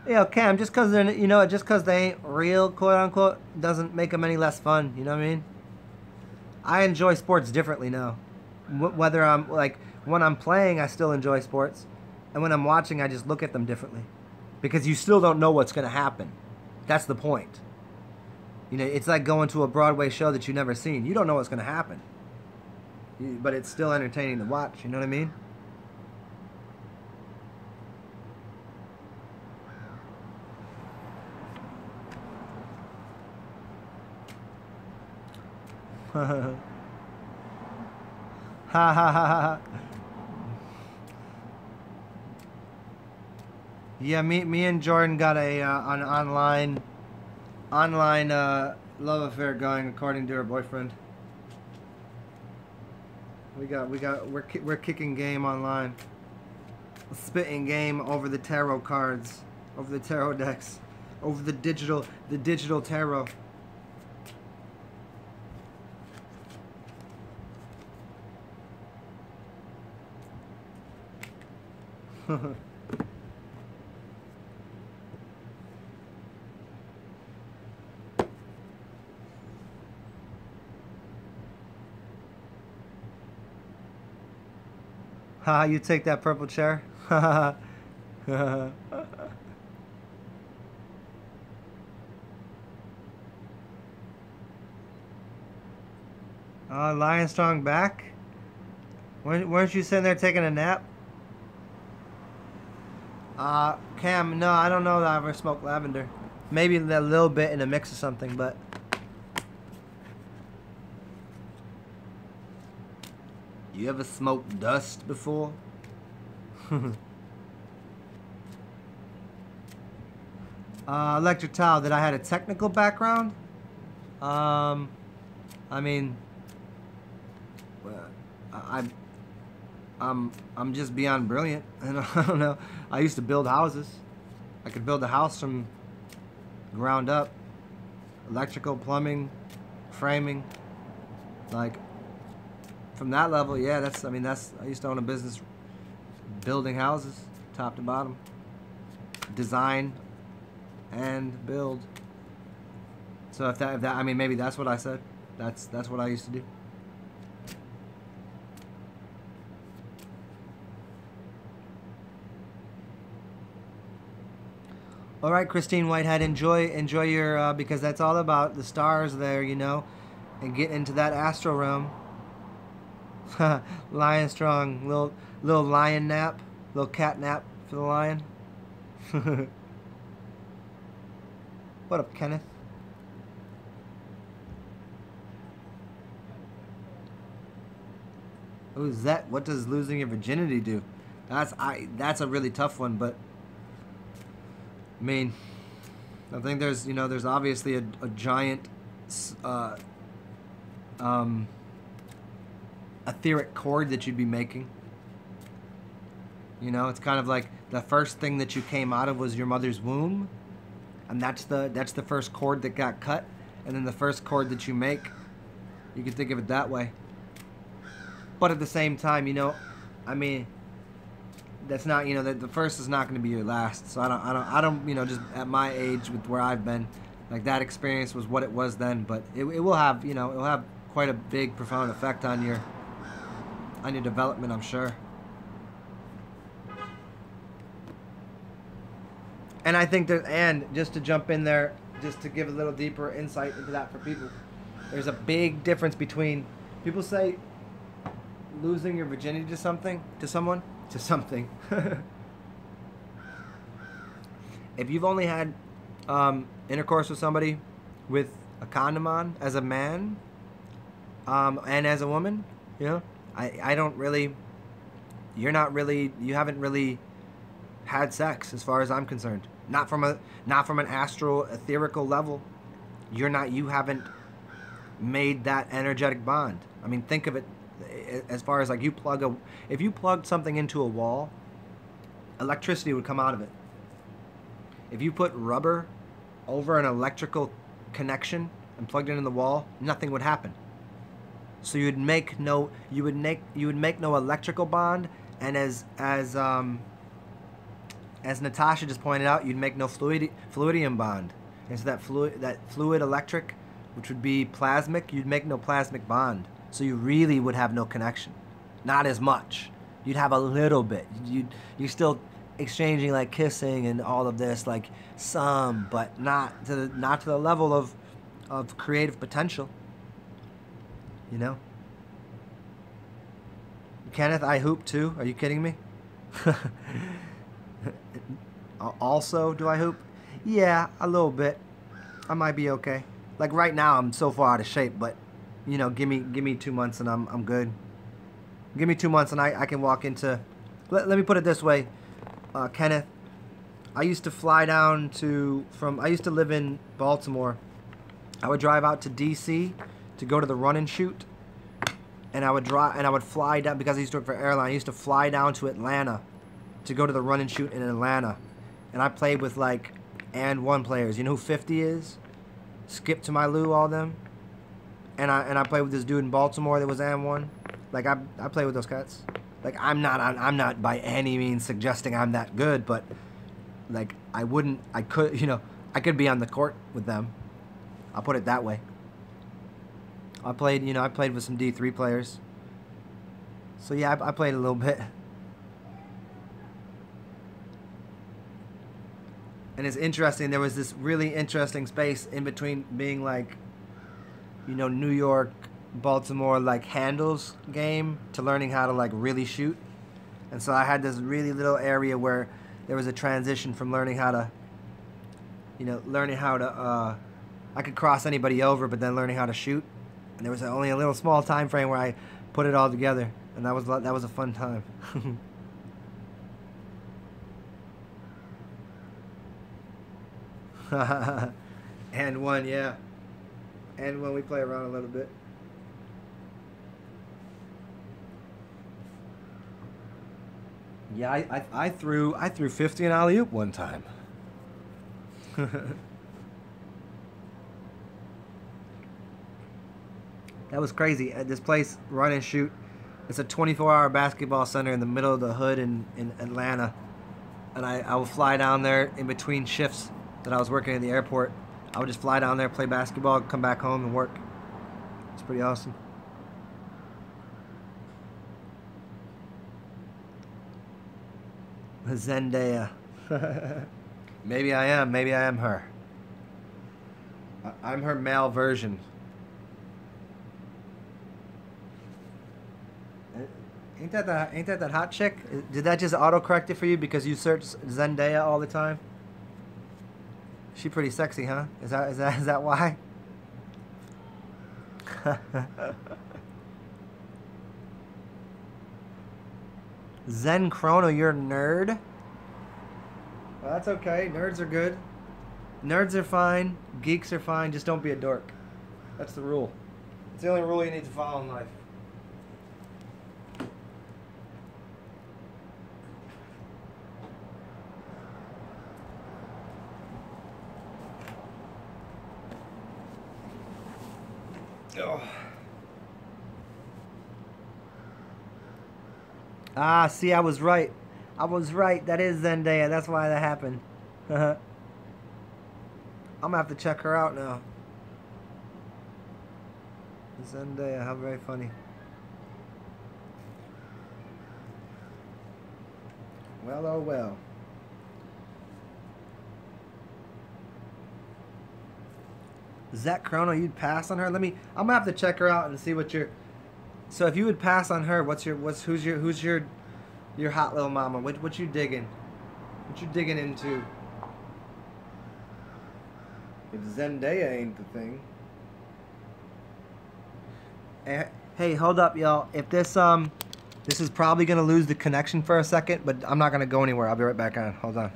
You know, Cam, just because they're, you know, just because they ain't real, quote unquote, doesn't make them any less fun. You know what I mean? I enjoy sports differently now. Whether I'm like when I'm playing, I still enjoy sports, and when I'm watching, I just look at them differently, because you still don't know what's going to happen. That's the point. You know, it's like going to a Broadway show that you've never seen. You don't know what's going to happen, but it's still entertaining to watch. You know what I mean? Ha ha ha ha. Yeah, me and Jordan got a an online love affair going according to her boyfriend. We're kicking game online. Spitting game over the tarot cards, over the tarot decks, over the digital tarot. Ha, you take that purple chair? Lion Strong back? Weren't you sitting there taking a nap? Cam, no, I don't know that I ever smoked lavender. Maybe a little bit in a mix of something, but... You ever smoked dust before? Electric towel, that I had a technical background? I mean... I'm just beyond brilliant. And I don't know. I used to build houses. I could build a house from ground up. Electrical, plumbing, framing. Like, from that level, yeah, I used to own a business building houses, top to bottom. Design and build. So if that I mean, maybe that's what I said. That's what I used to do. All right, Christine Whitehead, enjoy your because that's all about the stars there, you know, and get into that astral realm. Lion Strong, little lion nap, little cat nap for the lion. What up, Kenneth? Who's that? What does losing your virginity do? That's a really tough one, but I mean, I think there's obviously a giant etheric cord that you'd be making. You know, it's kind of like the first thing that you came out of was your mother's womb, and that's the first cord that got cut, and then the first cord that you make, you can think of it that way. But at the same time, you know, I mean, that's not, you know, the first is not going to be your last. So I don't, you know, just at my age with where I've been, like that experience was what it was then, but it will have, you know, it'll have quite a big, profound effect on your development, I'm sure. And I think that, and just to jump in there, just to give a little deeper insight into that for people, there's a big difference between, people say losing your virginity to something, to someone, to something. If you've only had intercourse with somebody with a condom on as a man and as a woman, you know, I don't really, you haven't really had sex as far as I'm concerned. Not from an astral etherical level. You haven't made that energetic bond. I mean, think of it as far as like if you plugged something into a wall, electricity would come out of it. If you put rubber over an electrical connection and plugged it in the wall, nothing would happen. So you would make no electrical bond, and as Natasha just pointed out, you'd make no fluidium bond. And so that fluid electric, which would be plasmic, you'd make no plasmic bond. So you really would have no connection. Not as much. You'd have a little bit. You're still exchanging like kissing and all of this, like some, but not to the level of creative potential. You know? Kenneth, I hoop too. Are you kidding me? Also, do I hoop? Yeah, a little bit. I might be okay. Like right now, I'm so far out of shape, but you know, give me 2 months and I'm good. Give me 2 months and I can walk into. Let me put it this way, Kenneth. I used to fly down I used to live in Baltimore, I would drive out to DC to go to the run and shoot, and I would fly down because I used to work for airline. I used to fly down to Atlanta to go to the run and shoot in Atlanta, and I played with like and one players. You know who 50 is? Skip to my Lou, all them. And I played with this dude in Baltimore that was and one. Like I played with those cats. Like I'm not by any means suggesting I'm that good, but like I could be on the court with them. I'll put it that way. I played with some D3 players. So yeah, I played a little bit. And it's interesting, there was this really interesting space in between being like, New York, Baltimore, like handles game to learning how to like really shoot. And so I had this really little area where there was a transition from learning how to, I could cross anybody over, but then learning how to shoot. And there was only a little small time frame where I put it all together, and that was a fun time. And one, yeah. And when we play around a little bit. Yeah, I threw 50 in alley-oop one time. That was crazy. At this place, Run and Shoot, it's a 24-hour basketball center in the middle of the hood in Atlanta. And I would fly down there in between shifts that I was working at the airport. I would just fly down there, play basketball, come back home and work. It's pretty awesome. Zendaya. Maybe I am her. I'm her male version. Ain't that hot chick? Did that just autocorrect it for you because you search Zendaya all the time? She pretty sexy, huh? Is that why? Zen Chrono, you're a nerd? Well, that's okay. Nerds are good. Nerds are fine. Geeks are fine. Just don't be a dork. That's the rule. It's the only rule you need to follow in life. Oh. Ah, see, I was right. That is Zendaya. That's why that happened. I'm gonna have to check her out now. Zendaya, how very funny. Well, oh well. Zach Chrono, you'd pass on her? I'm gonna have to check her out and see what your. So if you would pass on her, who's your hot little mama? What you digging? What you digging into? If Zendaya ain't the thing. Hey, hold up, y'all. If this is probably gonna lose the connection for a second, but I'm not gonna go anywhere. I'll be right back on. Hold on.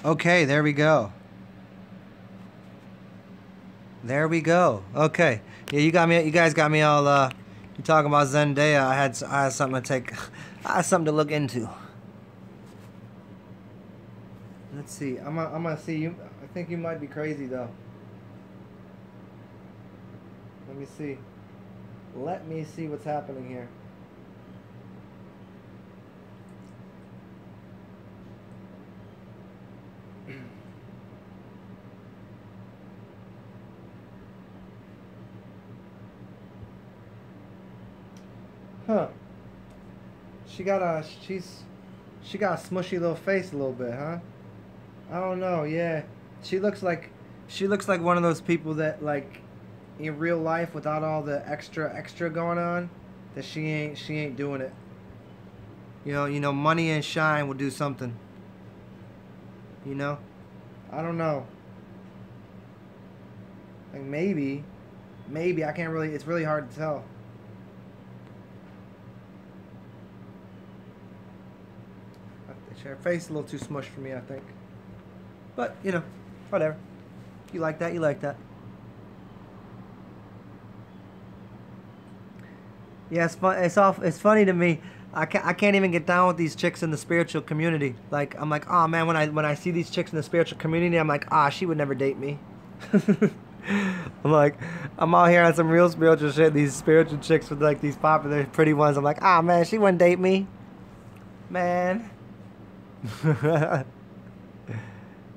Okay, there we go. There we go. Okay. Yeah, you guys got me all you talking about Zendaya. I had something to take I had something to look into. Let's see. I'm gonna see you. I think you might be crazy though. Let me see. Let me see what's happening here. Huh. She got a smushy little face a little bit, huh? I don't know, yeah. She looks like one of those people that like in real life without all the extra going on, that she ain't doing it. You know, money and shine will do something. You know? I don't know. Like maybe I can't really, it's really hard to tell. Her face is a little too smushed for me, I think. But, you know, whatever. You like that, you like that. Yeah, it's funny to me. I can't even get down with these chicks in the spiritual community. Like, I'm like, oh man, when I see these chicks in the spiritual community, I'm like, ah, she would never date me. I'm like, I'm out here on some real spiritual shit. These spiritual chicks with like these popular pretty ones. I'm like, ah man, she wouldn't date me. Man.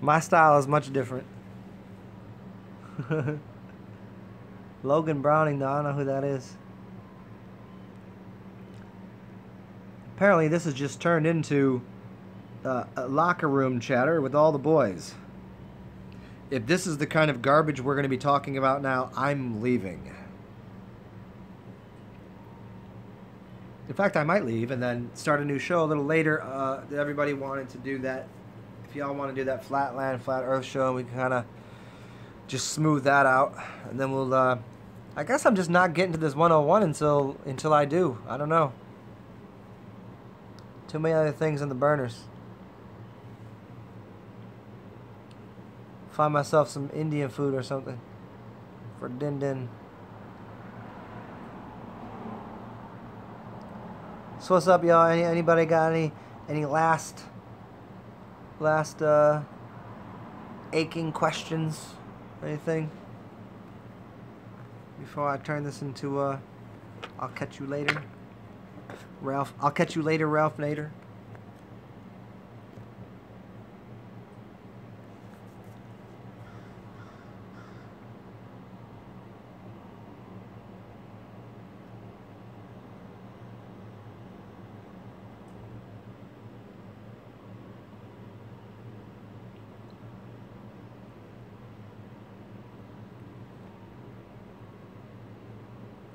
My style is much different. Logan Browning, though, I don't know who that is. Apparently this has just turned into a locker room chatter with all the boys. If this is the kind of garbage we're going to be talking about now, I'm leaving. In fact, I might leave and then start a new show a little later. Everybody wanted to do that. If y'all want to do that Flatland, Flat Earth show, we can kind of just smooth that out. And then we'll, I guess I'm just not getting to this 101 until I do. I don't know. Too many other things in the burners. Find myself some Indian food or something for din din. So what's up, y'all? Anybody got any last aching questions? Anything? Before I turn this into I'll catch you later. Ralph, I'll catch you later, Ralph Nader.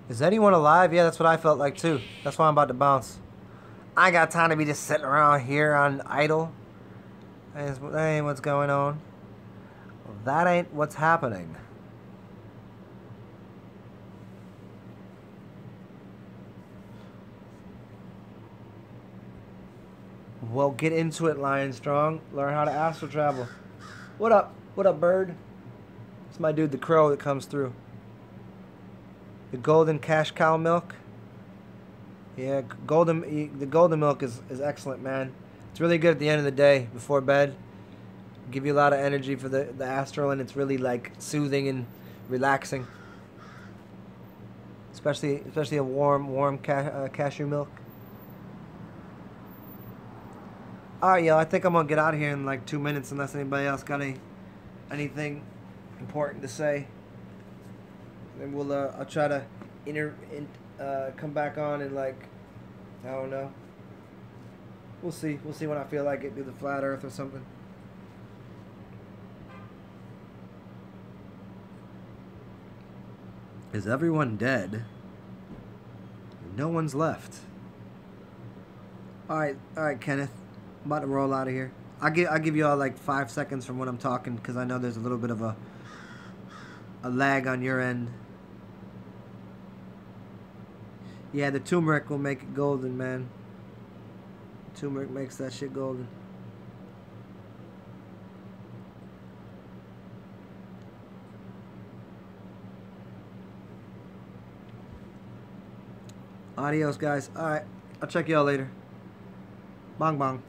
Is anyone alive? Yeah, that's what I felt like too. That's why I'm about to bounce. I ain't got time to be just sitting around here on idle. That ain't what's going on. Well, that ain't what's happening. Well, get into it, Lion Strong. Learn how to astral travel. What up? What up, bird? It's my dude, the crow, that comes through. The golden cash cow milk. Yeah, the golden milk is excellent, man. It's really good at the end of the day, before bed. Give you a lot of energy for the astral, and it's really like soothing and relaxing. Especially a warm cashew milk. Alright, y'all, I think I'm gonna get out of here in like 2 minutes unless anybody else got anything important to say. And we'll I'll try to come back on and like, I don't know. We'll see. We'll see when I feel like it. Do the flat Earth or something. Is everyone dead? No one's left. All right, Kenneth. I'm about to roll out of here. I'll give you all like 5 seconds from when I'm talking because I know there's a little bit of a lag on your end. Yeah, the turmeric will make it golden, man. Turmeric makes that shit golden. Adios, guys. Alright, I'll check y'all later. Bong bong.